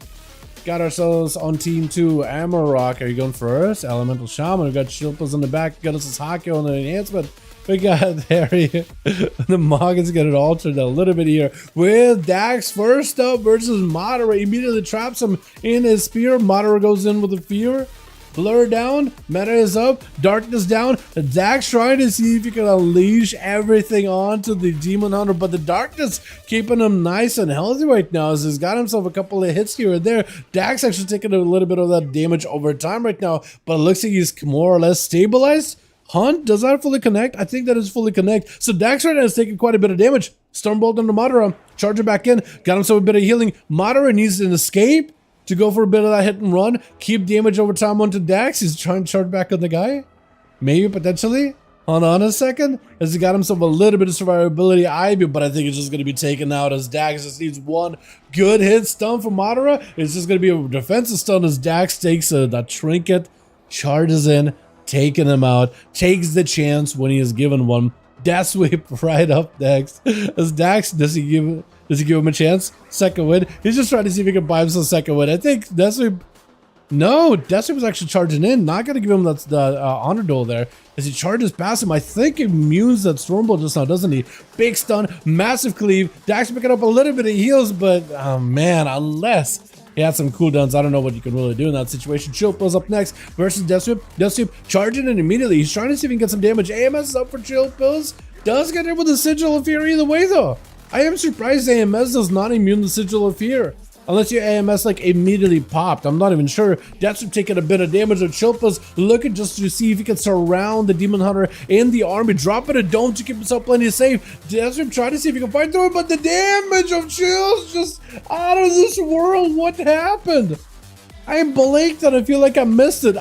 Got ourselves on team 2. Amarok. Are you going first? Elemental Shaman. We got Shilpas in the back. Got us Hake on the enhancement. We got Harry. The Moggins get it altered a little bit here with Dax first up versus Madara. Immediately traps him in his spear. Madara goes in with a fear. Blur down, meta is up, darkness down. Dax trying to see if he can unleash everything onto the Demon Hunter, but the darkness keeping him nice and healthy right now as he's got himself a couple of hits here and there. Dax actually taking a little bit of that damage over time right now, but it looks like he's more or less stabilized. Hunt, does that fully connect? I think that is fully connect. So Dax right now is taking quite a bit of damage. Stormbolt into Madara, charge it back in, got himself a bit of healing. Madara needs an escape to go for a bit of that hit and run, keep damage over time onto Dax. He's trying to charge back on the guy. Maybe, potentially. Hold on a second. As he got himself a little bit of survivability, but I think it's just going to be taken out as Dax just needs one good hit stun from Madara. It's just going to be a defensive stun as Dax takes that trinket, charges in, taking him out, takes the chance when he is given one. Death Sweep right up next. As Dax, does he give him a chance? Second win. He's just trying to see if he can buy himself a second win. I think Death Sweep. No, Death Sweep was actually charging in. Not gonna give him the honor duel there. As he charges past him, I think it immunes that Stormbolt just now, doesn't he? Big stun, massive cleave. Dax picking up a little bit of heals, but oh man, unless he had some cooldowns, I don't know what you can really do in that situation. Chill Pill's up next versus Death Sweep. Death Sweep charging in immediately. He's trying to see if he can get some damage. AMS is up for Chill Pills. Does get hit with a Sigil of Fear either way though. I am surprised AMS does not immune the Sigil of Fear. Unless your AMS like immediately popped. I'm not even sure. Death Sweep taking a bit of damage. And Chilpa's looking just to see if he can surround the Demon Hunter in the army. Dropping a dome to keep himself plenty safe. Death Sweep trying to see if he can fight through it. But the damage of Chill's just out of this world. What happened? I blinked and I feel like I missed it.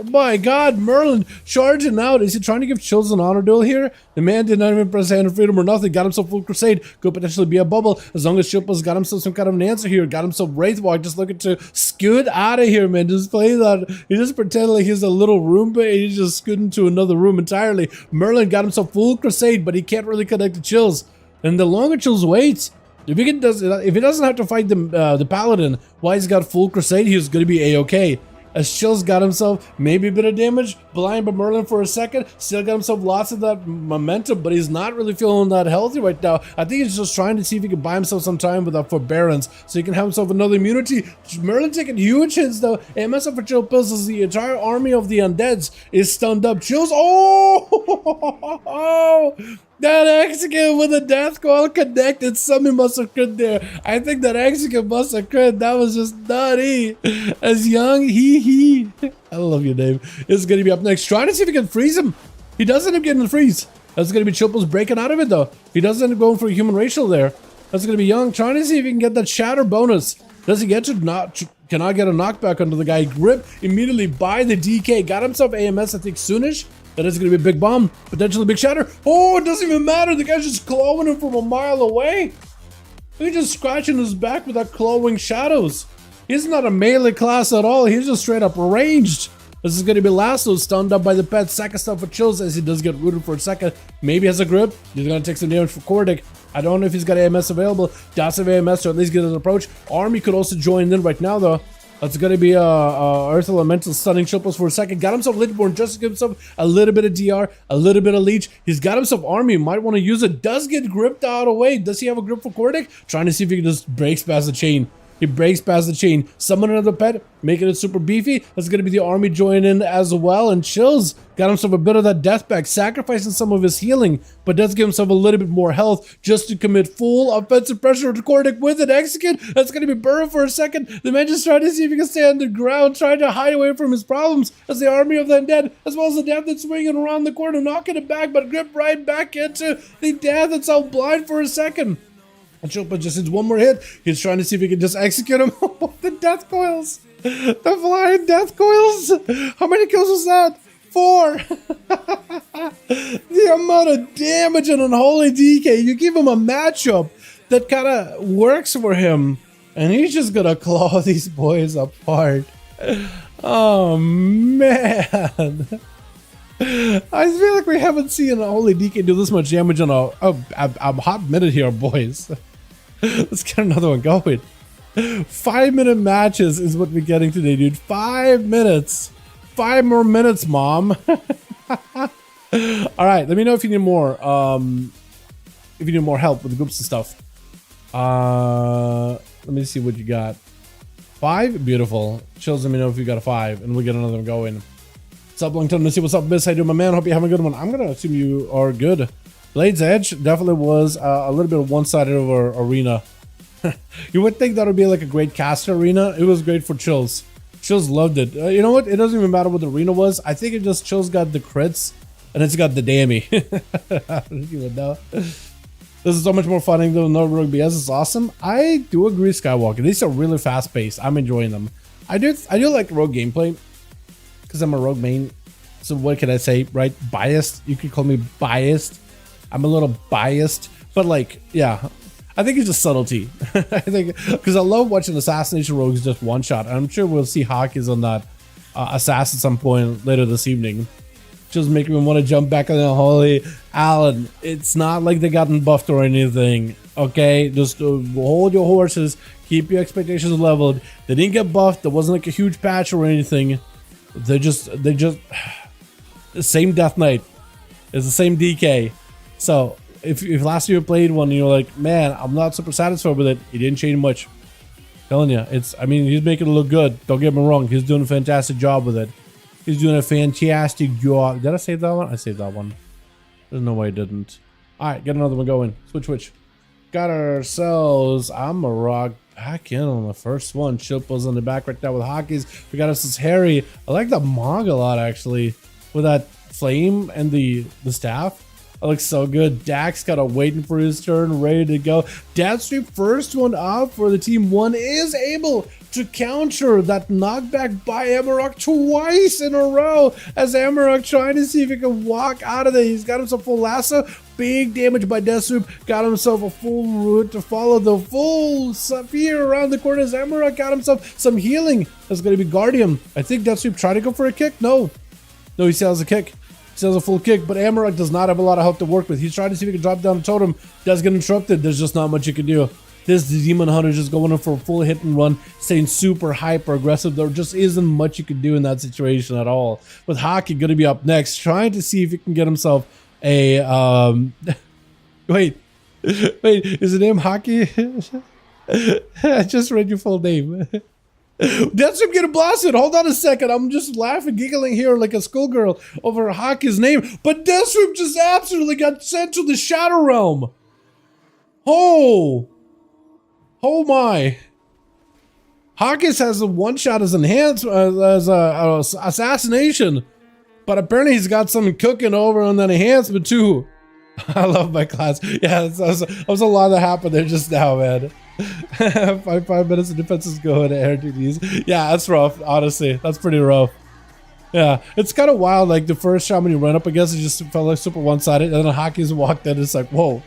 My God, Merlin charging out. Is he trying to give Chills an honor duel here? The man did not even press Hand of Freedom or nothing. Got himself full crusade. Could potentially be a bubble as long as Chilpa's got himself some kind of an answer here. Got himself Wraithwalk. Just looking to scoot out of here, man. Just play that. He just pretended like he's a little Roomba and he's just scooting to another room entirely. Merlin got himself full crusade, but he can't really connect to Chills. And the longer Chills waits, if he doesn't have to fight the Paladin while he's got full crusade, he's going to be A-okay. As Chills got himself maybe a bit of damage, blind by Merlin for a second, still got himself lots of that momentum, but he's not really feeling that healthy right now. I think he's just trying to see if he can buy himself some time with that forbearance so he can have himself another immunity. Merlin taking huge hits though. AMS up for Chill Pills as the entire army of the undeads is stunned up. Chills, oh! That execute with a death coil connected. Somebody must have crit there. I think that execute must have crit. That was just nutty. As young, he. I love your name. This is going to be up next. Trying to see if he can freeze him. He does end up getting the freeze. That's going to be Chilple's breaking out of it, though. He does end up going for a human racial there. That's going to be Young. Trying to see if he can get that shatter bonus. Does he get to cannot get a knockback onto the guy? Grip immediately by the DK. Got himself AMS, I think, soonish. That is going to be a big bomb. Potentially big shatter. Oh, it doesn't even matter. The guy's just clawing him from a mile away. He's just scratching his back with that clawing shadows. He's not a melee class at all. He's just straight up ranged. This is going to be Lasso, stunned up by the pet. Second stuff for Chills as he does get rooted for a second. Maybe has a grip. He's going to take some damage for Cordic. I don't know if he's got AMS available. Does have AMS to at least get his approach. Army could also join in right now, though. That's going to be Earth Elemental stunning Chilples for a second. Got himself Lichborn just to give himself a little bit of DR, a little bit of Leech. He's got himself Army. Might want to use it. Does get gripped out away. Does he have a grip for Cordic? Trying to see if he can just breaks past the chain. He breaks past the chain. Summon another pet, making it super beefy. That's going to be the Army joining in as well. And Chills got himself a bit of that death back, sacrificing some of his healing, but does give himself a little bit more health just to commit full offensive pressure to Cordic with an execute. That's going to be Burrow for a second. The man just trying to see if he can stay on the ground, trying to hide away from his problems as the Army of the Undead, as well as the Death that's swinging around the corner, knocking it back, but grip right back into the Death that's out blind for a second. And Chilpa just needs one more hit. He's trying to see if he can just execute him. The death coils. The flying death coils. How many kills was that? 4. The amount of damage on Unholy DK. You give him a matchup that kind of works for him, and he's just going to claw these boys apart. Oh, man. I feel like we haven't seen Unholy DK do this much damage on a hot minute here, boys. Let's get another one going. 5-minute matches is what we're getting today, dude. 5 minutes. 5 more minutes, mom. All right, let me know if you need more. If you need more help with the groups and stuff. Let me see what you got. 5, beautiful. Chills, let me know if you got a 5, and we'll get another one going. What's up, long time to see what's up, Miss? How you doing, my man? Hope you're having a good one. I'm gonna assume you are good. Blade's Edge definitely was a little bit of one-sided of our arena. You would think that would be like a great caster arena. It was great for Chills. Chills loved it. You know what? It doesn't even matter what the arena was. I think it just Chills got the crits and it's got the dammy. I don't even know. This is so much more fun than no Rogue BS. It's awesome. I do agree, Skywalker. These are really fast-paced. I'm enjoying them. I do like Rogue gameplay because I'm a Rogue main. So what can I say, right? Biased. You could call me biased. I'm a little biased, but like, yeah, I think it's just subtlety. I think because I love watching Assassination Rogues just one shot. I'm sure we'll see Hawkins on that assassin at some point later this evening. Just making me want to jump back on the Holy Alan. It's not like they gotten buffed or anything. Okay, just hold your horses. Keep your expectations leveled. They didn't get buffed. There wasn't like a huge patch or anything. They just the same Death Knight. It's the same DK. So if last year you played one and you're like, man, I'm not super satisfied with it, it didn't change much. Telling you, I mean, he's making it look good. Don't get me wrong, he's doing a fantastic job with it. He's doing a fantastic job. Did I save that one? I saved that one. There's no way I didn't. All right, get another one going. Switch. Got ourselves Amarok back in on the first one. Chilple's on the back right now with Hockeys. We got us this Harry. I like the Mog a lot, actually, with that flame and the staff. That looks so good. Dax kind of waiting for his turn, ready to go. Deathstream, first one up for the team. One is able to counter that knockback by Amarok twice in a row as Amarok trying to see if he can walk out of there. He's got himself full lasso. Big damage by Deathstream. Got himself a full route to follow the full sphere around the corner as Amarok got himself some healing. That's going to be Guardian. I think Deathstream tried to go for a kick. No, he still has a kick. Still has a full kick, but Amarok does not have a lot of help to work with. He's trying to see if he can drop down the totem. Does get interrupted. There's just not much you can do. This Demon Hunter is just going in for a full hit and run, staying super hyper aggressive. There just isn't much you can do in that situation at all. With Hockey going to be up next, trying to see if he can get himself a wait, is the name Hockey? I just read your full name. Deathstrip getting blasted. Hold on a second. I'm just laughing, giggling here like a schoolgirl over Haki's name. But Deathstrip just absolutely got sent to the Shadow Realm. Oh my. Hawkins has a one-shot as assassination, but apparently he's got something cooking over on that enhancement too. I love my class. Yeah, that was a lot that happened there just now, man. 5 minutes of defenses going to air duties. Yeah, that's rough, honestly. That's pretty rough. Yeah, it's kind of wild. Like the first shaman you run up against, it just felt like super one-sided, and then Hawkins walked in, it's like, whoa.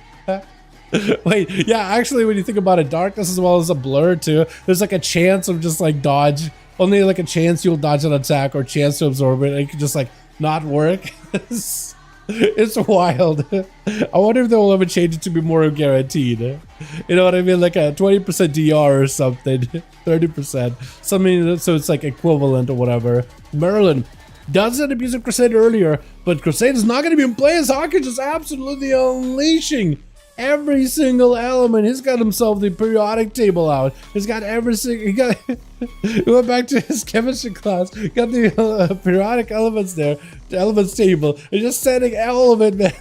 Wait, yeah, actually, when you think about it, darkness as well as a blur too, there's like a chance of just like dodge. Only like a chance you'll dodge an attack or chance to absorb it. It could just like not work. It's wild. I wonder if they'll ever change it to be more guaranteed. You know what I mean? Like a 20% DR or something, 30%. Something so it's like equivalent or whatever. Merlin doesn't abuse of Crusade earlier, but Crusade is not going to be in play as Hawkins just absolutely unleashing every single element. He's got himself the periodic table out. He's got every single. He went back to his chemistry class. Got the periodic elements there, the elements table. He's just setting all of it, man.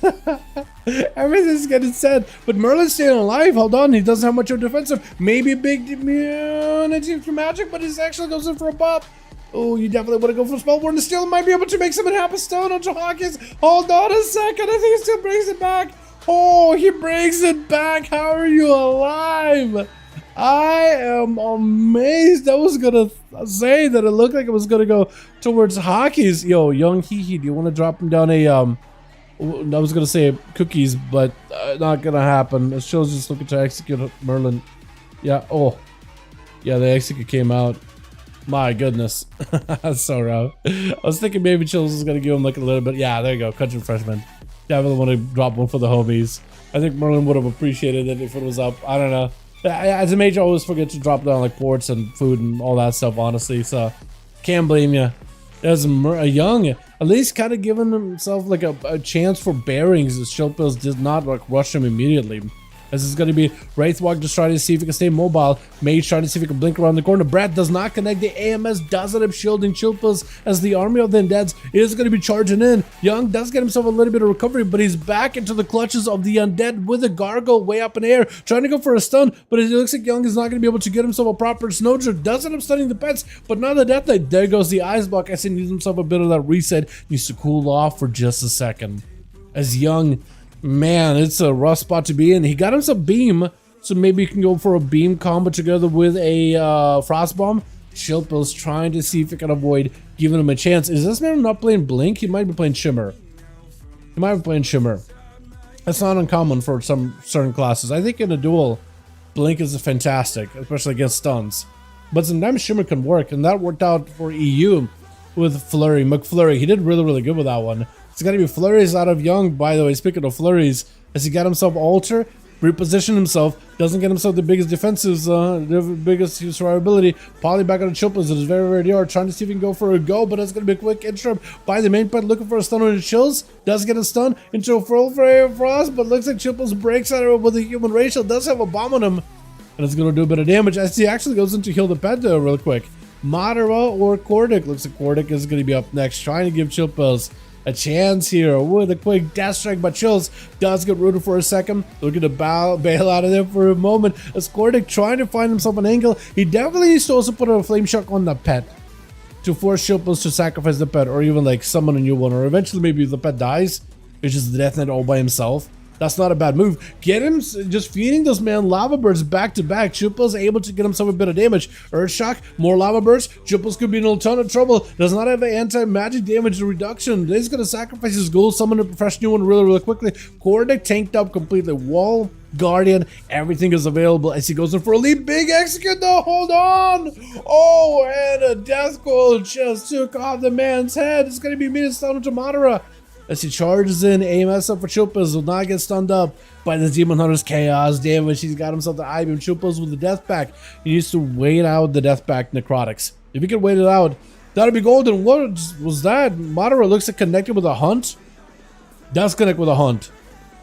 Everything's getting set. But Merlin's staying alive. Hold on, he doesn't have much of defensive. Maybe a big immunity for magic, but he actually goes in for a pop. Oh, you definitely want to go for a spell. Warden still might be able to make something happen. Stone onto Hawkins. Hold on a second. I think he still brings it back. Oh, he brings it back. How are you alive? I am amazed. I was gonna say that it looked like it was gonna go towards Hockey's. Yo, young Hee, do you want to drop him down a I was gonna say cookies, but not gonna happen. It shows just looking to execute Merlin. Yeah. Oh, yeah. The execute came out. My goodness, that's so rough. I was thinking maybe Chills is gonna give him like a little bit. Yeah, there you go. Country freshman. Definitely want to drop one for the homies. I think Merlin would have appreciated it if it was up. I don't know. As a mage, I always forget to drop down like ports and food and all that stuff, honestly. So, can't blame you. There's a young, at least kind of giving himself like a chance for bearings. As Shilpils did not like rush him immediately. This is going to be Wraithwalk just trying to see if he can stay mobile. Mage trying to see if he can blink around the corner. Brad does not connect. The AMS does end up shielding Chilpils as the army of the undeads is going to be charging in. Young does get himself a little bit of recovery, but he's back into the clutches of the undead with a gargle way up in the air, trying to go for a stun, but it looks like Young is not going to be able to get himself a proper snowdrift. Does end up stunning the pets, but not the death knight. There goes the ice block. I see he needs himself a bit of that reset. Needs to cool off for just a second. As Young, man, it's a rough spot to be in. He got himself beam, so maybe you can go for a beam combo together with a frost bomb. Shilpil's trying to see if he can avoid giving him a chance. Is this man not playing Blink? He might be playing Shimmer. He might be playing Shimmer. That's not uncommon for some certain classes. I think in a duel, Blink is fantastic, especially against stuns. But sometimes Shimmer can work, and that worked out for EU with Flurry. McFlurry, he did really, really good with that one. It's got to be flurries out of Young, by the way. Speaking of flurries, as he got himself alter, reposition himself, doesn't get himself the biggest defensives, the biggest survivability. Poly back on the Chilpils. It is very, very hard. Trying to see if he can go for a go, but it's going to be a quick interrupt by the main part. Looking for a stun on the Chills. Does get a stun into a full frost, but looks like Chilpils breaks out of it with a human racial. Does have a bomb on him, and it's going to do a bit of damage as he actually goes in to heal the pet real quick. Madara or Kordik. Looks like Kordik is going to be up next, trying to give Chilpils a chance here with a quick death strike, but Chills does get rooted for a second. Looking to bail out of there for a moment. As Kordik trying to find himself an angle. He definitely needs to also put a flame shock on the pet to force Chilpils to sacrifice the pet, or even like summon a new one, or eventually maybe the pet dies, which is the Death Knight all by himself. That's not a bad move. Get him just feeding those man lava birds back to back. Chilpils able to get himself a bit of damage. Earth shock, more lava birds. Chilpils could be in a ton of trouble. Does not have an anti-magic damage reduction. He's gonna sacrifice his ghoul, summon a fresh new one really, really quickly. Kordik tanked up completely. Wall, Guardian, everything is available as he goes in for a lead. Big execute though, hold on. Oh, and a death coil just took off the man's head. It's gonna be immediate stun to Madara. As he charges in, AMS up for Chilpils, will not get stunned up by the Demon Hunter's chaos damage. He's got himself the I-beam. Chilpils with the death pack. He needs to wait out the death pack necrotics. If he can wait it out, that'd be golden. What was that? Madara looks like connected with a hunt. Does connect with a hunt.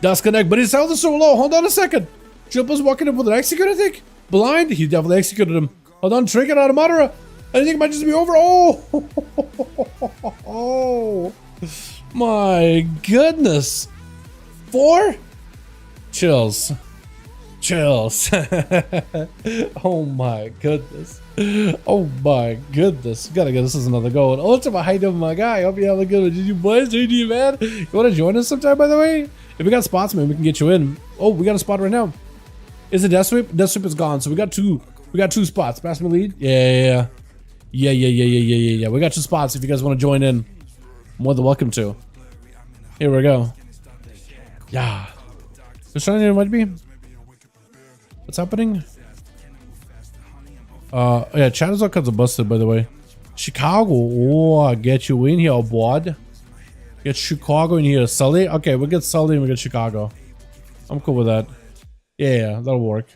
Does connect, but his health is so low. Hold on a second. Chilpils walking up with an execute, I think. Blind, he definitely executed him. Hold on, trinket out of Madara. I think it might just be over. Oh, oh my goodness. 4? Chills. Chills. Oh my goodness. Oh my goodness. Gotta get this is another goal. Ultimate height of my guy. Hope you have a good one. Did you boys? JD, man. You want to join us sometime, by the way? If we got spots, man, we can get you in. Oh, we got a spot right now. Is it Death Sweep? Death Sweep is gone. So we got two. We got 2 spots. Pass me lead. Yeah. We got 2 spots if you guys want to join in. More than welcome to. Here we go. Yeah. Who's trying to invite me? What's happening? Yeah, chat is all kinds of busted, by the way. Chicago. Oh, I get you in here, bud. Get Chicago in here. Sully? Okay, we'll get Sully and we get Chicago. I'm cool with that. Yeah, that'll work.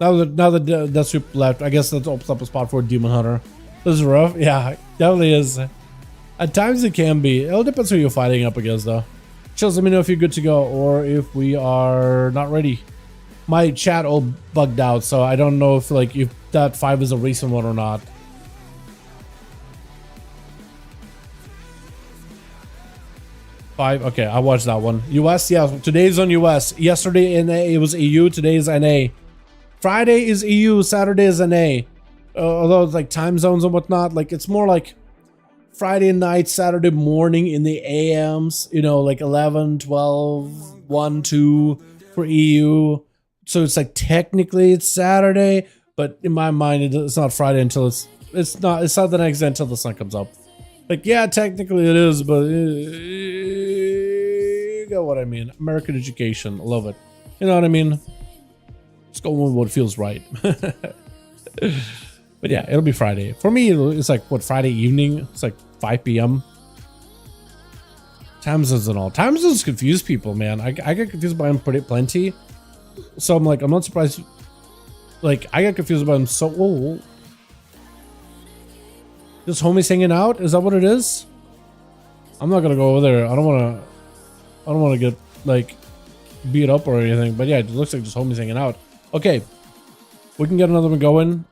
Now that Death Sweep left, I guess that opens up a spot for a Demon Hunter. This is rough. Yeah, definitely is. At times it can be. It all depends who you're fighting up against, though. Chills, let me know if you're good to go or if we are not ready. My chat all bugged out, so I don't know if if that 5 is a recent one or not. Okay, I watched that one. US, yeah, today's on US. Yesterday NA, it was EU, today is NA. Friday is EU, Saturday is NA. Although it's like time zones and whatnot, like it's more like Friday night, Saturday morning in the AMs, you know, like 11, 12, 1, 2 for EU. So it's like technically it's Saturday, but in my mind it's not Friday until it's not the next day until the sun comes up. Like, yeah, technically it is, but you get what I mean. American education, love it. You know what I mean? Just go with what feels right. But yeah, it'll be Friday. For me, it's like, what, Friday evening? It's like 5 p.m. Time zones and all. Time zones confuse people, man. I get confused by them plenty. So I'm like, I'm not surprised. Like, I get confused by them so... Whoa. This homie's hanging out? Is that what it is? I'm not gonna go over there. I don't wanna get like beat up or anything. But yeah, it looks like just homie's hanging out. Okay. We can get another one going.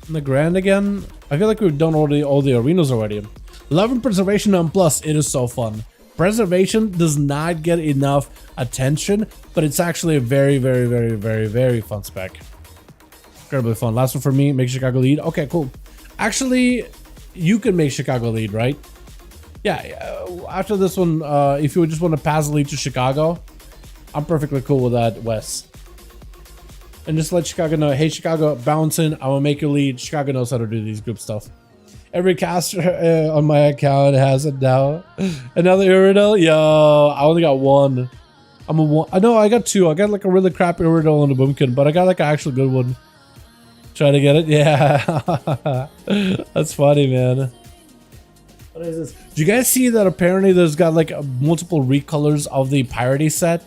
The Grand again. I feel like we've done all the arenas already. 11 Preservation and Plus. It is so fun. Preservation does not get enough attention, but it's actually a very, very, very, very, very fun spec. Incredibly fun. Last one for me. Make Chicago lead. Okay, cool. Actually, you can make Chicago lead, right? Yeah. After this one, if you just want to pass the lead to Chicago, I'm perfectly cool with that, Wes. And just let Chicago know, hey, Chicago, bounce in. I will make your lead. Chicago knows how to do these group stuff. Every caster on my account has it now. Another Iridel? Yo, I only got 1. I'm a 1. I know I got 2. I got like a really crappy Iridel and a Boomkin, but I got like an actual good one. Try to get it? Yeah. That's funny, man. What is this? Do you guys see that apparently there's got like multiple recolors of the Piratey set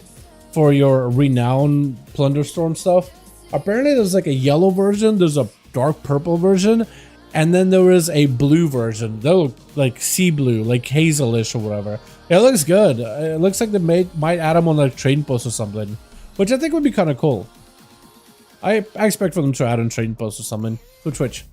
for your Renown Plunderstorm stuff? Apparently there's like a yellow version, there's a dark purple version, and then there is a blue version. They look like sea blue, like hazelish or whatever. It looks good. It looks like they might add them on like trading post or something, which I think would be kind of cool. I expect for them to add in trading post or something to Twitch.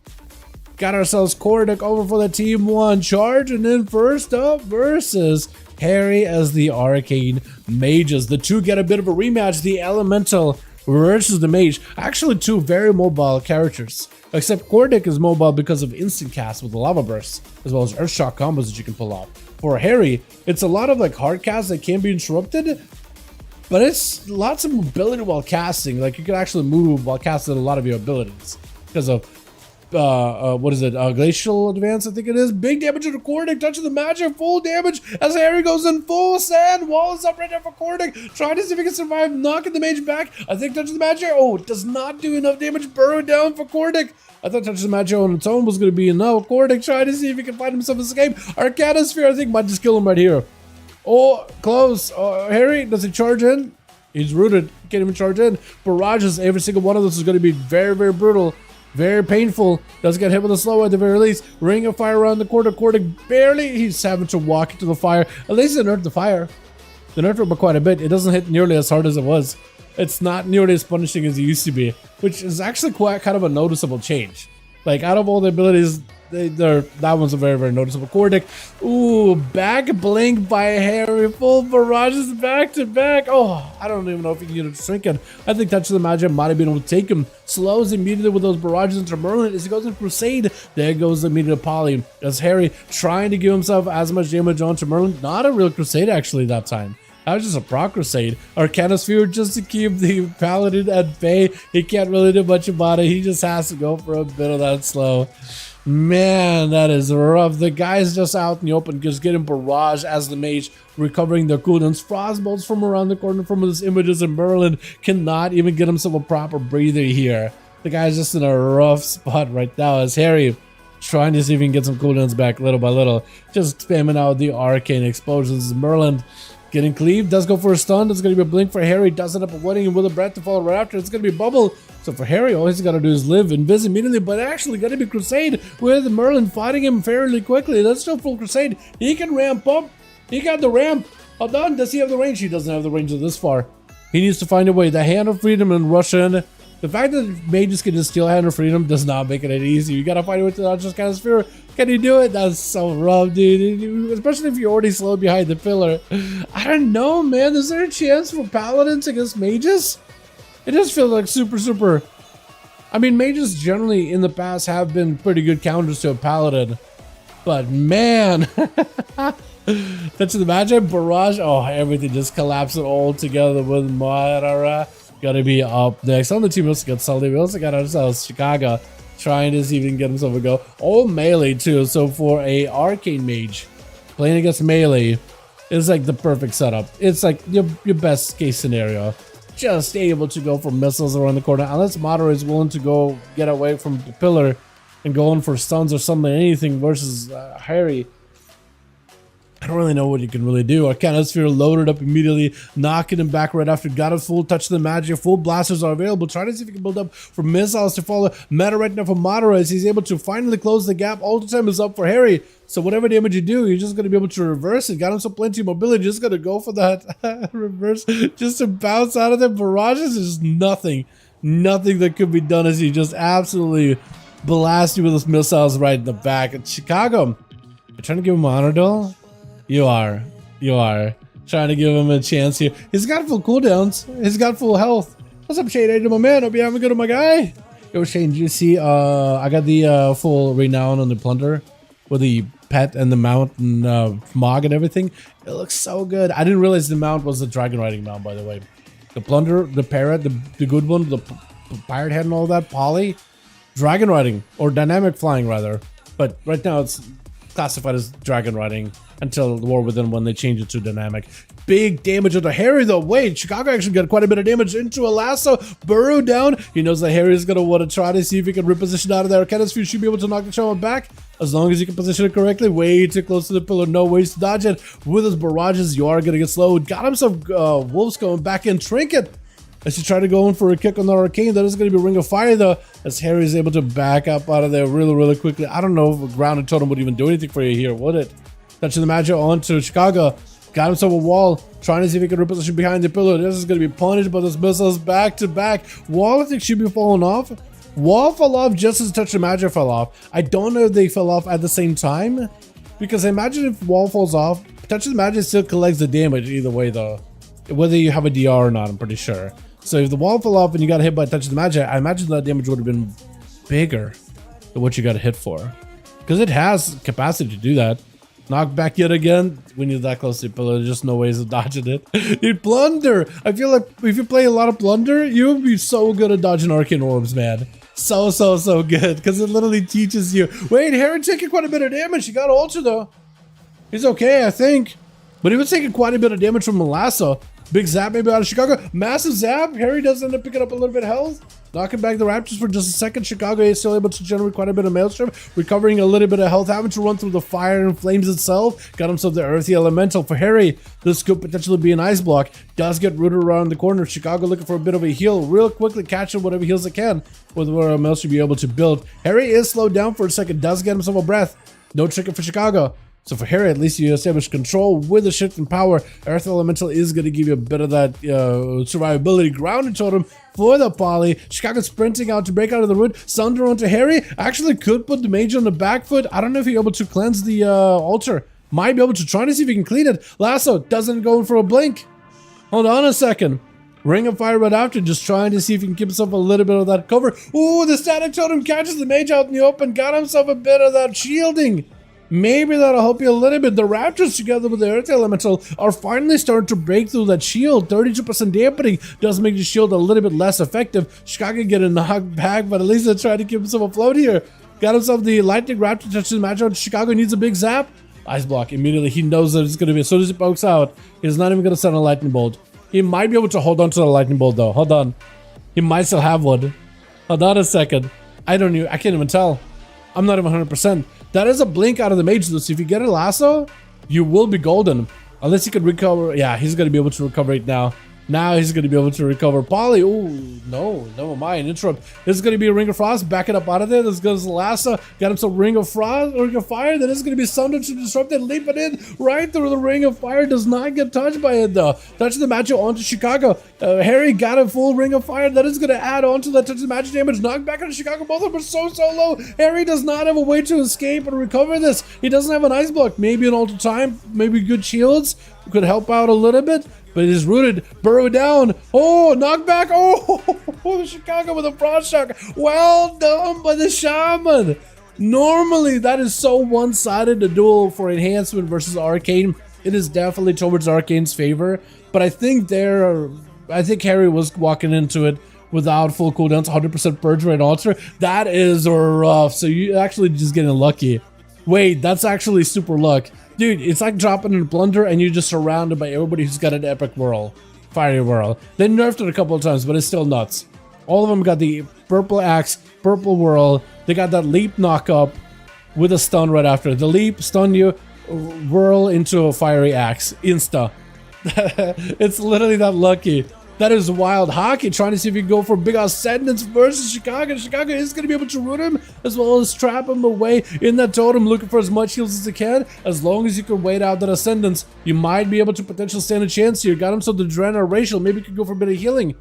Got ourselves Kordak over for the Team 1 charge, and then first up versus Harry as the Arcane Mages. The two get a bit of a rematch. The Elemental versus the Mage. Actually, 2 very mobile characters. Except Kordak is mobile because of instant cast with the Lava Burst, as well as Earthshock combos that you can pull off. For Harry, it's a lot of like hard casts that can be interrupted, but it's lots of mobility while casting. Like you can actually move while casting a lot of your abilities because of what is it? Glacial Advance, I think it is. Big damage to the Kordak, touching the magic, full damage as Harry goes in full sand. Wall is up right there for Kordak, trying to see if he can survive, knocking the mage back. I think touching the magic, oh, it does not do enough damage. Burrow down for Kordak. I thought touching the magic on its own was going to be enough. Kordak trying to see if he can find himself escape. Arcana Sphere, I think, might just kill him right here. Oh, close. Harry, does he charge in? He's rooted. Can't even charge in. Barrages, every single one of those is going to be very, very brutal. Very painful. Does get hit with a slow at the very least. Ring of fire around the corner. Kordak barely. He's having to walk into the fire. At least it nerfed the fire. They nerfed it by quite a bit. It doesn't hit nearly as hard as it was. It's not nearly as punishing as it used to be, which is actually quite kind of a noticeable change. Like, out of all the abilities, that one's a very, very noticeable. Cordic, ooh, back blink by Harry, full barrages back to back. Oh, I don't even know if he can get a trinket. I think Touch of the Magic might have been able to take him. Slows immediately with those barrages into Merlin as he goes in Crusade. There goes the immediate Poly. As Harry trying to give himself as much damage onto Merlin. Not a real Crusade actually that time. That was just a proc Crusade. Arcanosphere just to keep the Paladin at bay. He can't really do much about it. He just has to go for a bit of that slow. Man, that is rough. The guy's just out in the open, just getting barrage as the mage, recovering their cooldowns. Frostbolts from around the corner from his images, and Merlin cannot even get himself a proper breather here. The guy's just in a rough spot right now as Harry trying to see if he can get some cooldowns back little by little. Just spamming out the arcane explosions. Merlin getting cleaved, does go for a stun. It's going to be a blink for Harry, does end up avoiding him with a breath to follow right after. It's going to be a bubble. So for Harry, all he's got to do is live invis immediately, but actually going to be Crusade with Merlin fighting him fairly quickly. That's still full Crusade. He can ramp up. He got the ramp. How done? Does he have the range? He doesn't have the range of this far. He needs to find a way. The Hand of Freedom and rush in. The fact that mages can just steal Hand of Freedom does not make it any easy. You gotta find a way to dodge this kind of sphere. Can he do it? That's so rough, dude. Especially if you're already slow behind the pillar. I don't know, man. Is there a chance for paladins against mages? It just feels like super. I mean, mages generally in the past have been pretty good counters to a paladin. But man, Touch of the Magic, barrage. Oh, everything just collapsed all together with Madara. Gotta be up next. On the team, we also got Sully. We also got ourselves Chicago trying to see if he can get himself a go. All melee too. So for a arcane mage playing against melee is like the perfect setup. It's like your best case scenario. Just able to go for missiles around the corner. Unless Madara is willing to go get away from the pillar and go in for stuns or something, anything versus Harry. I don't really know what you can really do. Arcanosphere loaded up immediately, knocking him back right after. Got a full Touch of the Magic. Full blasters are available. Trying to see if he can build up for missiles to follow. Meta right now for Madara as he's able to finally close the gap. All the time is up for Harry. So whatever damage you do, you're just going to be able to reverse it. Got him some plenty of mobility. Just going to go for that reverse. Just to bounce out of the barrages. There's nothing that could be done as he just absolutely blasts you with his missiles right in the back. And Chicago, you're trying to give him honor duel? You are trying to give him a chance here. He's got full cooldowns. He's got full health. What's up, Shane? Hey, my man. Hope you having good, my guy. Yo, Shane, do you see? I got the full renown on the plunder with the pet and the mount and Mog and everything. It looks so good. I didn't realize the mount was the dragon riding mount, by the way. The plunder, the parrot, the good one, the pirate head and all that. Poly, dragon riding or dynamic flying rather. But right now it's classified as dragon riding until the War Within when they change it to dynamic. Big damage onto Harry though. Wait, Chicago actually got quite a bit of damage into a lasso. Burrow down. He knows that Harry is going to want to try to see if he can reposition out of there. Arcanosphere should be able to knock the shaman back as long as you can position it correctly. Way too close to the pillar. No ways to dodge it. With his barrages, you are going to get slowed. Got himself wolves going back in. Trinket as he tried to go in for a kick on the arcane. That is going to be Ring of Fire though, as Harry is able to back up out of there really quickly. I don't know if a grounded totem would even do anything for you here, would it? Touch of the Magic onto Chicago. Got himself a wall, trying to see if he can reposition behind the pillar. This is going to be punished by those missiles back to back. Wall, I think, should be falling off. Wall fell off just as Touch of the Magic fell off. I don't know if they fell off at the same time, because I imagine if Wall falls off, Touch of the Magic still collects the damage either way though. Whether you have a DR or not, I'm pretty sure. So if the wall fell off and you got hit by Touch of the Magic, I imagine that damage would have been bigger than what you got hit for. Because it has capacity to do that. Knock back yet again. When you're that close to the pillar, there's just no ways of dodging it. Dude, Plunder! I feel like if you play a lot of Plunder, you would be so good at dodging Arcane Orbs, man. So good. Because it literally teaches you. Wait, Harry taking quite a bit of damage. He got Ultra though. He's okay, I think. But he was taking quite a bit of damage from Melassa. Big zap maybe out of Chicago. Massive zap. Harry does end up picking up a little bit of health. Knocking back the Raptors for just a second. Chicago is still able to generate quite a bit of Maelstrom. Recovering a little bit of health. Having to run through the fire and flames itself. Got himself the Earthy Elemental. For Harry, this could potentially be an ice block. Does get rooted around the corner. Chicago looking for a bit of a heal. Real quickly catching whatever heals it can. With where Maelstrom be able to build. Harry is slowed down for a second. Does get himself a breath. No trigger for Chicago. So for Harry, at least you establish control with the shift in power. Earth Elemental is going to give you a bit of that survivability. Grounded Totem for the poly. Chicago sprinting out to break out of the root. Sunder onto Harry. Actually could put the mage on the back foot. I don't know if you're able to cleanse the altar. Might be able to try to see if he can clean it. Lasso doesn't go in for a blink. Hold on a second. Ring of Fire right after, just trying to see if he can give himself a little bit of that cover. Ooh, the Static Totem catches the mage out in the open. Got himself a bit of that shielding. Maybe that'll help you a little bit. The Raptors together with the Earth Elemental are finally starting to break through that shield. 32% dampening does make the shield a little bit less effective. Chicago get a knock back, but at least they're trying to keep himself afloat here. Got himself the Lightning Raptor touches the match out. Chicago needs a big zap. Ice block immediately. He knows that it's going to be, as soon as he pokes out, he's not even going to send a Lightning Bolt. He might be able to hold on to the Lightning Bolt though. Hold on. He might still have one. Hold on a second. I can't even tell. I'm not even 100%. That is a blink out of the mage though, so if you get a lasso, you will be golden. Unless he could recover. Yeah, he's going to be able to recover it now. Now he's going to be able to recover. Poly, oh, no, never mind. Interrupt. This is going to be a Ring of Frost. Back it up out of there. This goes Lasso. Got him some Ring of Frost, Ring of Fire. Then it's going to be Sunder to disrupt it. Leap it in right through the Ring of Fire. Does not get touched by it, though. Touch the magic onto Chicago. Harry got a full Ring of Fire. That is going to add on to that touch the magic damage. Knocked back into Chicago. Both of them are so low. Harry does not have a way to escape and recover this. He doesn't have an ice block. Maybe an alter time. Maybe good shields could help out a little bit. But it is rooted. Burrow down. Oh, knockback. Oh, Chicago with a frost shock. Well done by the shaman. Normally, that is so one-sided, the duel for enhancement versus arcane. It is definitely towards arcane's favor. But I think Harry was walking into it without full cooldowns, 100% purge rate altar. That is rough. So you actually just getting lucky. Wait, that's actually super luck. Dude, it's like dropping in a plunder and you're just surrounded by everybody who's got an epic whirl. Fiery whirl. They nerfed it a couple of times, but it's still nuts. All of them got the purple axe, purple whirl. They got that leap knock up with a stun right after. The leap, stun you, whirl into a fiery axe. Insta. It's literally that lucky. That is wild hockey, trying to see if you can go for big ascendance versus Chicago. Chicago is going to be able to root him as well as trap him away in that totem, looking for as much heals as he can. As long as you can wait out that ascendance, you might be able to potentially stand a chance here. Got him some Dalaran racial. Maybe you could go for a bit of healing.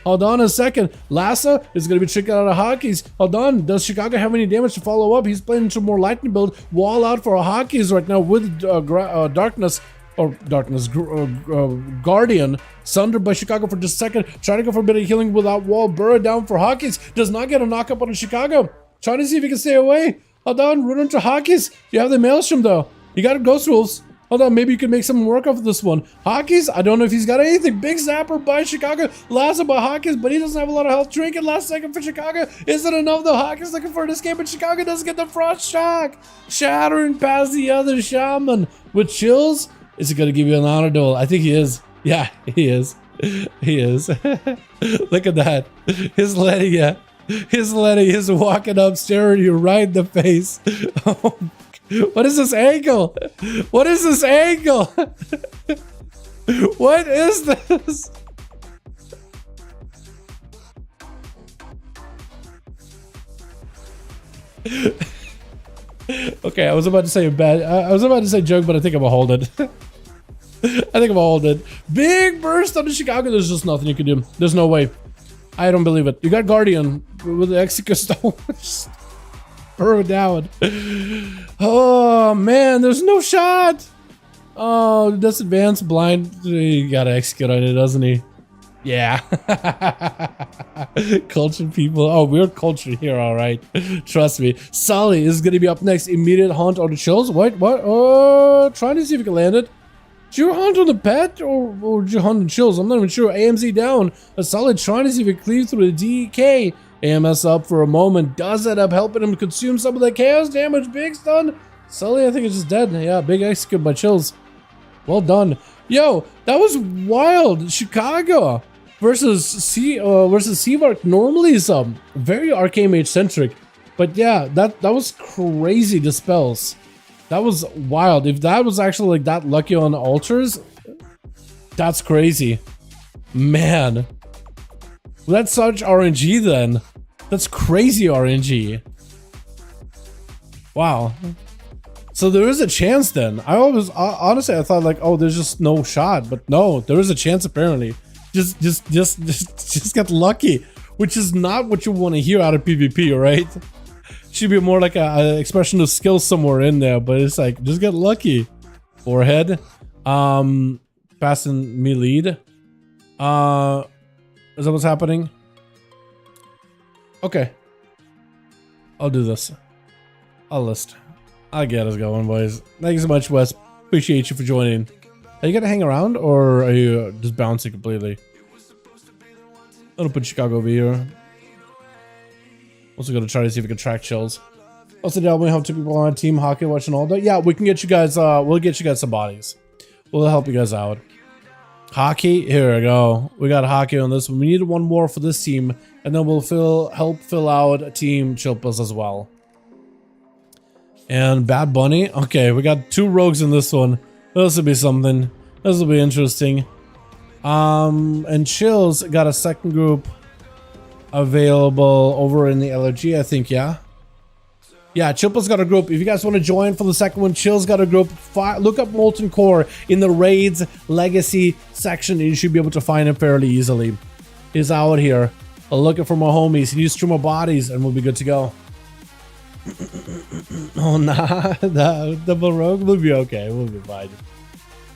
Hold on a second. Lassa is going to be tricking out of hockeys. Hold on. Does Chicago have any damage to follow up? He's playing into more lightning build. Wall out for hockeys right now with darkness. Guardian. Sundered by Chicago for just a second. Trying to go for a bit of healing without wall. Burrow down for hockeys. Does not get a knock up on Chicago. Trying to see if he can stay away. Hold on. Run into hockeys. You have the Maelstrom though. You got Ghost Wolves. Hold on, maybe you can make some work off of this one. Hockeys, I don't know if he's got anything. Big zapper by Chicago. Lasso by Hockeys, but he doesn't have a lot of health. Trinket last second for Chicago. Isn't enough though. Hockeys looking for an escape, but Chicago doesn't get the frost shock. Shattering past the other shaman. With chills, is it going to give you an honor duel? I think he is. Yeah, he is. He is. Look at that. He's letting you. He's walking up, staring you right in the face. Oh, what is this angle? What is this angle? What is this? Okay, I was about to say joke, but I think I'm gonna hold it. I think I'm gonna hold it. Big burst on the Chicago. There's just nothing you can do. There's no way. I don't believe it. You got Guardian with the Execute. Burrow down. Oh man, there's no shot. Oh, this advanced blind. He gotta execute on it, doesn't he? Yeah. Cultured people. Oh, we're cultured here, all right. Trust me. Sully is gonna be up next. Immediate hunt on the chills. What? Oh, trying to see if we can land it. Did you hunt on the pet or did you hunt on chills? I'm not even sure. AMZ down. A Sully trying to see if he cleaves through the DK. AMS up for a moment. Does end up helping him consume some of the chaos damage. Big stun. Sully, I think, is just dead. Yeah, big execute by chills. Well done. Yo, that was wild. Chicago versus Seavark. Normally some very arcane mage centric, but yeah, that was crazy. The spells. That was wild. If that was actually like that lucky on altars, that's crazy. Man. Well, that's such RNG then. That's crazy RNG. Wow. So there is a chance then. I always, honestly, I thought like, oh, there's just no shot, but no, there is a chance apparently. Just get lucky, which is not what you want to hear out of PvP, right? Should be more like a expression of skill somewhere in there, but it's like, just get lucky. Forehead, passing me lead. Is that what's happening? Okay. I'll do this. I'll list. I'll get us going, boys. Thank you so much, Wes. Appreciate you for joining. Are you gonna hang around or are you just bouncing completely? I'm gonna put Chicago over here. Also gonna try to see if we can track chills. Also, yeah, we have 2 people on a team hockey watching all day. Yeah, we can get you guys. We'll get you guys some bodies. We'll help you guys out. Hockey, here we go. We got hockey on this one. We need 1 more for this team, and then we'll help fill out Team Chilpas as well. And Bad Bunny. Okay, we got 2 rogues in this one. This will be something. This will be interesting. And Chills got a second group available over in the LRG, I think, yeah. Yeah, Chilpa's got a group. If you guys want to join for the second one, Chill's got a group. Look up Molten Core in the Raids Legacy section, and you should be able to find him fairly easily. He's out here looking for my homies. He needs 2 more bodies, and we'll be good to go. Oh, nah. The double rogue will be okay. We'll be fine.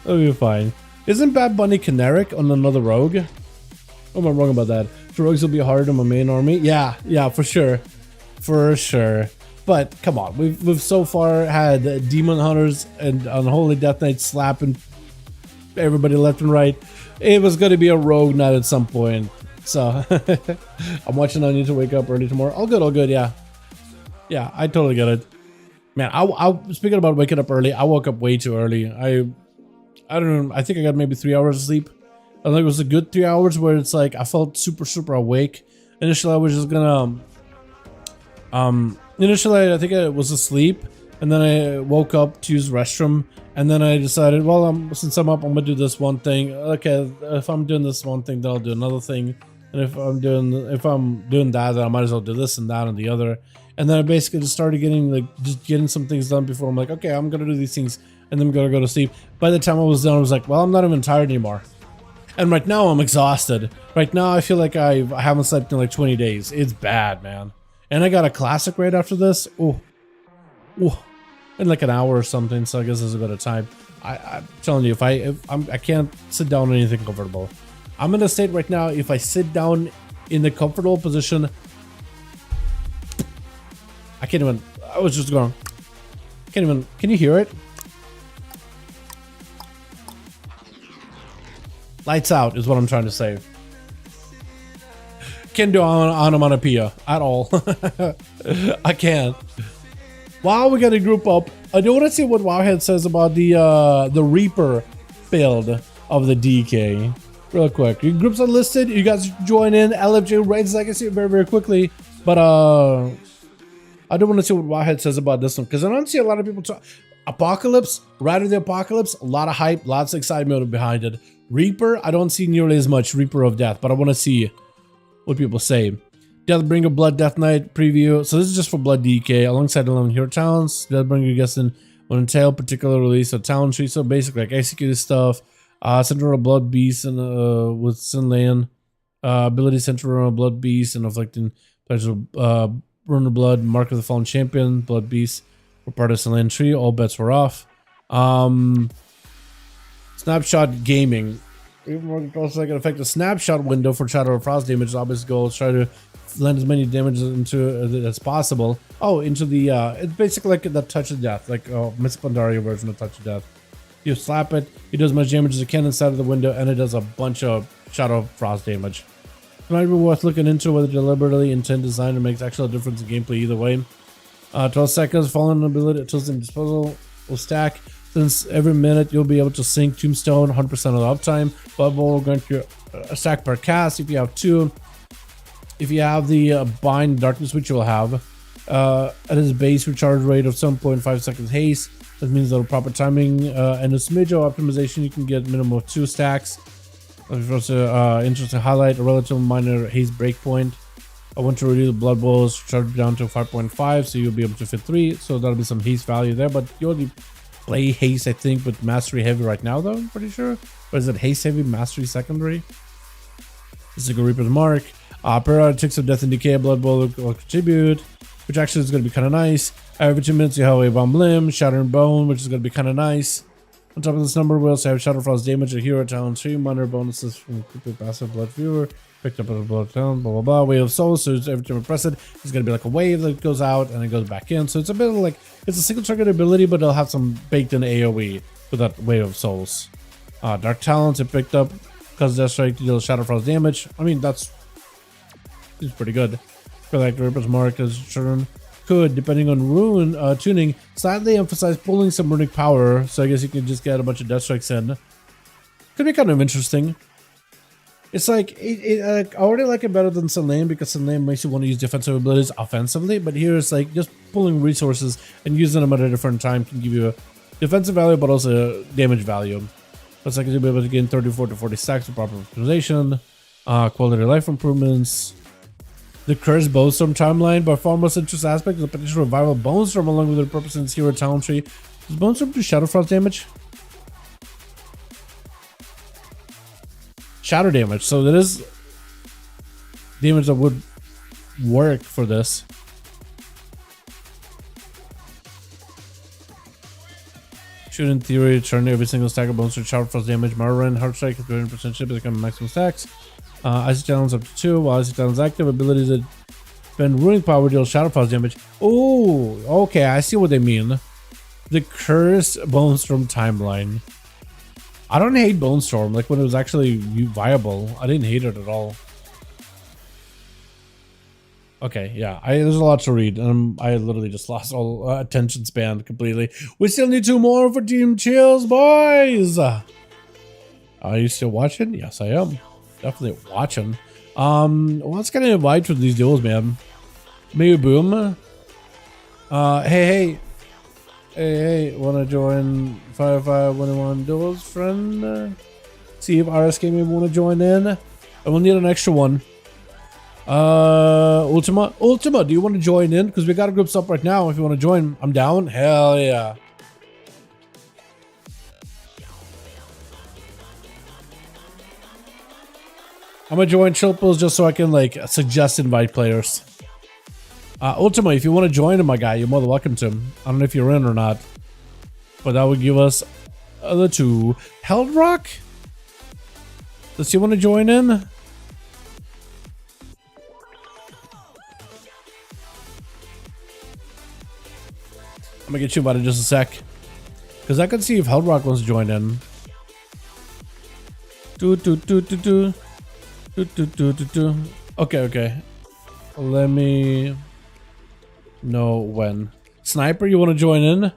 We'll be fine. Isn't Bad Bunny generic on another rogue? Oh, am I wrong about that? The rogues will be hard on my main army. Yeah, for sure. For sure. But come on, we've so far had Demon Hunters and Unholy Death Knight slapping everybody left and right. It was going to be a rogue knight at some point. So I'm watching. I need to wake up early tomorrow. All good, yeah. Yeah, I totally get it. Man, I speaking about waking up early, I woke up way too early. I don't know, I think I got maybe 3 hours of sleep. I think it was a good 3 hours where it's like I felt super awake. Initially I was just gonna initially I think I was asleep, and then I woke up to use the restroom, and then I decided, well, since I'm up, I'm gonna do this one thing. Okay, if I'm doing this one thing, then I'll do another thing, and if I'm doing that, then I might as well do this and that and the other. And then I basically just started getting some things done before I'm like, okay, I'm gonna do these things, and then I'm gonna go to sleep. By the time I was done, I was like, well, I'm not even tired anymore. And right now I'm exhausted. Right now I feel like I haven't slept in like 20 days. It's bad, man. And I got a classic right after this. Oh, in like an hour or something. So I guess there's a bit of time. I'm telling you, I can't sit down in anything comfortable. I'm in a state right now. If I sit down in the comfortable position, I can't even. I was just going. Can't even. Can you hear it? Lights out is what I'm trying to say. Can't do onomatopoeia at all. I can't. Wow, we got to group up. I do want to see what Wowhead says about the Reaper build of the DK. Real quick. Your groups are listed. You guys join in. LFJ Raids Legacy very quickly. But I do want to see what Wowhead says about this one, because I don't see a lot of people talk. Apocalypse, Ride of the Apocalypse, a lot of hype, lots of excitement behind it. Reaper, I don't see nearly as much Reaper of Death, but I want to see what people say. Deathbringer Blood Death Knight preview. So this is just for Blood DK alongside 11 hero towns. Deathbringer guessing will entail particular release of talent tree. So basically like executed stuff. Central Blood Beast and with Sinlayan. Ability Central Blood Beast and afflicting pleasure Rune of Blood, Mark of the Fallen Champion, Blood Beast were part of Sinlayan tree. All bets were off. Snapshot Gaming. Also, I can affect the snapshot window for Shadow of Frost damage. Obvious goal is try to lend as many damages into as possible. Oh, into the it's basically like the Touch of Death, like Miss Pandaria version of Touch of Death. You slap it, it does as much damage as it can inside of the window, and it does a bunch of Shadow of Frost damage. It might be worth looking into whether deliberately intent designer makes actual difference in gameplay either way. 12 seconds, fallen ability, Toasting Disposal will stack. Since every minute you'll be able to sync Tombstone 100% of the uptime. Bubble will grant you a stack per cast if you have 2. If you have the Bind Darkness, which you'll have, at its base recharge rate of 7.5 seconds haste. That means that proper timing and a smidge of optimization, you can get minimum of 2 stacks. If you're also interested to highlight a relatively minor haste breakpoint. I want to reduce the blood boils down to 5.5, so you'll be able to fit 3. So that'll be some haste value there, but you only play haste, I think, with mastery heavy right now, though. I'm pretty sure. Or is it haste heavy, mastery secondary? This is a Reaper's Mark. Periodic ticks of death and decay, blood bowl will contribute, which actually is going to be kind of nice. Every 2 minutes, you have a bomb limb, shattering bone, which is going to be kind of nice. On top of this number, we also have Shadow Frost damage, a hero talent 3, minor bonuses from passive blood viewer. Picked up a blood talent, blah blah blah. Wave of souls, so every time we press it, it's gonna be like a wave that goes out and it goes back in. So it's a bit like it's a single target ability, but it'll have some baked in AoE with that wave of souls. Dark talents it picked up because Death Strike deals Shadow Frost damage. I mean it's pretty good. For like Reaper's Mark as turn could, depending on rune tuning, slightly emphasize pulling some runic power. So I guess you can just get a bunch of Death Strikes in. Could be kind of interesting. It's like, I already like it better than Selene because Selene makes you want to use defensive abilities offensively, but here it's like just pulling resources and using them at a different time can give you a defensive value but also damage value. It's like you'll be able to gain 34 to 40 stacks with proper optimization, quality of life improvements. The Cursed Bonestorm timeline, by far most interesting aspect is the potential revival of Bonestorm along with the purpose in its hero talent tree. Does Bonestorm do Shadow Frost damage? Shadow damage, so there is damage that would work for this. Should in theory turn every single stack of bones to Shadow Frost damage. Marauder Heart Strike with 20% ship become maximum stacks. Icy Talons up to 2, while Icy Talons active abilities that spend ruining power deal Shadow Frost damage. Oh, okay, I see what they mean. The Cursed Bonestorm timeline. I don't hate Bonestorm, like when it was actually viable. I didn't hate it at all. Okay, yeah, there's a lot to read, and I literally just lost all attention span completely. We still need 2 more for Team Chills, boys! Are you still watching? Yes, I am. Definitely watching. Let's get an invite for these duels, man. Maybe Boom. Hey, wanna join 5V5 1v1 Duels, friend? See if RSK maybe wanna join in. And we'll need an extra one. Ultima, do you want to join in? Because we got a group up right now. If you want to join, I'm down. Hell yeah. I'm gonna join Chill Pools just so I can like suggest invite players. Ultima, if you want to join him, my guy, you're more than welcome to. I don't know if you're in or not, but that would give us the 2. Held Rock? Does he want to join in? I'm gonna get you invited in just a sec, because I can see if Held Rock wants to join in. Okay. Let me know when. Sniper, you want to join in?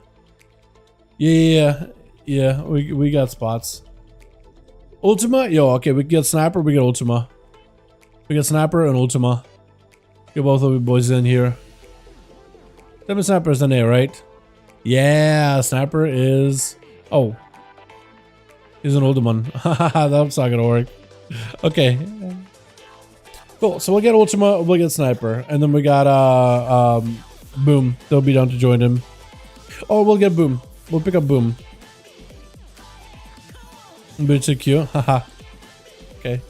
Yeah. We got spots. Ultima, yo, okay, we get Sniper, we get Ultima. We get Sniper and Ultima. Get both of you boys in here. Them Sniper is NA, right? Yeah, Sniper is. Oh, he's an older one. That's not gonna work. Okay. Cool. So we'll get Ultima, we'll get Sniper, and then we got Boom. They'll be down to join him. Oh, we'll get Boom. We'll pick up Boom. Bit too cute. Haha. Okay.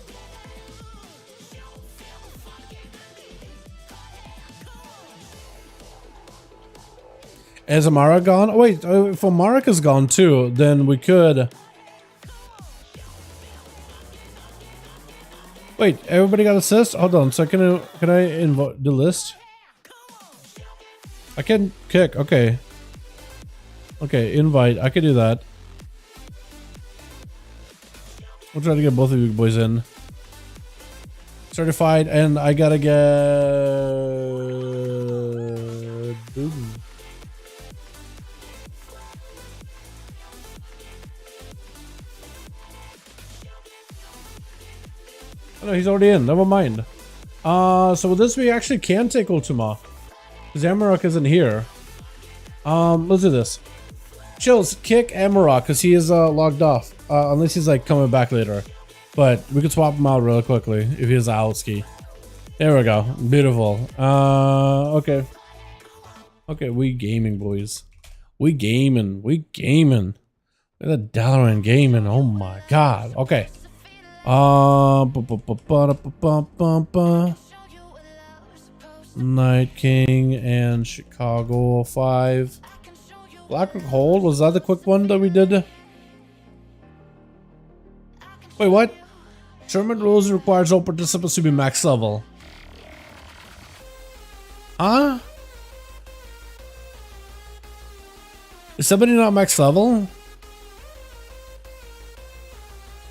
Is Amara gone? Oh wait, if Amarika's gone too, then we could. Wait, everybody got assist? Hold on, so can I invoke the list? I can kick, okay. Okay, invite, I can do that. We'll try to get both of you boys in. Certified, and I gotta get Boom. Oh no, he's already in. Never mind. So with this we actually can take Ultima, because Amarok isn't here. Let's do this. Chills, kick Amarok because he is logged off. Unless he's like coming back later. But we could swap him out really quickly if he has a outski. There we go. Beautiful. Okay. Okay, we gaming, boys. We gaming. We gaming. Look at the Dalaran gaming. Oh my god. Okay. Night King and Chicago 5. Blackrock Hold, was that the quick one that we did? Wait, what? Tournament rules requires all participants to be max level. Huh? Is somebody not max level?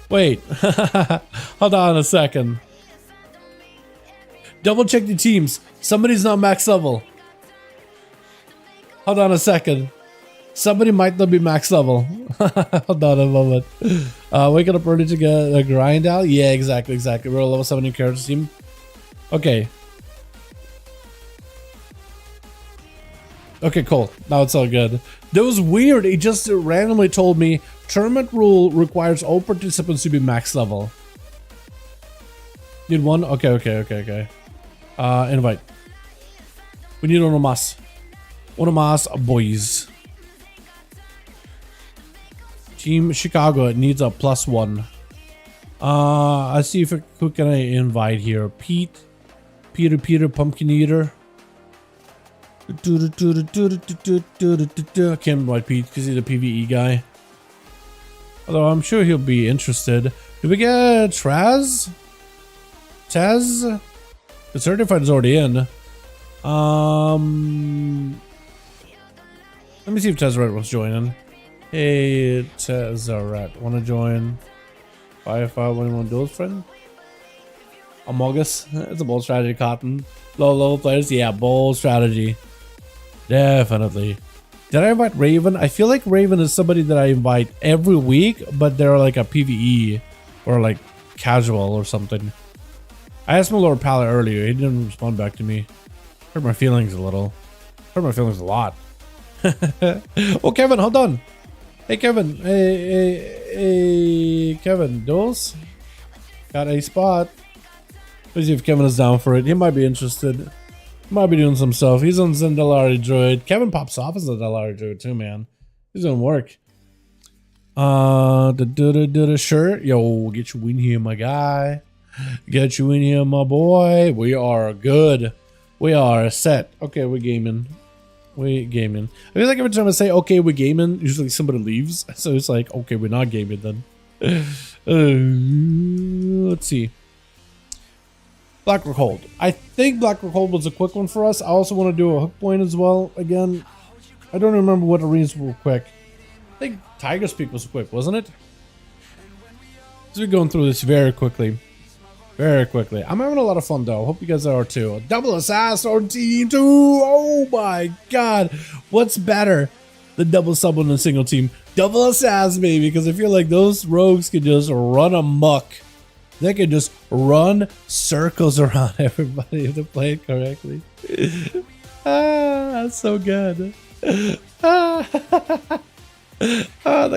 Wait. Hold on a second. Double check the teams. Somebody's not max level. Hold on a second. Somebody might not be max level. Hold on a moment. Waking up early to get a grind out? Yeah, exactly. We're a level 70 character team. Okay. Okay, cool. Now it's all good. That was weird. It just randomly told me tournament rule requires all participants to be max level. Need one? Okay. Invite. We need one más. One más, boys. Team Chicago, it needs a +1. I see if who can I invite here. Peter, Pumpkin Eater. I can't invite Pete because he's a PvE guy. Although I'm sure he'll be interested. Did we get Taz? The certified is already in. Let me see if Tezzeret wants joining. Hey, Tezzeret, wanna join? 5V5 1v1 DUELS friend? Amogus, it's a bold strategy, Cotton. Low level players, yeah, bold strategy. Definitely. Did I invite Raven? I feel like Raven is somebody that I invite every week, but they're like a PvE or like casual or something. I asked my Lord Pallet earlier, he didn't respond back to me. Hurt my feelings a little. Hurt my feelings a lot. Oh, Kevin, hold on. Hey, Kevin. Hey, Kevin. Duels? Got a spot. Let's see if Kevin is down for it. He might be interested. Might be doing some stuff. He's on Zendalari Droid. Kevin pops off as a Zendalari Droid too, man. He's doing work. Sure. Yo, get you in here, my guy. Get you in here, my boy. We are good. We are set. Okay, we're gaming. We gaming. I feel like every time I say okay, we're gaming, usually somebody leaves. So it's like, okay, we're not gaming then. Let's see. Blackrock Hold. I think Blackrock Hold was a quick one for us. I also want to do a hook point as well. Again, I don't remember what arenas were quick. I think Tiger's Peak was quick, wasn't it? So we're going through this very quickly. Very quickly. I'm having a lot of fun though. Hope you guys are too. Double Assassin on Team 2. Oh my god. What's better than double sub on a single team? Double Assassin, baby. Because I feel like those rogues can just run amok. They can just run circles around everybody if they play it correctly. That's so good. That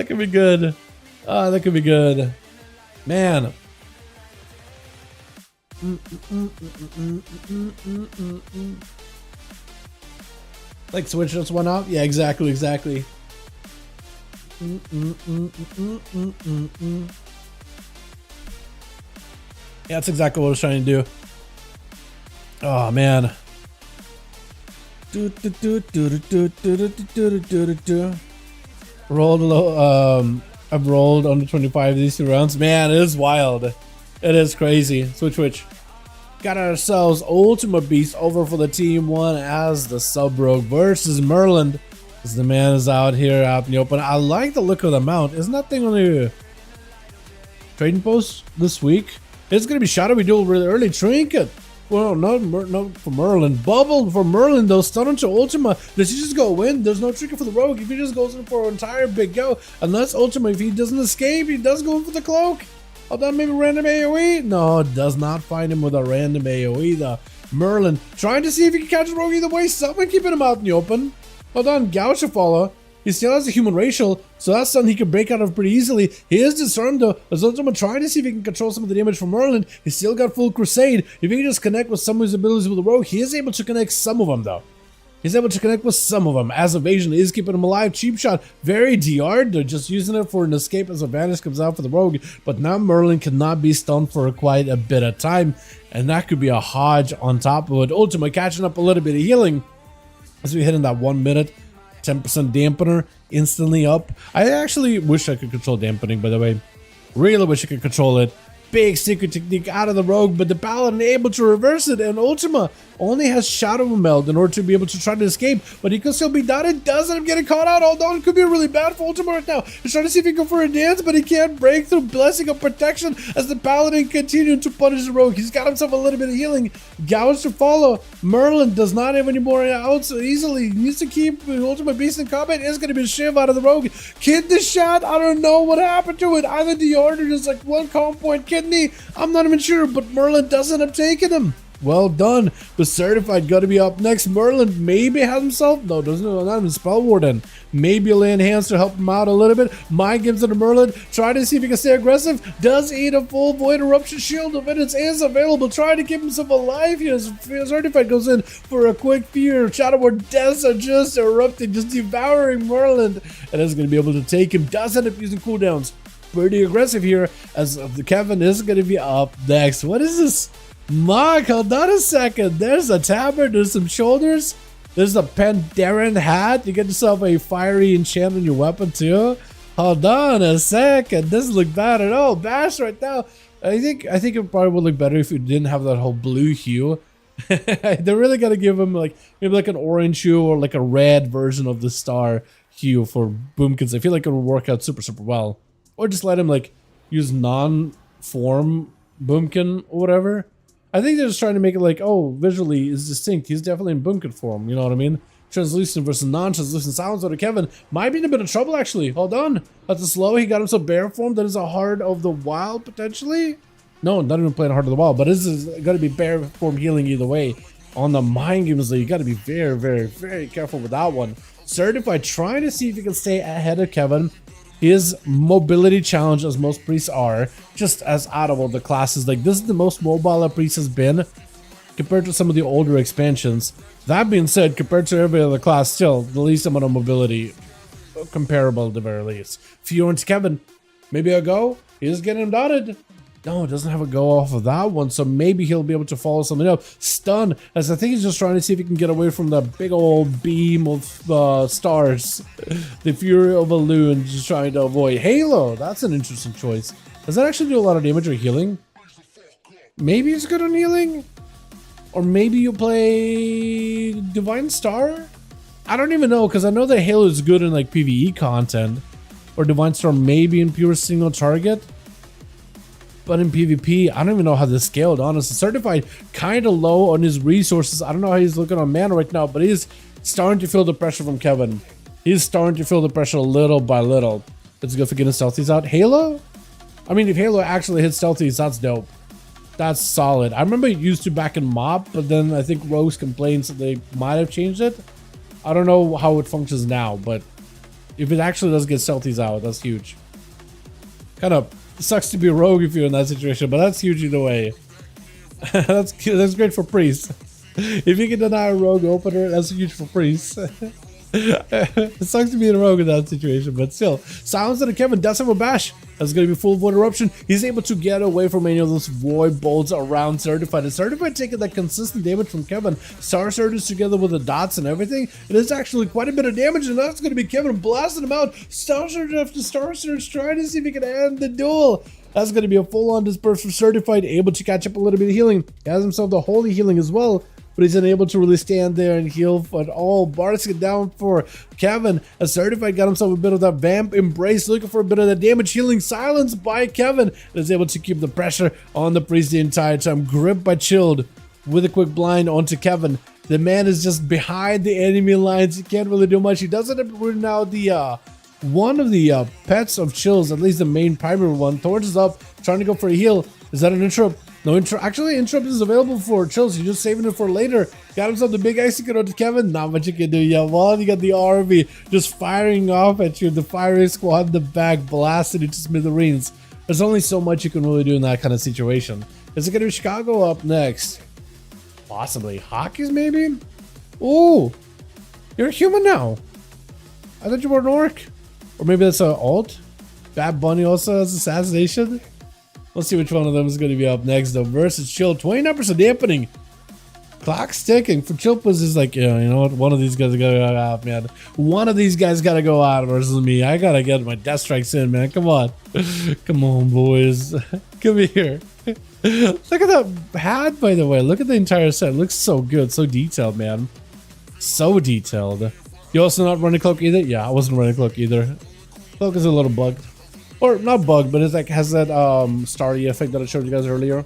could be good. That could be good. Man. Like switch just went out? Yeah, exactly. Yeah, that's exactly what I was trying to do. Oh man. Rolled low, I've rolled under 25 these 2 rounds. Man, it is wild. It is crazy. Switch. Got ourselves Ultimate Beast over for the Team 1 as the Sub Rogue versus Merlin. As the man is out here out in the open. I like the look of the mount. Isn't that thing on the trading post this week? It's gonna be Shadowy Duel really early. Trinket. Well, not for Merlin. Bubble for Merlin though. Stun into Ultima. Does he just go in? There's no trinket for the Rogue. If he just goes in for an entire big go, unless Ultima, if he doesn't escape, he does go in for the cloak. Hold on, maybe random AoE? No, it does not find him with a random AoE. The Merlin trying to see if he can catch a Rogue either way. Someone keeping him out in the open. Hold on, Gaucha follow. He still has a human racial, so that's something he can break out of pretty easily. He is disarmed though, as Ultima trying to see if he can control some of the damage from Merlin. He's still got full crusade. If he can just connect with some of his abilities with the rogue, he is able to connect some of them though. He's able to connect with some of them, as evasion is keeping him alive. Cheap shot, very DR'd. They're just using it for an escape as advantage comes out for the rogue. But now Merlin cannot be stunned for quite a bit of time. And that could be a Hodge on top of it. Ultima catching up a little bit of healing as we hit in that 1 minute. 10% dampener, instantly up. I actually wish I could control dampening, by the way. Really wish I could control it. Big secret technique out of the rogue, but the Paladin able to reverse it, and Ultima only has Shadow Meld in order to be able to try to escape, but he could still be done. It does end up getting caught out, although it could be really bad for Ultima right now. He's trying to see if he can go for a dance, but he can't break through. Blessing of protection as the Paladin continues to punish the rogue. He's got himself a little bit of healing. Gouge to follow. Merlin does not have any more outs so easily. He needs to keep Ultima Beast in combat. It's going to be a shiv out of the rogue. Kidney shot. I don't know what happened to it. Either the order is like one comp point kidney. I'm not even sure, but Merlin does end up taking him. Well done. The certified got to be up next. Merlin maybe has himself. No, doesn't. Not even Spell Warden. Maybe a land hands to help him out a little bit. Mind gives it to Merlin. Try to see if he can stay aggressive. Does eat a full Void Eruption Shield. Evidence is available. Trying to keep himself alive here. Certified goes in for a quick fear. Shadow Ward deaths are just erupting, just devouring Merlin. And is going to be able to take him. Does end up using cooldowns. Pretty aggressive here as the Kevin is going to be up next. What is this? Mark, hold on a second. There's a tabard, there's some shoulders, there's a Pandaren hat. You get yourself a fiery enchant on your weapon too. Hold on a second. Doesn't look bad at all. Bash right now. I think it probably would look better if you didn't have that whole blue hue. They're really gonna give him like maybe like an orange hue or like a red version of the star hue for Boomkins. I feel like it would work out super well. Or just let him like use non-form Boomkin or whatever. I think they're just trying to make it like, oh, visually is distinct. He's definitely in Boomkin form, you know what I mean? Translucent versus non-translucent sounds out of Kevin. Might be in a bit of trouble actually. Hold on. That's a slow. He got himself bear form. That is a Heart of the Wild potentially. No, not even playing Heart of the Wild, but this is gotta be bear form healing either way. On the mind games, though, you gotta be very careful with that one. Certified trying to see if he can stay ahead of Kevin. His mobility challenge, as most priests are, just as out of all the classes. Like, this is the most mobile a priest has been compared to some of the older expansions. That being said, compared to every other class, still the least amount of mobility comparable at the very least. Fiorn to Kevin, maybe a go. He's getting dotted. No, it doesn't have a go off of that one, so maybe he'll be able to follow something up. Stun, as I think he's just trying to see if he can get away from the big old beam of stars. The Fury of a Loon, just trying to avoid. Halo, that's an interesting choice. Does that actually do a lot of damage or healing? Maybe it's good on healing? Or maybe you play Divine Star? I don't even know, because I know that Halo is good in like PvE content. Or Divine Star maybe in pure single target. But in PvP, I don't even know how this scaled, honestly. Certified kind of low on his resources. I don't know how he's looking on mana right now, but he's starting to feel the pressure from Kevin. He's starting to feel the pressure little by little. Let's go for getting stealthies out. Halo? I mean, if Halo actually hits stealthies, that's dope. That's solid. I remember it used to back in MOP, but then I think Rose complains that they might have changed it. I don't know how it functions now, but if it actually does get stealthies out, that's huge. Kind of sucks to be a rogue if you're in that situation, but that's huge either way. that's great for priests. If you can deny a rogue opener, that's huge for priests. It sucks to be a rogue in that situation, but still. Silence to Kevin does have a bash. That's going to be full Void Eruption. He's able to get away from any of those Void Bolts around Certified. And Certified taking that consistent damage from Kevin. Star Surges together with the dots and everything. It is actually quite a bit of damage, and that's going to be Kevin blasting him out. Star Surge after Star Surge, trying to see if he can end the duel. That's going to be a full-on disperse for Certified, able to catch up a little bit of healing. He has himself the holy healing as well, but he's unable to really stand there and heal at all. Bart's get down for Kevin. A Certified got himself a bit of that Vamp Embrace, looking for a bit of the damage. Healing silenced by Kevin. Is able to keep the pressure on the priest the entire time. Gripped by Chilled with a quick blind onto Kevin. The man is just behind the enemy lines. He can't really do much. He doesn't have to run out the one of the pets of Chills, at least the main primary one. Torch is up, trying to go for a heal. Is that an interrupt? No actually, interrupt is available for Chills. You're just saving it for later. Got himself the big executor to Kevin. Not much you can do yet. Well, you got the army just firing off at you. The firing squad in the back blasted into smithereens. There's only so much you can really do in that kind of situation. Is it going to be Chicago up next? Possibly. Hockey's maybe? Ooh. You're a human now. I thought you were an orc. Or maybe that's an alt? Bad Bunny also has assassination? Let's see which one of them is going to be up next though. Versus Chill. 29% dampening. Clock's ticking. For Chilpas is like, yeah, you know what? One of these guys gotta go out, man. One of these guys gotta go out versus me. I gotta get my death strikes in, man. Come on. Come on, boys. Come here. Look at that hat, by the way. Look at the entire set. It looks so good. So detailed, man. So detailed. You also not running cloak either? Yeah, I wasn't running cloak either. Cloak is a little bugged. Or not bugged, but it's like has that starry effect that I showed you guys earlier.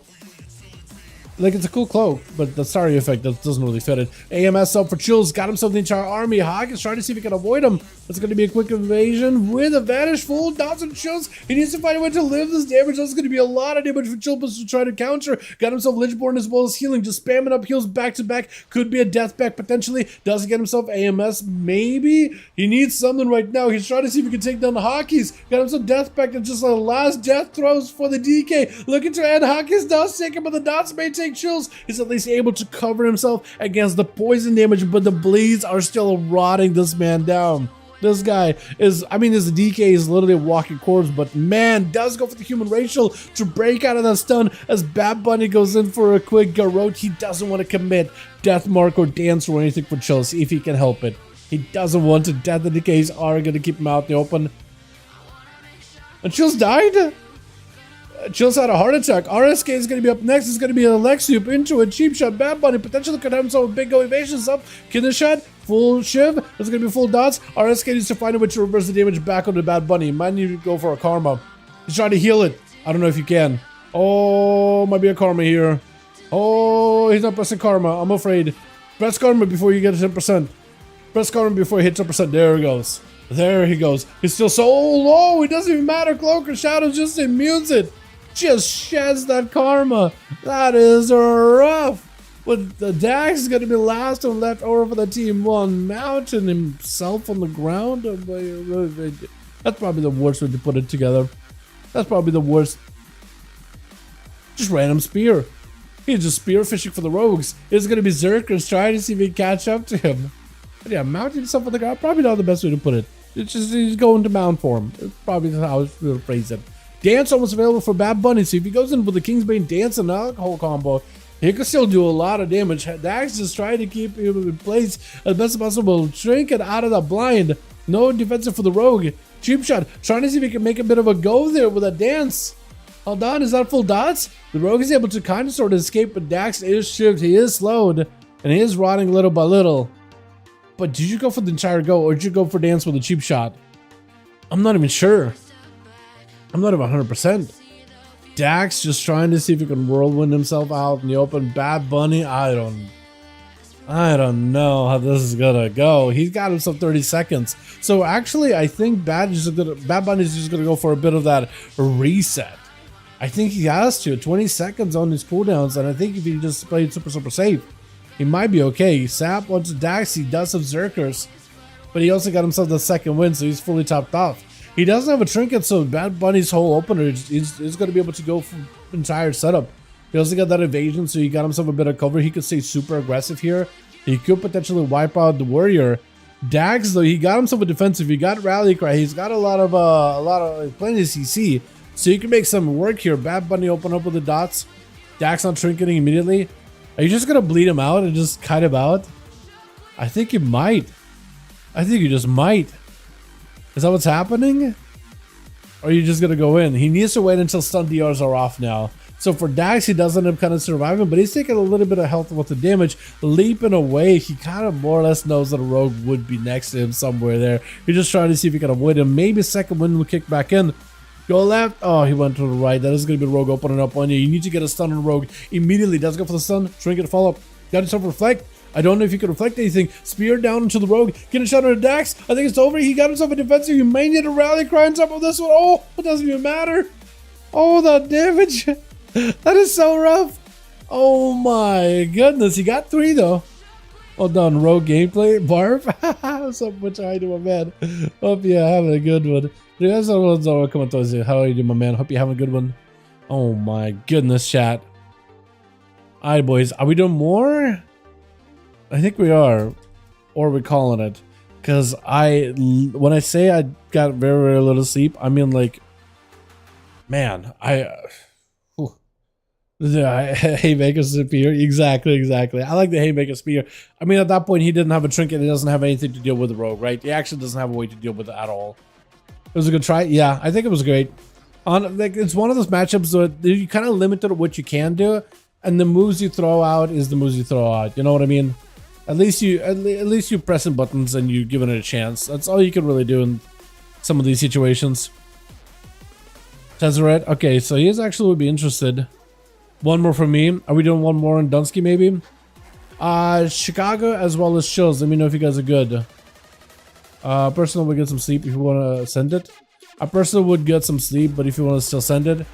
Like, it's a cool cloak, but the starry effect that doesn't really fit it. AMS up for Chills, got himself the entire army. Hawk is trying to see if he can avoid him. It's going to be a quick invasion with a vanish full dots and Chills. He needs to find a way to live this damage. That's going to be a lot of damage for Chills to try to counter. Got himself Lichborn as well as healing, just spamming up heals back to back. Could be a death pack potentially. Does he get himself AMS? Maybe. He needs something right now. He's trying to see if he can take down the Hockeys. Got himself death pack and just like last death throws for the DK. Looking to end Hockeys dots taken, but the dots may take Chills. He's at least able to cover himself against the poison damage, but the bleeds are still rotting this man down. This guy is, I mean, his DK is literally a walking corpse, but man, does go for the human racial to break out of that stun as Bad Bunny goes in for a quick garrote. He doesn't want to commit Death Mark or Dance or anything for Chills if he can help it. He doesn't want to. Death and DKs are going to keep him out in the open. And Chills died? Chills had a heart attack. RSK is going to be up next. It's going to be Alexiup into a cheap shot. Bad Bunny potentially could have himself a big go evasions up. Kidney shot, full shiv. It's going to be full dots. RSK needs to find a way to reverse the damage back onto Bad Bunny. Might need to go for a karma. He's trying to heal it. I don't know if you can. Oh, might be a karma here. Oh, he's not pressing karma. I'm afraid. Press karma before you get to 10%. Press karma before he hits 10%. There he goes. There he goes. He's still so low. It doesn't even matter. Cloak or Shadow just immutes it. Just sheds that karma. That is rough. But the Dax is going to be last and left over for the team one. Mountain himself on the ground. That's probably the worst way to put it together. That's probably the worst. Just random spear. He's just spear fishing for the rogues. It's going to be Zerkers trying to see if he can catch up to him. But yeah, mounting himself on the ground. Probably not the best way to put it. It's just he's going to mount for him. It's probably how I would phrase it. Dance almost available for Bad Bunny, so if he goes in with the Kingsbane Dance and Alcohol combo, he can still do a lot of damage. Dax is trying to keep him in place as best as possible. Trinket out of the blind. No defensive for the Rogue. Cheap shot. Trying to see if he can make a bit of a go there with a dance. Hold on, is that full dots? The Rogue is able to kind of sort of escape, but Dax is shivved. He is slowed, and he is rotting little by little. But did you go for the entire go, or did you go for dance with a cheap shot? I'm not even sure. I'm not even 100%. Dax just trying to see if he can whirlwind himself out in the open. Bad Bunny, I don't know how this is gonna go. He's got himself 30 seconds. So actually, I think Bad Bunny's just gonna go for a bit of that reset. I think he has to. 20 seconds on his cooldowns, and I think if he just played super safe, he might be okay. Sap wants Dax. He does have Zerkers, but he also got himself the second win, so he's fully topped off. He doesn't have a trinket, so Bad Bunny's whole opener is going to be able to go for the entire setup. He also got that evasion, so he got himself a bit of cover. He could stay super aggressive here. He could potentially wipe out the warrior. Dax, though, he got himself a defensive. He got rally cry. He's got a lot of plenty of CC, so he can make some work here. Bad Bunny open up with the dots. Dax not trinketing immediately. Are you just gonna bleed him out and just kite him out? I think you might. I think you just might. Is that what's happening? Or are you just gonna go in? He needs to wait until stun DRs are off now. So for Dax, he does end up kind of surviving, but he's taking a little bit of health with the damage. Leaping away, he kind of more or less knows that a rogue would be next to him somewhere there. He's just trying to see if he can avoid him. Maybe second wind will kick back in. Go left. Oh, he went to the right. That is going to be Rogue opening up on you. You need to get a stun on Rogue immediately. Does go for the stun. Trinket to follow up. Got himself reflect. I don't know if he can reflect anything. Spear down into the Rogue. Get a shot on the Dax. I think it's over. He got himself a defensive. He may need a rally cry on top of this one. Oh, it doesn't even matter. Oh, the damage. That is so rough. Oh my goodness. He got 3 though. Well done, Rogue Gameplay. Barf. What's up, much I do, my man? Hope you're having a good one. How are you doing, my man? Hope you're having a good one. Oh my goodness, chat. Alright, boys. Are we doing more? I think we are. Or we're calling it. Because when I say I got very, very little sleep, I mean like, man, the Haymaker Spear. Exactly. I like the Haymaker Spear. I mean, at that point, he didn't have a trinket. He doesn't have anything to deal with the rogue, right? He actually doesn't have a way to deal with it at all. It was a good try. Yeah, I think it was great. Like, it's one of those matchups that you kind of limited what you can do, and the moves you throw out is the moves you throw out. You know what I mean? At least you're pressing buttons and you're giving it a chance. That's all you can really do in some of these situations. Tezzeret. Okay, so he actually would be interested. One more from me. Are we doing one more in Dunsky maybe? Chicago as well as Chills. Let me know if you guys are good. Personal would get some sleep if you want to send it. A personal would get some sleep, but if you want to still send it.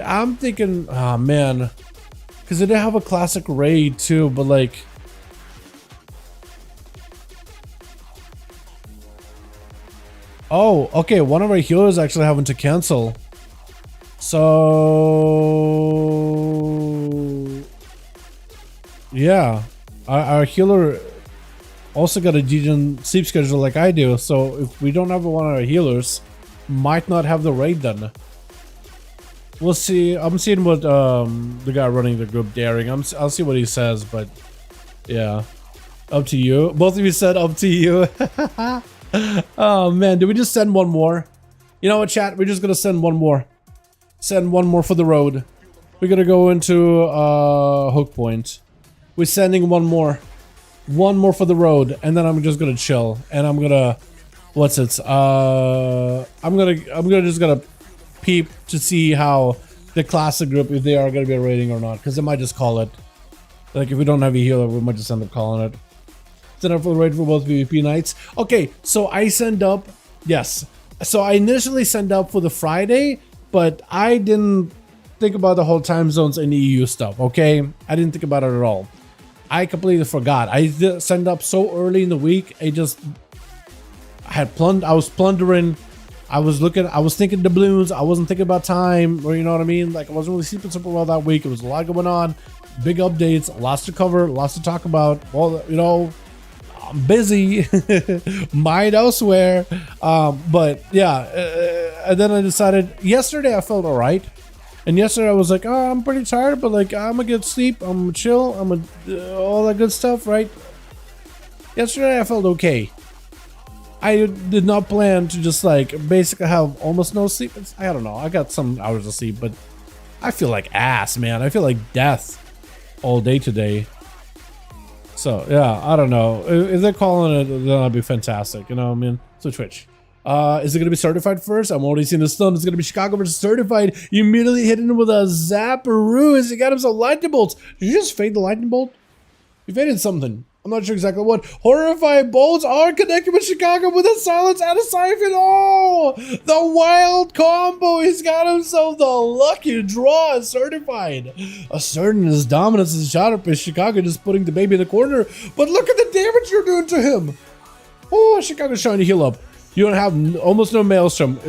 I'm thinking, oh man. Because they did have a classic raid too, but like... Oh, okay, one of our healers actually having to cancel. So... yeah. Our healer also got a decent sleep schedule like I do, so if we don't have one of our healers, might not have the raid done. We'll see. I'm seeing what the guy running the group daring. I'll see what he says, but yeah. Up to you. Both of you said up to you. Oh man, did we just send one more? You know what, chat? We're just gonna send one more. Send one more for the road. We're gonna go into hook point. We're sending one more. One more for the road, and then I'm just gonna chill. And I'm gonna what's it? I'm just gonna peep to see how the classic group, if they are gonna be raiding or not, because they might just call it. Like if we don't have a healer, we might just end up calling it. Send up for the raid for both PvP nights. Okay, so I send up, yes. So I initially sent up for the Friday, but I didn't think about the whole time zones and EU stuff, okay? I didn't think about it at all. I completely forgot. I sent up so early in the week. I was plundering. I was thinking doubloons. I wasn't thinking about time, or you know what I mean? Like I wasn't really sleeping super well that week. It was a lot going on. Big updates, lots to cover, lots to talk about. Well, you know, I'm busy, mind elsewhere. But yeah, and then I decided yesterday I felt all right. And yesterday I was like, oh, I'm pretty tired, but like I'm gonna get sleep, I'm gonna chill, I'm gonna all that good stuff, right? Yesterday I felt okay. I did not plan to just like basically have almost no sleep. I don't know. I got some hours of sleep, but I feel like ass, man. I feel like death all day today. So yeah, I don't know. If they're calling it, then that'd be fantastic. You know what I mean? So Twitch. Is it going to be certified first? I'm already seeing the stun. It's going to be Chicago versus certified. You immediately hit him with a Zapparoo as he got him some lightning bolts. Did you just fade the lightning bolt? You faded something. I'm not sure exactly what. Horrifying bolts are connected with Chicago with a silence and a siphon. Oh, the wild combo. He's got himself the lucky draw certified. Asserting his dominance as a shot up is Chicago just putting the baby in the corner. But look at the damage you're doing to him. Oh, Chicago's trying to heal up. You don't have almost no Maelstrom.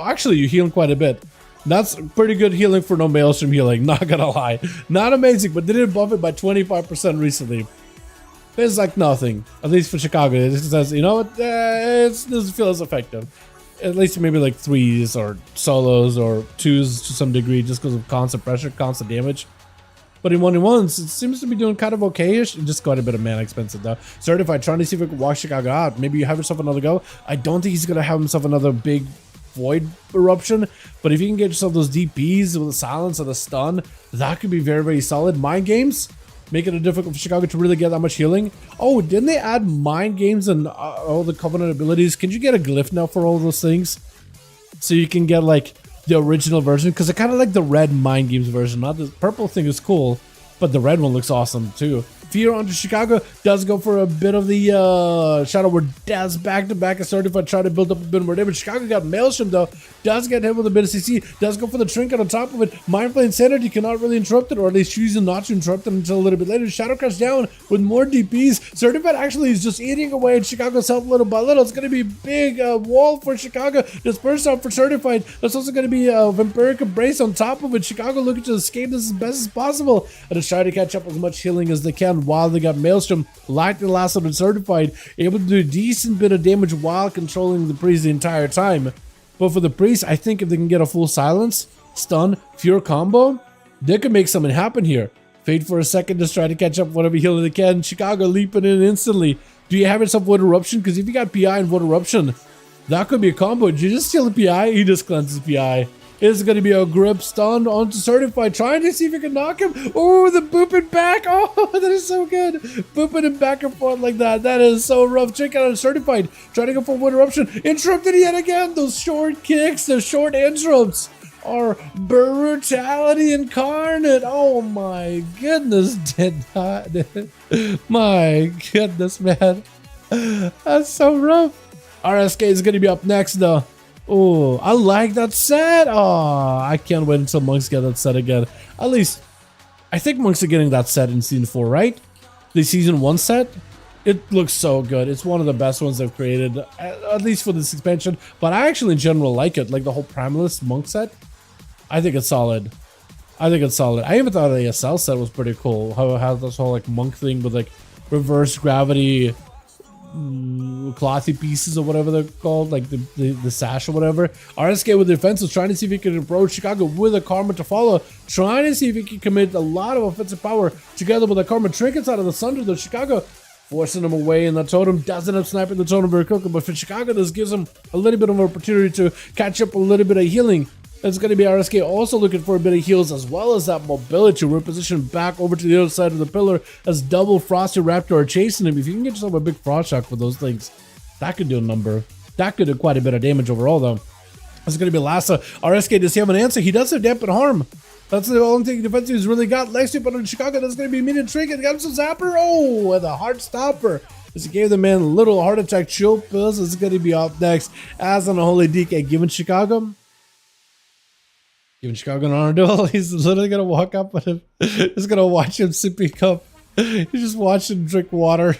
Actually, you're healing quite a bit. That's pretty good healing for no Maelstrom healing, not gonna lie. Not amazing, but they did buff it by 25% recently. It's like nothing, at least for Chicago. It says, you know what, it doesn't feel as effective. At least maybe like 3s or solos or 2s to some degree, just because of constant pressure, constant damage. But in 1v1s, it seems to be doing kind of okay-ish. Just quite a bit of mana expensive though. Certified, trying to see if we can walk Chicago out. Maybe you have yourself another go. I don't think he's gonna have himself another big void eruption. But if you can get yourself those DPs with the silence and the stun, that could be very, very solid. Mind games, making it difficult for Chicago to really get that much healing. Oh, didn't they add mind games and all the Covenant abilities? Can you get a glyph now for all those things? So you can get like the original version, because I kind of like the red mind games version. Not the purple thing is cool, but the red one looks awesome too. Fear onto Chicago. Does go for a bit of the Shadow Word Deaths back to back. As Certified try to build up a bit more damage. Chicago got Maelstrom though. Does get hit with a bit of CC. Does go for the Trinket on top of it. Mindful Insanity cannot really interrupt it, or at least choosing not to interrupt it until a little bit later. Shadow Crash down with more DPs. Certified actually is just eating away at Chicago's health little by little. It's going to be a big wall for Chicago. Disperse out for Certified. There's also going to be a Vampiric Embrace on top of it. Chicago looking to escape this as best as possible and just try to catch up as much healing as they can while they got Maelstrom. Lightning Last of Certified, able to do a decent bit of damage while controlling the priest the entire time. But for the priest, I think if they can get a full silence, stun, Fear combo, they could make something happen here. Fade for a second, just try to catch up whatever healing they can. Chicago leaping in instantly. Do you have yourself Void Eruption? Because if you got PI and Void Eruption, that could be a combo. Did you just steal the PI? He just cleanses PI. It's going to be a grip stun onto Certified, trying to see if you can knock him. Oh, the booping back. Oh, that is so good. Booping him back and forth like that. That is so rough. Check out Certified, trying to go for Void Eruption. Interrupted yet again. Those short kicks, the short interrupts are brutality incarnate. Oh my goodness, did not. My goodness, man. That's so rough. RSK is going to be up next though. Oh, I like that set. Oh, I can't wait until Monks get that set again. At least, I think Monks are getting that set in Season 4, right? The Season 1 set? It looks so good. It's one of the best ones they've created, at least for this expansion. But I actually, in general, like it. Like the whole Primalist Monk set. I think it's solid. I think it's solid. I even thought the ASL set was pretty cool. How it has this whole like monk thing with like reverse gravity clothy pieces or whatever they're called, like the sash or whatever. RSK with the defense was trying to see if he could approach Chicago with a Karma to follow, trying to see if he can commit a lot of offensive power together with a Karma Trinkets out of the Sunder, though Chicago forcing him away, and the totem doesn't have sniping the totem very quickly, but for Chicago this gives him a little bit of an opportunity to catch up a little bit of healing. It's going to be RSK also looking for a bit of heals as well as that mobility to reposition back over to the other side of the pillar as double Frosty Raptor are chasing him. If you can get yourself a big Frost Shock with those things, that could do a number. That could do quite a bit of damage overall though. It's going to be Lassa. RSK, does he have an answer? He does have Dampen Harm. That's the only thing defense he's really got. Lexi put on Chicago. That's going to be immediate trinket. Got him some Zapper. Oh, with a Heart Stopper. As he gave the man a little heart attack chill pills. It's going to be up next. As on a Holy DK, giving Chicago an honor duel. He's literally gonna walk up with him. He's gonna watch him sipping cup. You just watch him drink water.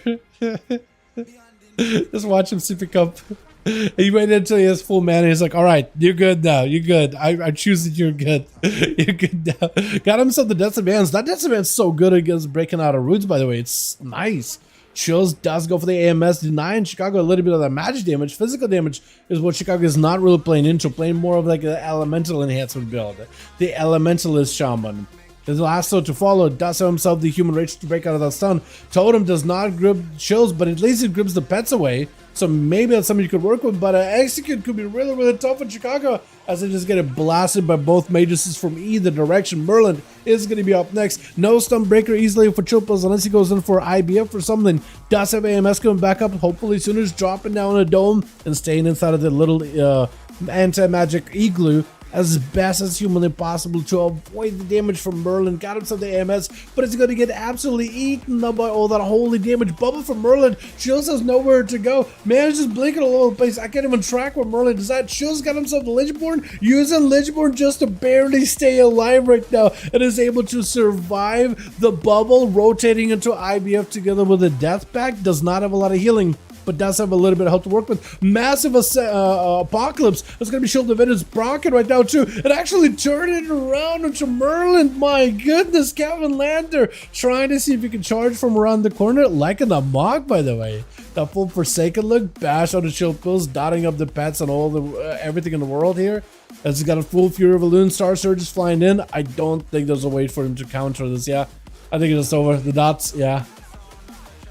Just watch him sipping cup. He waited until he has full mana. He's like, all right, you're good now. You're good. I choose that you're good. You're good now. Got himself the Death Advance. That Death Advance is so good against breaking out of roots, by the way. It's nice. Chills does go for the AMS, denying Chicago a little bit of that magic damage. Physical damage is what Chicago is not really playing into, playing more of like an elemental enhancement build. The Elementalist Shaman. His last to follow does have himself the Human Rage to break out of that stun. Totem does not grip Chills, but at least it grips the pets away. So maybe that's something you could work with, but Execute could be really, really tough in Chicago as they just get it blasted by both Maguses from either direction. Merlin is going to be up next. No stun breaker easily for Chilpos unless he goes in for IBF or something. Does have AMS coming back up. Hopefully Sooners dropping down a dome and staying inside of the little anti-magic igloo as best as humanly possible to avoid the damage from Merlin. Got himself the AMS, but it's going to get absolutely eaten up by all that holy damage. Bubble from Merlin. Chills has nowhere to go. Man is just blinking all over the place. I can't even track where Merlin does that. Chills got himself the Lichborn, using Lichborn just to barely stay alive right now, and is able to survive the bubble, rotating into IBF together with a Death Pack. Does not have a lot of healing, but does have a little bit of help to work with. Massive Apocalypse. That's going to be Shield of Vengeance Brocken right now too. And actually turn it around into Merlin. My goodness, Kevin Lander trying to see if he can charge from around the corner. Liking the mock, by the way. That full Forsaken look. Bash on the shield pills, dotting up the pets and all the everything in the world here. As he's got a full Fury of Balloon. Star Surge is flying in. I don't think there's a way for him to counter this. Yeah, I think it's just over. The dots, yeah.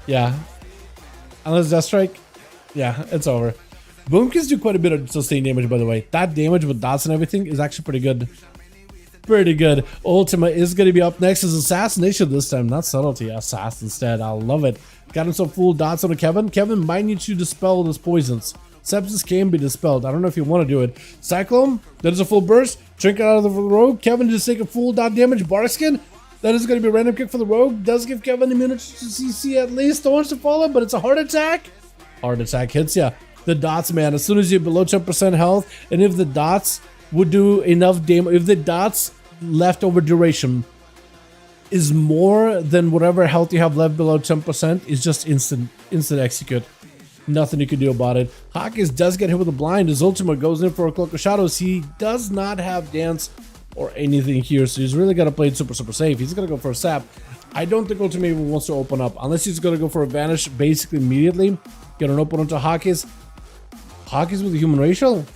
Yeah. Unless Death Strike, yeah, it's over. Boomkins do quite a bit of sustained damage, by the way. That damage with dots and everything is actually pretty good. Pretty good. Ultima is going to be up next as Assassination this time, not Subtlety. Assassin instead. I love it. Got him some full dots on Kevin. Kevin might need to dispel those poisons. Sepsis can be dispelled. I don't know if you want to do it. Cyclone, that is a full burst. Trinket out of the road. Kevin just take a full dot damage. Barskin, That is going to be a random kick for the rogue. Does give Kevin immunity to CC at least. Don't want to follow, but it's a heart attack. Heart attack hits ya. The dots, man. As soon as you're below 10% health, and if the dots would do enough damage, if the dots leftover duration is more than whatever health you have left below 10%, is just instant execute. Nothing you can do about it. Hawkins does get hit with a blind. His ultimate goes in for a Cloak of Shadows. He does not have dance or anything here, so he's really got to play it super safe. He's gonna go for a sap. I don't think ultimate even wants to open up unless he's gonna go for a vanish basically immediately. Get an open onto Hawkins. Hawkins with a human racial.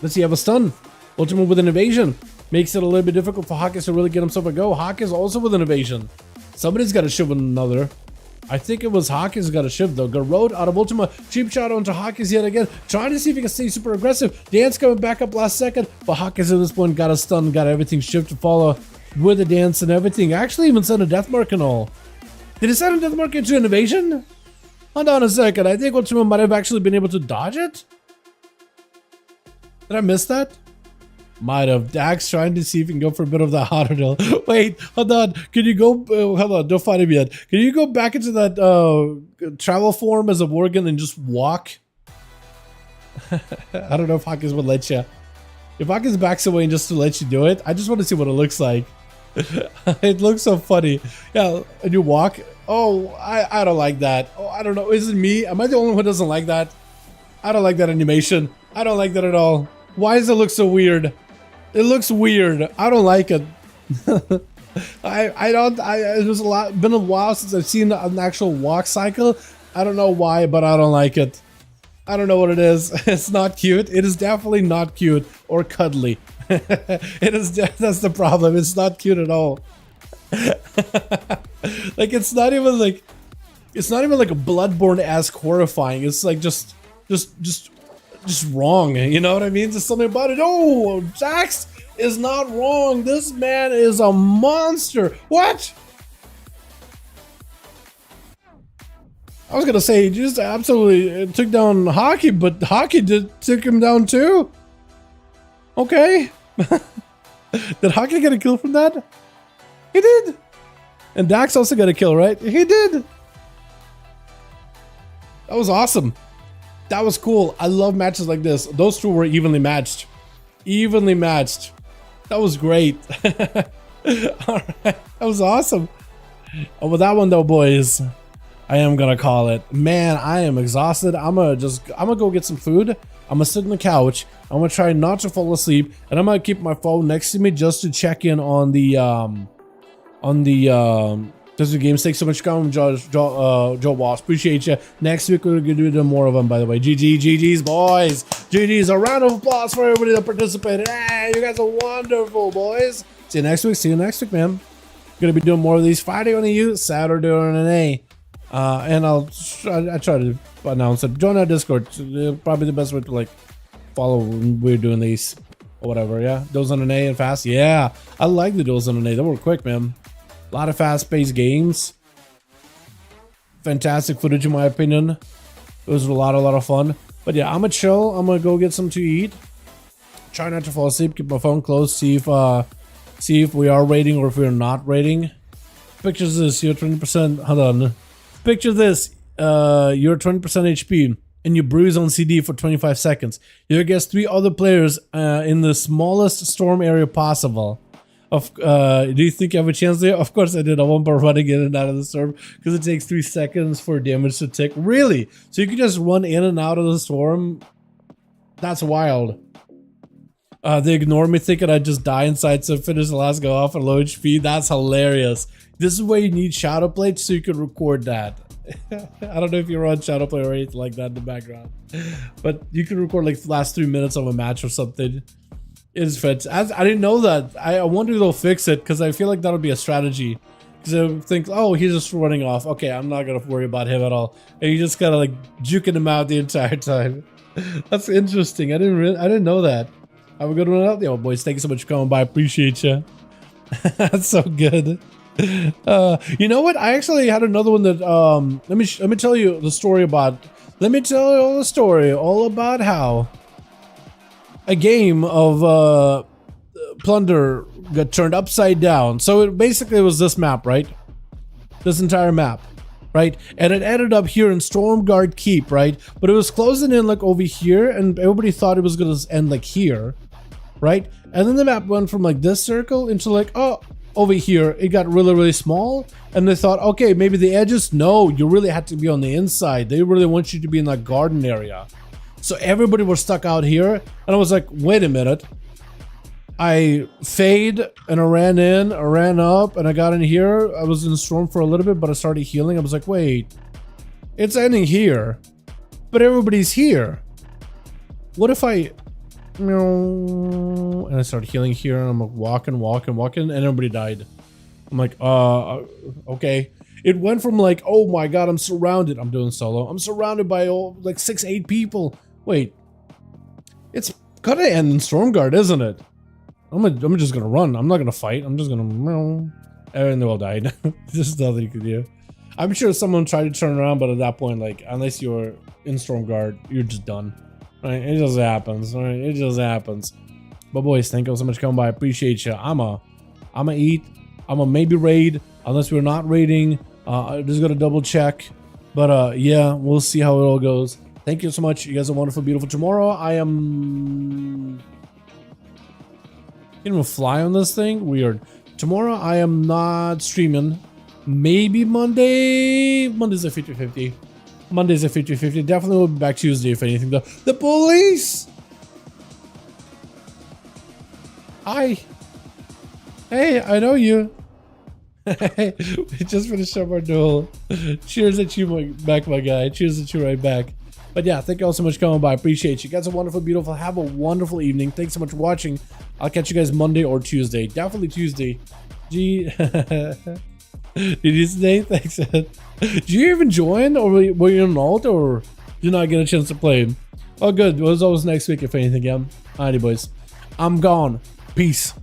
Let's see, have a stun. Ultimate with an evasion. Makes it a little bit difficult for Hawkins to really get himself a go. Hawkins also with an evasion. Somebody's got to shiv with another. I think it was Hawkins who got a shiv though. Garrod out of Ultima. Cheap shot onto Hawkins yet again. Trying to see if he can stay super aggressive. Dance coming back up last second. But Hawkins at this point got a stun. Got everything shift to follow with the dance and everything. Actually even sent a death mark and all. Did he send a death mark into an evasion? Hold on a second. I think Ultima might have actually been able to dodge it. Did I miss that? Might have. Dax trying to see if he can go for a bit of the auto. Wait, hold on. Can you go? Hold on, don't fight him yet. Can you go back into that travel form as a Worgen and just walk? I don't know if Hawkins would let you. If Hawkins backs away and just to let you do it, I just want to see what it looks like. It looks so funny. Yeah, and you walk. Oh, I don't like that. Oh, I don't know. Is it me? Am I the only one who doesn't like that? I don't like that animation. I don't like that at all. Why does it look so weird? It looks weird. I don't like it. It was been a while since I've seen an actual walk cycle. I don't know why, but I don't like it. I don't know what it is. It's not cute. It is definitely not cute or cuddly. It is. That's the problem. It's not cute at all. Like it's not even like a Bloodborne-esque horrifying. It's like just wrong, you know what I mean? There's something about it. Oh, Jax is not wrong. This man is a monster. What? I was gonna say he just absolutely took down Hockey, but Hockey took him down too. Okay. Did Hockey get a kill from that? He did. And Dax also got a kill, right? He did. That was awesome. That was cool. I love matches like this. Those two were evenly matched. Evenly matched. That was great. Alright. That was awesome. Oh, with that one though, boys, I am gonna call it. Man, I am exhausted. I'm gonna go get some food. I'm gonna sit on the couch. I'm gonna try not to fall asleep. And I'm gonna keep my phone next to me just to check in on the does the game take so much time? Joe Walsh, appreciate you. Next week we're gonna do more of them, by the way. GG's boys. GG's. A round of applause for everybody that participated. Hey, you guys are wonderful, boys. See you next week. See you next week, man. Gonna be doing more of these Friday on EU, Saturday on NA. And I try to announce it. Join our Discord. Probably the best way to like follow when we're doing these or whatever. Yeah, Duels NA and fast. Yeah, I like the Duels NA. They were quick, man. A lot of fast-paced games. Fantastic footage, in my opinion. It was a lot of fun. But yeah, I'm gonna chill. I'm gonna go get something to eat. Try not to fall asleep. Keep my phone close. See if we are rating or if we're not rating. Picture this. You're 20%. Hold on. Picture this. You're 20% HP and you bruise on CD for 25 seconds. You're against 3 other players in the smallest storm area possible. Do you think you have a chance there? Of course I did. I won't be running in and out of the storm because it takes 3 seconds for damage to tick. Really? So you can just run in and out of the storm? That's wild. They ignore me thinking I just die inside, so finish the last go off at low HP. That's hilarious. This is where you need Shadowplay so you can record that. I don't know if you run Shadowplay or anything like that in the background, but you can record like the last 3 minutes of a match or something. It's fantastic. I didn't know that. I wonder if they'll fix it because I feel like that'll be a strategy. Because I think, oh, he's just running off. Okay, I'm not gonna worry about him at all. And you just gotta like juking him out the entire time. That's interesting. I didn't know that. Have a good one out there, boys. Thank you so much for coming by. Appreciate you. That's so good. You know what? I actually had another one that let me tell you the story about. Let me tell you all the story all about how a game of plunder got turned upside down. So it basically was this map, right? This entire map, right? And it ended up here in Stormguard Keep, right? But it was closing in like over here, and everybody thought it was gonna end like here, right? And then the map went from like this circle into like, oh, over here. It got really, really small, and they thought, okay, maybe the edges. No, you really had to be on the inside. They really want you to be in that garden area. So everybody was stuck out here, and I was like, wait a minute. I fade and I ran in, I ran up, and I got in here. I was in the storm for a little bit, but I started healing. I was like, wait, it's ending here, but everybody's here. What if I, and I started healing here, and I'm like walking, and everybody died. I'm like, okay. It went from like, oh my god, I'm surrounded. I'm doing solo. I'm surrounded by like 6-8 people. Wait, it's gotta end in Stormguard, isn't it? I'm just gonna run. I'm not gonna fight. I'm just gonna, and they all died. There's nothing you can do. I'm sure someone tried to turn around, but at that point, like, unless you're in Stormguard, you're just done. Right? It just happens. Right? It just happens. But boys, thank you so much for coming by. I appreciate you. I'ma eat. I'ma maybe raid, unless we're not raiding. I just gotta double check. But yeah, we'll see how it all goes. Thank you so much. You guys are wonderful, beautiful. Tomorrow I am. Can't even fly on this thing. Weird. Tomorrow I am not streaming. Maybe Monday. Monday's a 50-50. Monday's a 50-50. Definitely will be back Tuesday if anything though. The police! Hi. Hey, I know you. We just finished up our duel. Cheers at you back, my guy. Cheers at you right back. But yeah, thank you all so much for coming by. I appreciate you. Guys are wonderful, beautiful. Have a wonderful evening. Thanks so much for watching. I'll catch you guys Monday or Tuesday. Definitely Tuesday. Did you say thanks? Did you even join, or were you in alt, or did you not get a chance to play? Oh, good. It was always next week if anything. Yeah. Alrighty, boys. I'm gone. Peace.